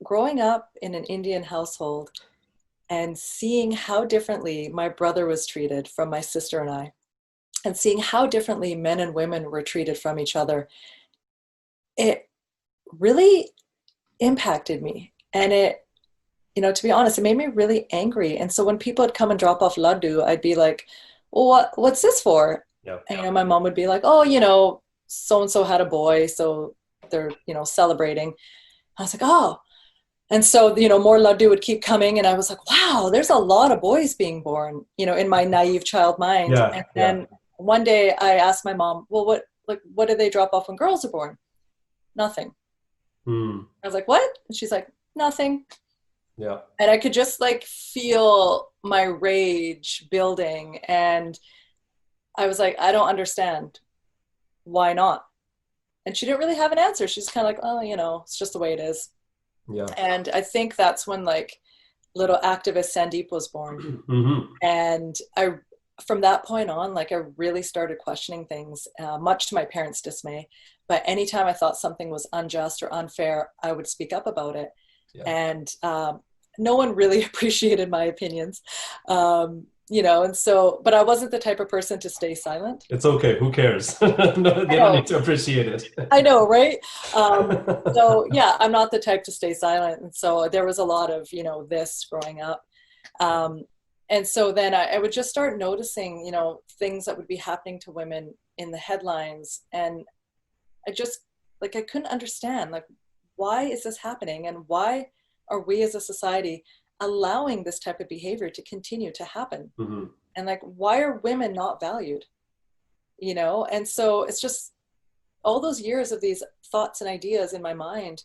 Speaker 8: growing up in an Indian household and seeing how differently my brother was treated from my sister and I, and seeing how differently men and women were treated from each other, it really impacted me. And it, to be honest, it made me really angry. And so when people would come and drop off laddu, I'd be like, well, what's this for?
Speaker 1: Yep.
Speaker 8: And my mom would be like, oh, so-and-so had a boy, so they're, celebrating. I was like, oh. And so, more laddu would keep coming. And I was like, wow, there's a lot of boys being born, in my naive child mind. And then one day I asked my mom, well, what do they drop off when girls are born? Nothing. I was like, what? And she's like, nothing.
Speaker 1: Yeah.
Speaker 8: And I could just like feel my rage building. And I was like, I don't understand. Why not? And she didn't really have an answer. She's kind of like, oh, it's just the way it is.
Speaker 1: Yeah.
Speaker 8: And I think that's when like little activist Sandeep was born. And from that point on, like I really started questioning things, much to my parents' dismay. But anytime I thought something was unjust or unfair, I would speak up about it. Yeah. And no one really appreciated my opinions. And so, but I wasn't the type of person to stay silent.
Speaker 1: It's okay. Who cares? No, they don't need to appreciate it.
Speaker 8: I know, right? So yeah, I'm not the type to stay silent. And so there was a lot of, this growing up. And so then I would just start noticing, things that would be happening to women in the headlines. And I just, I couldn't understand, why is this happening? And why are we as a society allowing this type of behavior to continue to happen?
Speaker 1: Mm-hmm.
Speaker 8: And why are women not valued? And so it's just all those years of these thoughts and ideas in my mind,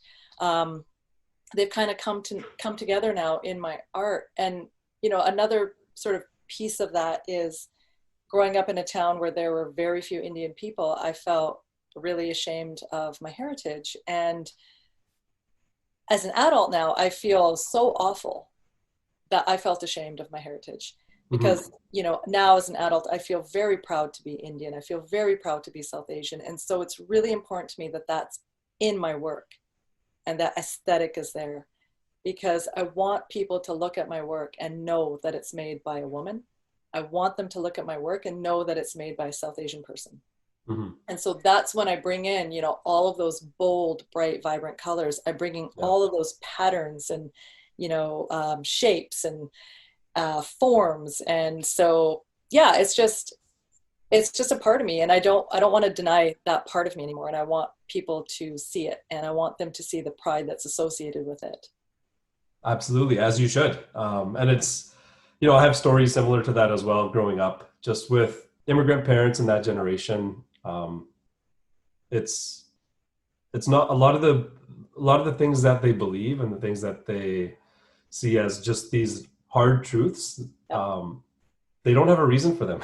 Speaker 8: they've kind of come together now in my art. And, another sort of piece of that is growing up in a town where there were very few Indian people, I felt really ashamed of my heritage. And as an adult now, I feel so awful that I felt ashamed of my heritage. Because, now as an adult, I feel very proud to be Indian. I feel very proud to be South Asian. And so it's really important to me that that's in my work and that aesthetic is there, because I want people to look at my work and know that it's made by a woman. I want them to look at my work and know that it's made by a South Asian person. Mm-hmm. And so that's when I bring in, all of those bold, bright, vibrant colors. I bring in all of those patterns and, shapes and forms. And so, yeah, it's just a part of me, and I don't want to deny that part of me anymore. And I want people to see it, and I want them to see the pride that's associated with it.
Speaker 1: Absolutely, as you should. And it's, I have stories similar to that as well, growing up, just with immigrant parents in that generation. It's not a lot of the things that they believe and the things that they see as just these hard truths. They don't have a reason for them.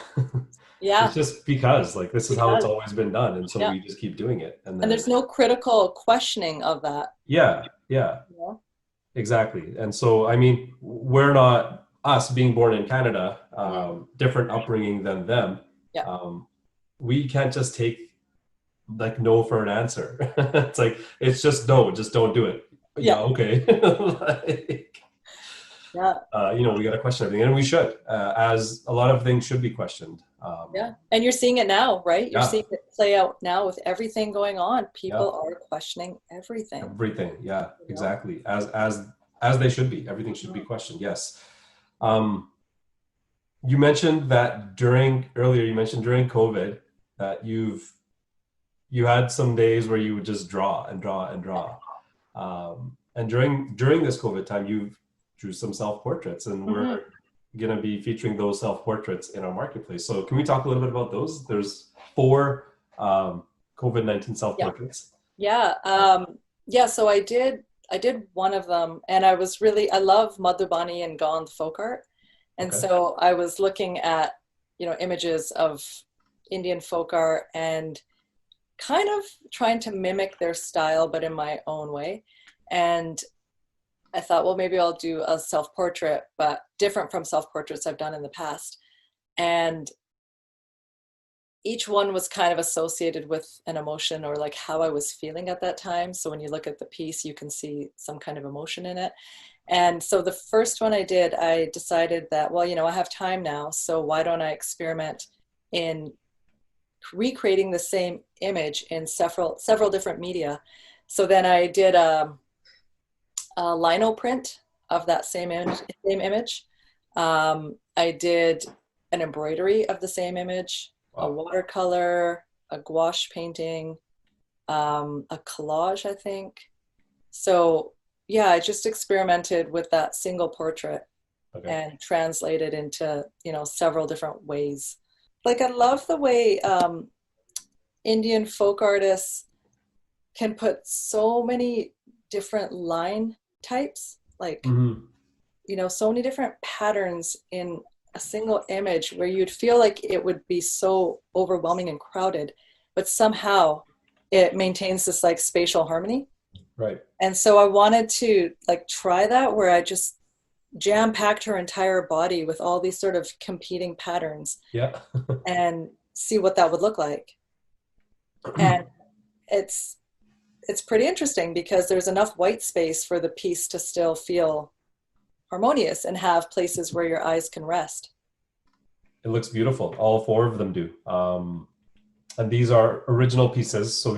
Speaker 8: Yeah.
Speaker 1: It's just because this is how it's always been done. And so we just keep doing it. And
Speaker 8: there's no critical questioning of that.
Speaker 1: Yeah. Exactly. And so, I mean, we're not, us being born in Canada, different upbringing than them.
Speaker 8: Yeah.
Speaker 1: We can't just take no for an answer. It's just no, just don't do it. Yeah. Okay.
Speaker 8: Yeah.
Speaker 1: We got to question everything, and we should, as a lot of things should be questioned.
Speaker 8: And you're seeing it now, right? You're seeing it play out now with everything going on. People are questioning everything.
Speaker 1: Everything, exactly. As they should be. Everything should be questioned. Yes. You mentioned that during COVID that you had some days where you would just draw and draw and draw. And during this COVID time, you drew some self-portraits, and we're going to be featuring those self-portraits in our marketplace. So can we talk a little bit about those? There's 4 COVID-19 self-portraits.
Speaker 8: Yeah. So I did one of them, and I love Madhubani and Gandh folk art. And so I was looking at, images of Indian folk art and kind of trying to mimic their style, but in my own way. And I thought, well, maybe I'll do a self-portrait, but different from self-portraits I've done in the past. And each one was kind of associated with an emotion or how I was feeling at that time. So when you look at the piece, you can see some kind of emotion in it. And so the first one I did, I decided that, well, I have time now, so why don't I experiment in recreating the same image in several different media. So then I did a lino print of that same image. I did an embroidery of the same image, a watercolor, a gouache painting, a collage, I think. So yeah, I just experimented with that single portrait and translated into, several different ways. I love the way Indian folk artists can put so many different line types, so many different patterns in a single image where you'd feel like it would be so overwhelming and crowded, but somehow it maintains this spatial harmony.
Speaker 1: Right.
Speaker 8: And so I wanted to try that, where I just jam-packed her entire body with all these sort of competing patterns.
Speaker 1: Yeah.
Speaker 8: And see what that would look like. And it's pretty interesting because there's enough white space for the piece to still feel harmonious and have places where your eyes can rest.
Speaker 1: It looks beautiful. All 4 of them do. And these are original pieces. So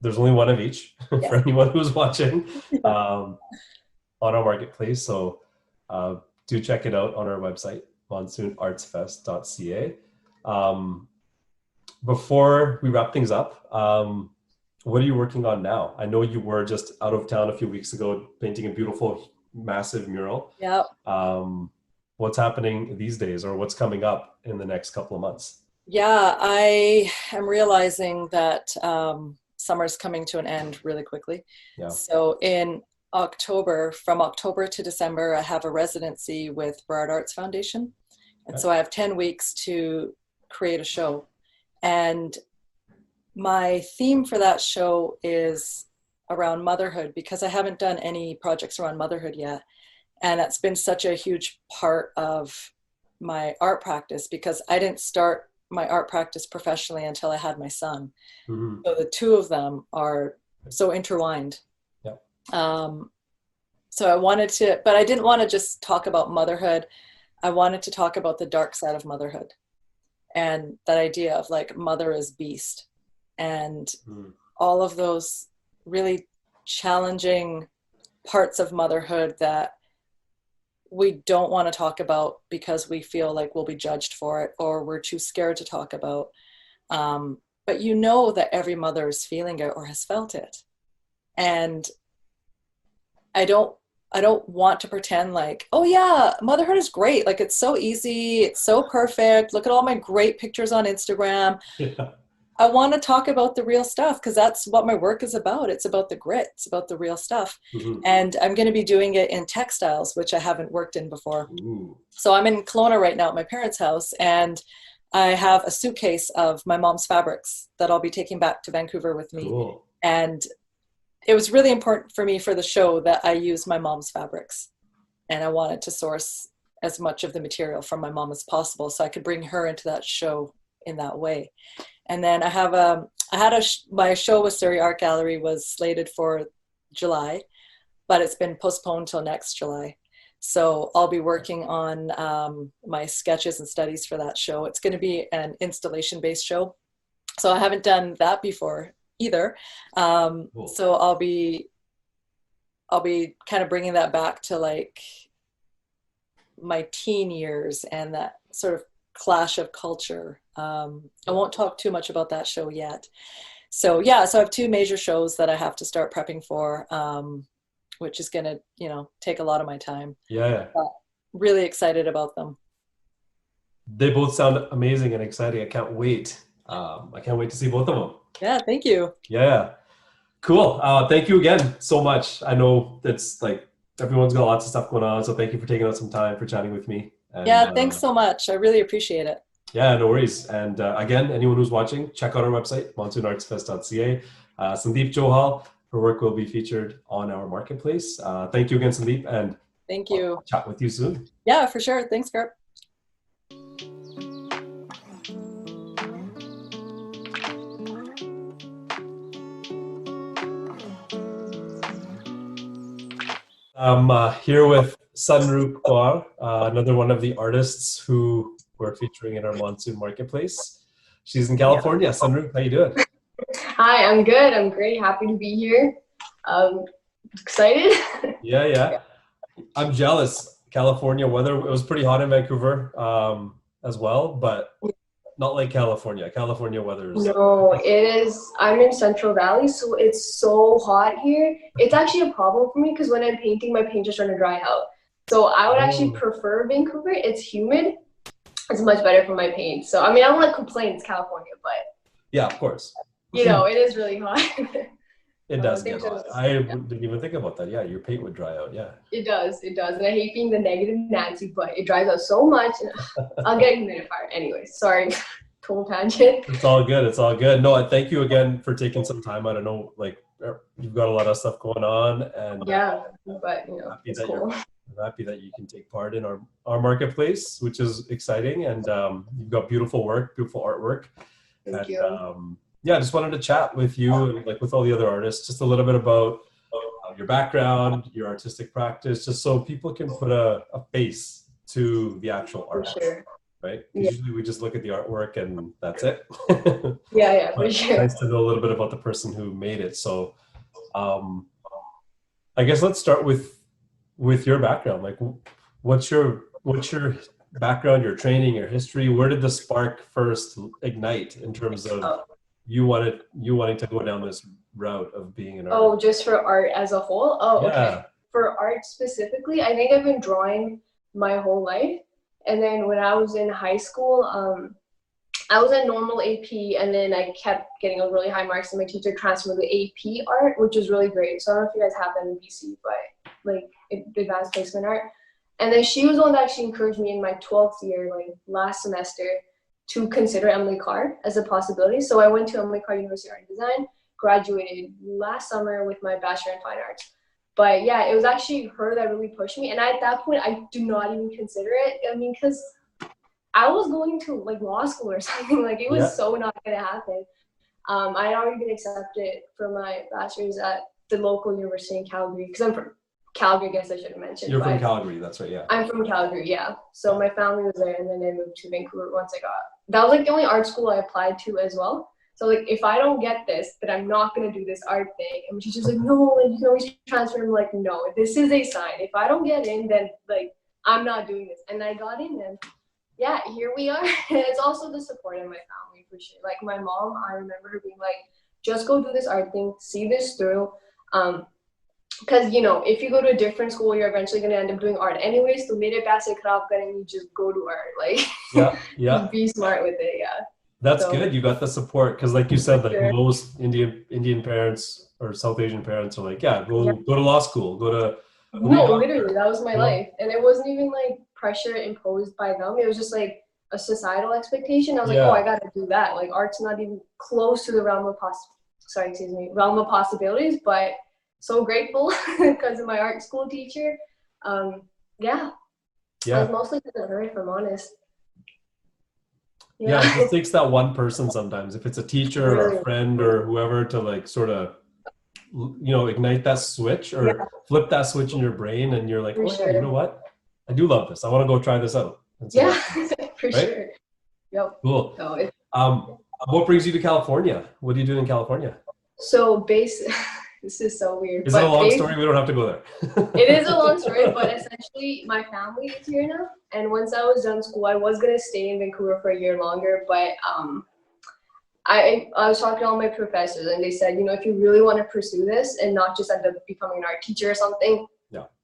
Speaker 1: there's only 1 of each for anyone who's watching on our marketplace. So do check it out on our website, monsoonartsfest.ca. Before we wrap things up, what are you working on now? I know you were just out of town a few weeks ago painting a beautiful, massive mural.
Speaker 8: Yeah.
Speaker 1: What's happening these days, or what's coming up in the next couple of months?
Speaker 8: Yeah, I am realizing that summer's coming to an end really quickly. Yeah. So in October, from October to December, I have a residency with Burrard Arts Foundation. And so I have 10 weeks to create a show. And my theme for that show is around motherhood, because I haven't done any projects around motherhood yet. And that's been such a huge part of my art practice, because I didn't start my art practice professionally until I had my son. Mm-hmm. So the 2 of them are so intertwined. Yeah. So I wanted to, but I didn't want to just talk about motherhood. I wanted to talk about the dark side of motherhood, and that idea of like mother as beast, and all of those really challenging parts of motherhood that we don't want to talk about because we feel like we'll be judged for it, or we're too scared to talk about. But you know that every mother is feeling it or has felt it. And I don't want to pretend like, oh yeah, motherhood is great. Like it's so easy. It's so perfect. Look at all my great pictures on Instagram. Yeah. I want to talk about the real stuff, because that's what my work is about. It's about the grit. It's about the real stuff. Mm-hmm. And I'm going to be doing it in textiles, which I haven't worked in before. Ooh. So I'm in Kelowna right now at my parents' house, and I have a suitcase of my mom's fabrics that I'll be taking back to Vancouver with me. Cool. And it was really important for me for the show that I use my mom's fabrics. And I wanted to source as much of the material from my mom as possible, so I could bring her into that show in that way. And then my show with Surrey Art Gallery was slated for July, but it's been postponed till next July. So I'll be working on my sketches and studies for that show. It's going to be an installation-based show. So I haven't done that before either. Cool. So I'll be kind of bringing that back to like my teen years and that sort of clash of culture. I won't talk too much about that show yet. So yeah, so I have 2 major shows that I have to start prepping for, which is going to, take a lot of my time. Yeah. Really excited about them.
Speaker 1: They both sound amazing and exciting. I can't wait. I can't wait to see both of them.
Speaker 8: Yeah, thank you.
Speaker 1: Yeah. Cool. Thank you again so much. I know it's like everyone's got lots of stuff going on, so thank you for taking out some time for chatting with me. And,
Speaker 8: yeah, thanks so much. I really appreciate it.
Speaker 1: Yeah, no worries. And again, anyone who's watching, check out our website, monsoonartsfest.ca. Sandeep Johal, her work will be featured on our marketplace. Thank you again, Sandeep, and
Speaker 8: thank you.
Speaker 1: I'll chat with you soon.
Speaker 8: Yeah, for sure. Thanks, Gert.
Speaker 1: I'm here with Sandeep Johal, another one of the artists who we're featuring in our Monsoon Marketplace. She's in California. Sandeep, how you doing?
Speaker 9: Hi, I'm good. I'm great. Happy to be here. Excited.
Speaker 1: Yeah. I'm jealous. California weather. It was pretty hot in Vancouver as well, but not like California. California weather is...
Speaker 9: No, it is. I'm in Central Valley, so it's so hot here. It's actually a problem for me because when I'm painting, my paint is starting to dry out. So I would actually prefer Vancouver. It's humid. It's much better for my paint. So, I mean, I don't want to complain. It's California, but...
Speaker 1: Yeah, of course.
Speaker 9: It is really hot.
Speaker 1: It does get hot. I didn't even think about that. Yeah, your paint would dry out. Yeah.
Speaker 9: It does. And I hate being the negative Nancy, but it dries out so much. And I'll get a humidifier. Anyway, sorry. Total tangent.
Speaker 1: It's all good. No, I thank you again for taking some time. I don't know, like, you've got a lot of stuff going on. And
Speaker 9: yeah, but, it's cool.
Speaker 1: I'm happy that you can take part in our marketplace, which is exciting. And you've got beautiful work, beautiful artwork.
Speaker 9: Thank you.
Speaker 1: Yeah, I just wanted to chat with you and like with all the other artists, just a little bit about your background, your artistic practice, just so people can put a face to the actual art.
Speaker 9: For sure.
Speaker 1: right? 'Cause
Speaker 9: Yeah.
Speaker 1: usually we just look at the artwork and that's it.
Speaker 9: Yeah, for
Speaker 1: But
Speaker 9: sure.
Speaker 1: nice to know a little bit about the person who made it. So I guess let's start with your background. Like, what's your background, your training, your history? Where did the spark first ignite in terms of you wanting to go down this route of being an artist?
Speaker 9: Oh, just for art as a whole? Oh,
Speaker 1: Yeah.
Speaker 9: okay. For art specifically, I think I've been drawing my whole life. And then when I was in high school, I was in normal AP, and then I kept getting a really high marks, and my teacher transferred to AP art, which was really great. So I don't know if you guys have that in BC, but like advanced placement art. And then she was the one that actually encouraged me in my 12th year, like last semester, to consider Emily Carr as a possibility. So I went to Emily Carr University of Art and Design, graduated last summer with my Bachelor in Fine Arts. But yeah, it was actually her that really pushed me. And at that point, I do not even consider it. I mean, because I was going to like law school or something. Like it was so not going to happen. I had already been accepted for my bachelor's at the local university in Calgary, because I'm from Calgary, I guess I should have mentioned.
Speaker 1: You're from Calgary, that's right, yeah.
Speaker 9: I'm from Calgary, yeah. So my family was there, and then I moved to Vancouver once I got. That was like the only art school I applied to as well. So like, if I don't get this, then I'm not gonna do this art thing. And she's just like, no, like you can always transfer. I'm like, no, this is a sign. If I don't get in, then like I'm not doing this. And I got in, and yeah, here we are. It's also the support of my family for sure. Like my mom, I remember her being like, just go do this art thing, see this through. Because you know, if you go to a different school, you're eventually gonna end up doing art anyways. So mere paise kharab kare, you just go to art. Like just be smart with it. Yeah.
Speaker 1: That's good. You got the support, because like you said, like
Speaker 9: sure.
Speaker 1: most Indian parents or South Asian parents are like, go to law school, go to.
Speaker 9: No, literally, that was my life, and it wasn't even like pressure imposed by them. It was just like a societal expectation. I was like, oh, I gotta do that. Like art's not even close to the realm of possibilities, but so grateful because of my art school teacher. I was mostly because of her, if I'm honest.
Speaker 1: Yeah, it just takes that one person sometimes. If it's a teacher or a friend or whoever to like sort of, you know, ignite that switch or flip that switch in your brain, and you're like, yeah, you know what? I do love this. I want to go try this out.
Speaker 9: So for sure. Yep.
Speaker 1: Cool. What brings you to California? What do you do in California?
Speaker 9: So this is so weird.
Speaker 1: Is it a long story? We don't have to go there.
Speaker 9: It is a long story, but essentially my family is here now. And once I was done school, I was going to stay in Vancouver for a year longer. But I was talking to all my professors, and they said, you know, if you really want to pursue this and not just end up becoming an art teacher or something,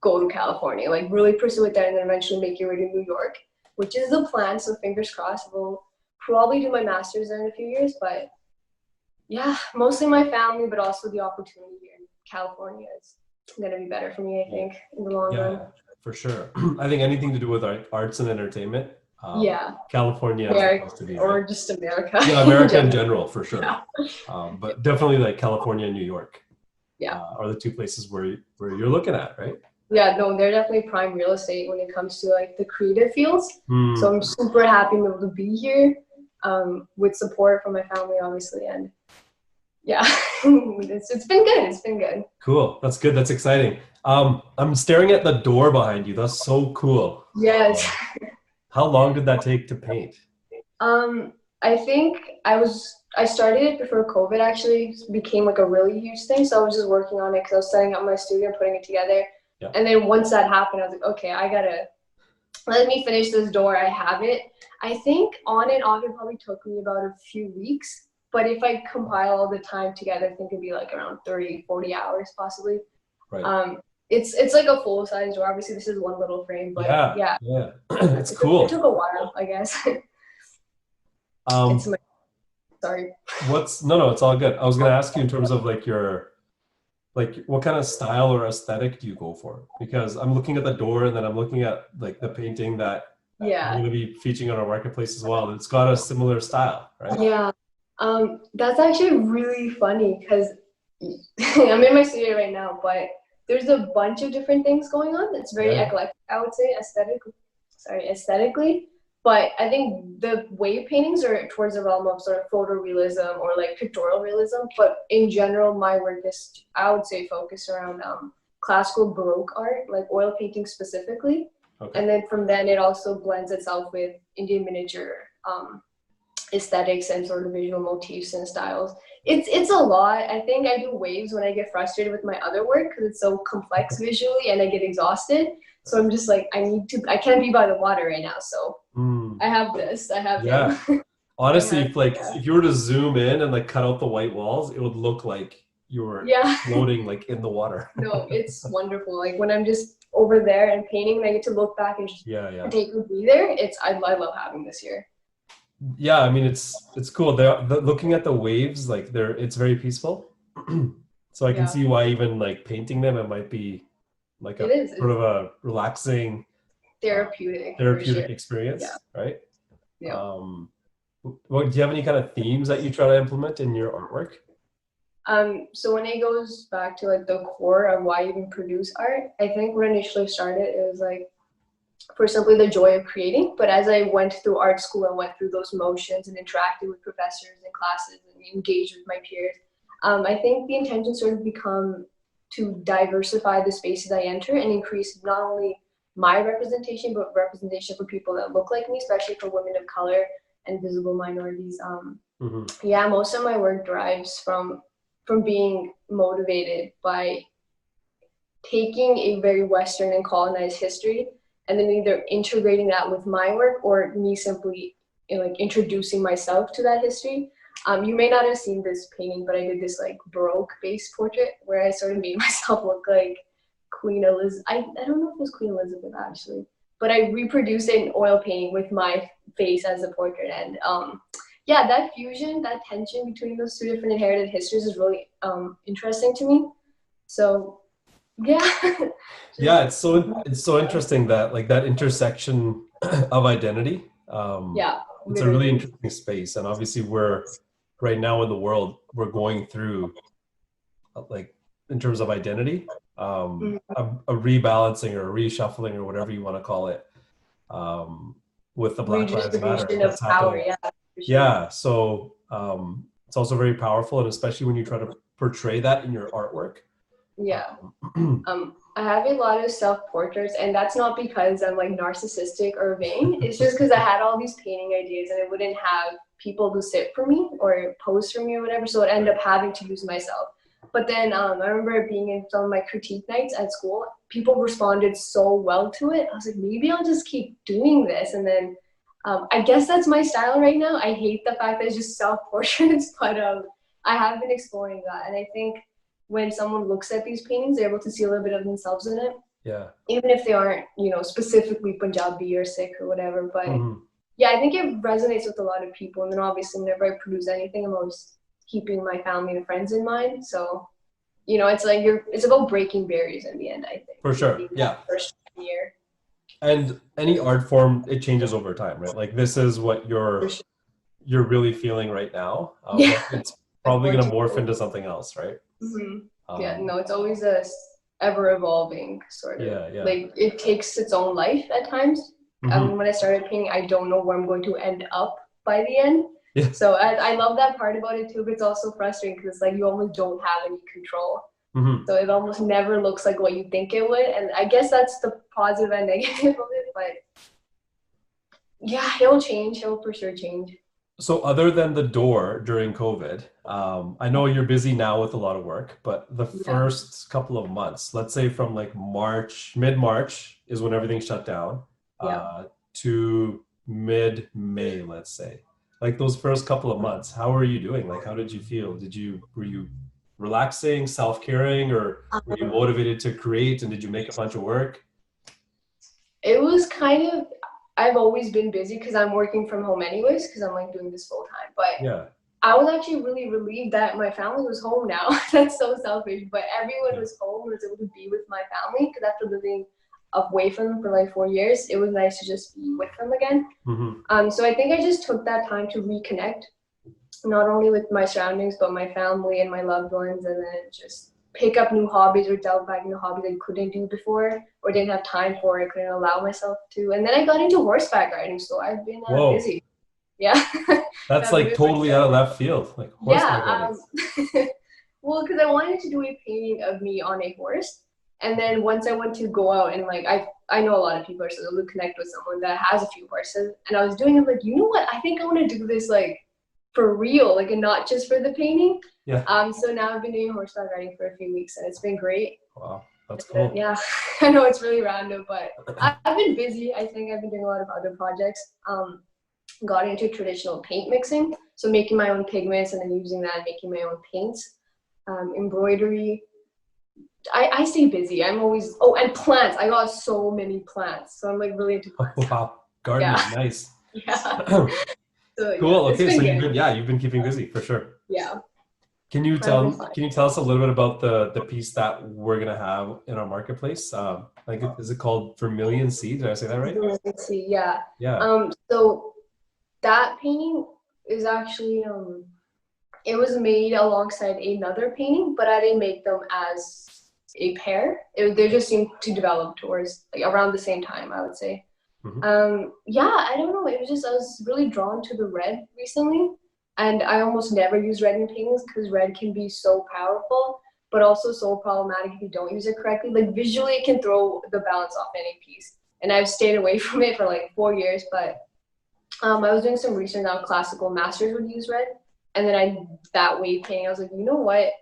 Speaker 9: go to California. Like really pursue it there, and then eventually make your way to New York, which is the plan. So fingers crossed. We'll probably do my master's there in a few years. But yeah, mostly my family, but also the opportunity here in California is going to be better for me, I think, in the long run.
Speaker 1: For sure. I think anything to do with arts and entertainment, California is supposed to be,
Speaker 9: or just America.
Speaker 1: Yeah, America in general, for sure. But definitely like California and New York are the two places where you're looking at, right?
Speaker 9: Yeah, no, they're definitely prime real estate when it comes to like the creative fields. So I'm super happy to be able to be here with support from my family, obviously. And yeah, it's been good. It's been good.
Speaker 1: Cool. That's good. That's exciting. I'm staring at the door behind you. That's so cool.
Speaker 9: Yes.
Speaker 1: How long did that take to paint?
Speaker 9: I think I started it before COVID actually became like a really huge thing. So I was just working on it because I was setting up my studio, putting it together. Yeah. And then once that happened, I was like, okay, let me finish this door. I have it. I think on and off, it probably took me about a few weeks. But if I compile all the time together, I think it'd be like around 30, 40 hours possibly. Right. It's like a full size door. Obviously, this is one little frame, but yeah.
Speaker 1: It's cool.
Speaker 9: It took a while, I guess. Sorry.
Speaker 1: No, it's all good. I was gonna ask you in terms of like what kind of style or aesthetic do you go for? Because I'm looking at the door, and then I'm looking at like the painting that I'm gonna be featuring on our marketplace as well. It's got a similar style, right?
Speaker 9: Yeah. That's actually really funny because I'm in my studio right now, but there's a bunch of different things going on. It's very eclectic, I would say, aesthetically. But I think the wave paintings are towards the realm of sort of photorealism or like pictorial realism. But in general, my work is, I would say, focused around classical Baroque art, like oil painting specifically.
Speaker 1: Okay.
Speaker 9: And then from then it also blends itself with Indian miniature aesthetics and sort of visual motifs and styles. It's a lot. I think I do waves when I get frustrated with my other work because it's so complex visually and I get exhausted. So I'm just like, I can't be by the water right now. So I have this, I have him.
Speaker 1: Honestly, if you were to zoom in and like cut out the white walls, it would look like you were floating like in the water.
Speaker 9: No, it's wonderful. Like when I'm just over there and painting and I get to look back and just take a breather, I love having this here.
Speaker 1: Yeah, I mean it's cool. Looking at the waves, like it's very peaceful. So I can see why even like painting them, it might be like sort of a relaxing,
Speaker 9: therapeutic
Speaker 1: experience, right?
Speaker 9: Yeah.
Speaker 1: Do you have any kind of themes that you try to implement in your artwork?
Speaker 9: So when it goes back to like the core of why you even produce art, I think when initially started, it was like for simply the joy of creating. But as I went through art school and went through those motions and interacted with professors and classes and engaged with my peers, I think the intention sort of become to diversify the spaces I enter and increase not only my representation, but representation for people that look like me, especially for women of color and visible minorities. Yeah, most of my work derives from being motivated by taking a very Western and colonized history and then either integrating that with my work or me simply like introducing myself to that history. You may not have seen this painting, but I did this like Baroque-based portrait where I sort of made myself look like Queen Elizabeth. I don't know if it was Queen Elizabeth actually, but I reproduced it in oil painting with my face as a portrait. And yeah, that fusion, that tension between those two different inherited histories is really interesting to me. So yeah.
Speaker 1: Yeah, it's so interesting that like that intersection of identity. It's a really interesting space, and obviously we're right now in the world we're going through like in terms of identity a rebalancing or a reshuffling or whatever you want to call it with the Black Lives Matter that's happening. Yeah, so it's also very powerful, and especially when you try to portray that in your artwork.
Speaker 9: Yeah. I have a lot of self-portraits, and that's not because I'm like narcissistic or vain. It's just because I had all these painting ideas and I wouldn't have people to sit for me or pose for me or whatever, so I'd end up having to use myself. But then I remember being in some of my critique nights at school, people responded so well to it. I was like, maybe I'll just keep doing this. And then I guess that's my style right now. I hate the fact that it's just self-portraits, but I have been exploring that. And I think when someone looks at these paintings, they're able to see a little bit of themselves in it.
Speaker 1: Yeah.
Speaker 9: Even if they aren't, specifically Punjabi or Sikh or whatever. But yeah, I think it resonates with a lot of people. And then obviously whenever I produce anything, I'm always keeping my family and friends in mind. So, it's like it's about breaking barriers in the end, I think.
Speaker 1: For sure. Yeah.
Speaker 9: First year.
Speaker 1: And any art form, it changes over time, right? Like this is what you're really feeling right now. It's probably going to morph into something else, right?
Speaker 9: Yeah, no, it's always a ever evolving sort of.
Speaker 1: Yeah.
Speaker 9: Like it takes its own life at times. When I started painting, I don't know where I'm going to end up by the end.
Speaker 1: Yeah.
Speaker 9: So I love that part about it too, but it's also frustrating because it's like you almost don't have any control. So it almost never looks like what you think it would. And I guess that's the positive and negative of it, but yeah, it'll change. It'll for sure change.
Speaker 1: So other than the door during COVID, I know you're busy now with a lot of work, but the first couple of months, let's say from like mid-March is when everything shut down, to mid-May, let's say. Like those first couple of months, how were you doing? Like, how did you feel? Were you relaxing, self-caring, or were you motivated to create, and did you make a bunch of work?
Speaker 9: It was kind of, I've always been busy because I'm working from home anyways, because I'm like doing this full time. But
Speaker 1: yeah,
Speaker 9: I was actually really relieved that my family was home now. That's so selfish, but everyone was home and was able to be with my family, because after living away from them for like 4 years, it was nice to just be with them again. So I think I just took that time to reconnect, not only with my surroundings, but my family and my loved ones, and then just pick up new hobbies or delve back into hobbies I couldn't do before or didn't have time for, I couldn't allow myself to. And then I got into horseback riding, so I've been busy. Yeah.
Speaker 1: That's like totally out of left field, like horseback riding.
Speaker 9: Well, because I wanted to do a painting of me on a horse. And then once I went to go out and like I know a lot of people are so to connect with someone that has a few horses, and I was doing it like, you know what, I think I want to do this like for real, like, and not just for the painting.
Speaker 1: Yeah.
Speaker 9: So now I've been doing horseback riding for a few weeks, and it's been great.
Speaker 1: Wow, that's cool.
Speaker 9: Yeah, I know it's really random, but I've been busy. I think I've been doing a lot of other projects. Got into traditional paint mixing, so making my own pigments and then using that and making my own paints. Embroidery. I stay busy. I'm always, and plants. I got so many plants, so I'm like really into plants.
Speaker 1: Wow, gardening,
Speaker 9: Yeah.
Speaker 1: nice.
Speaker 9: Yeah. So,
Speaker 1: Cool.
Speaker 9: yeah,
Speaker 1: Okay, so
Speaker 9: good.
Speaker 1: you've been keeping busy for sure.
Speaker 9: Yeah.
Speaker 1: Can you tell us a little bit about the piece that we're gonna have in our marketplace? Like, is it called Vermilion Sea? Did I say that right?
Speaker 9: Vermilion Sea, yeah.
Speaker 1: Yeah.
Speaker 9: So that painting is actually it was made alongside another painting, but I didn't make them as a pair. They just seemed to develop towards like around the same time, I would say. Yeah, I don't know. It was just I was really drawn to the red recently, and I almost never use red in paintings because red can be so powerful, but also so problematic if you don't use it correctly. Like visually, it can throw the balance off any piece, and I've stayed away from it for like 4 years. But I was doing some research on classical masters would use red, and then that wave painting, I was like, you know what?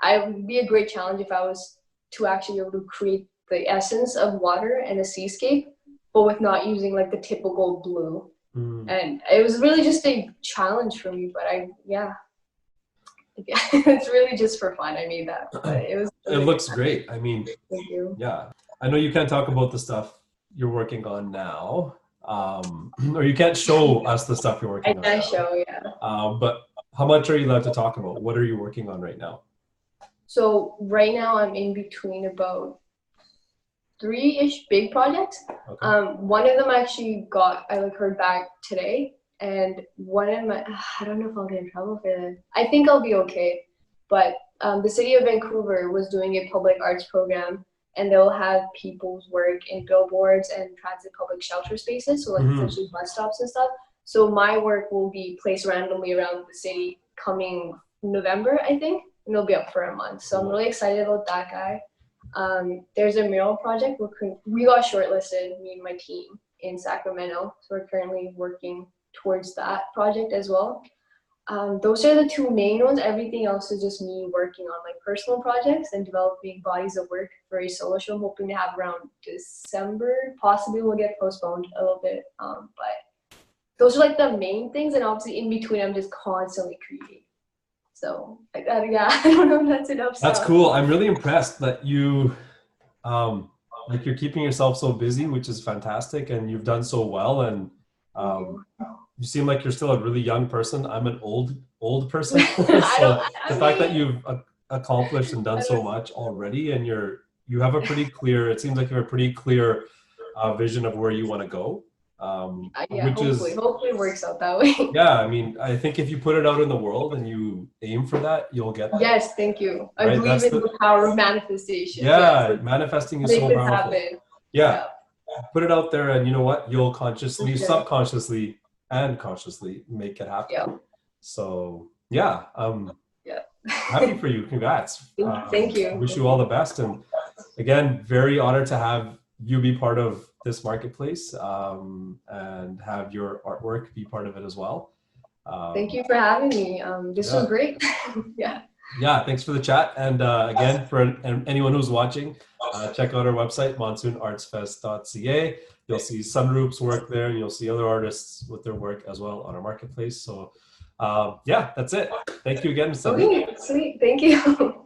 Speaker 9: I would be a great challenge if I was to actually be able to create the essence of water and a seascape, but with not using like the typical blue. And it was really just a challenge for me, but it's really just for fun. I made that, but it was.
Speaker 1: It looks great. I mean,
Speaker 9: thank you.
Speaker 1: Yeah, I know you can't talk about the stuff you're working on now, or you can't show us the stuff you're working on.
Speaker 9: I can't show, yeah.
Speaker 1: But how much are you allowed to talk about? What are you working on right now?
Speaker 9: So right now I'm in between about 3-ish big projects.
Speaker 1: Okay.
Speaker 9: One of them actually I heard back today, and one of my, I don't know if I'll get in trouble for that. I think I'll be okay, but the city of Vancouver was doing a public arts program, and they'll have people's work in billboards and transit public shelter spaces, so like essentially bus stops and stuff. So my work will be placed randomly around the city coming November, I think, and it'll be up for a month. So I'm really excited about that guy. There's a mural project. We got shortlisted, me and my team, in Sacramento. So we're currently working towards that project as well. Those are the two main ones. Everything else is just me working on like personal projects and developing bodies of work for a solo show. I'm hoping to have around December. Possibly will get postponed a little bit. But those are like the main things, and obviously in between I'm just constantly creating. So like that, yeah. I don't know if that's enough.
Speaker 1: That's cool. I'm really impressed that you like you're keeping yourself so busy, which is fantastic, and you've done so well, and you seem like you're still a really young person. I'm an old person. So the fact that you've accomplished and done so much already, and you have a pretty clear, it seems like you have a pretty clear vision of where you want to go.
Speaker 9: Yeah, hopefully it works out that way.
Speaker 1: Yeah, I mean, I think if you put it out in the world and you aim for that, you'll get that.
Speaker 9: Yes, thank you. I believe in the power of manifestation.
Speaker 1: Yeah, yes, manifesting is so powerful.
Speaker 9: Happen.
Speaker 1: Yeah, put it out there, and you know what? You'll consciously, subconsciously, and consciously make it happen.
Speaker 9: Yeah.
Speaker 1: So yeah, happy for you. Congrats.
Speaker 9: Thank you.
Speaker 1: Wish you all the best, and again, very honored to have you be part of this marketplace and have your artwork be part of it as well.
Speaker 9: Thank you for having me. This was great. Yeah,
Speaker 1: thanks for the chat, and again, for anyone who's watching, check out our website, monsoonartsfest.ca. You'll see Sunroop's work there, and you'll see other artists with their work as well on our marketplace. So yeah, that's it. Thank you again, Sandeep.
Speaker 9: Okay, sweet. Thank you.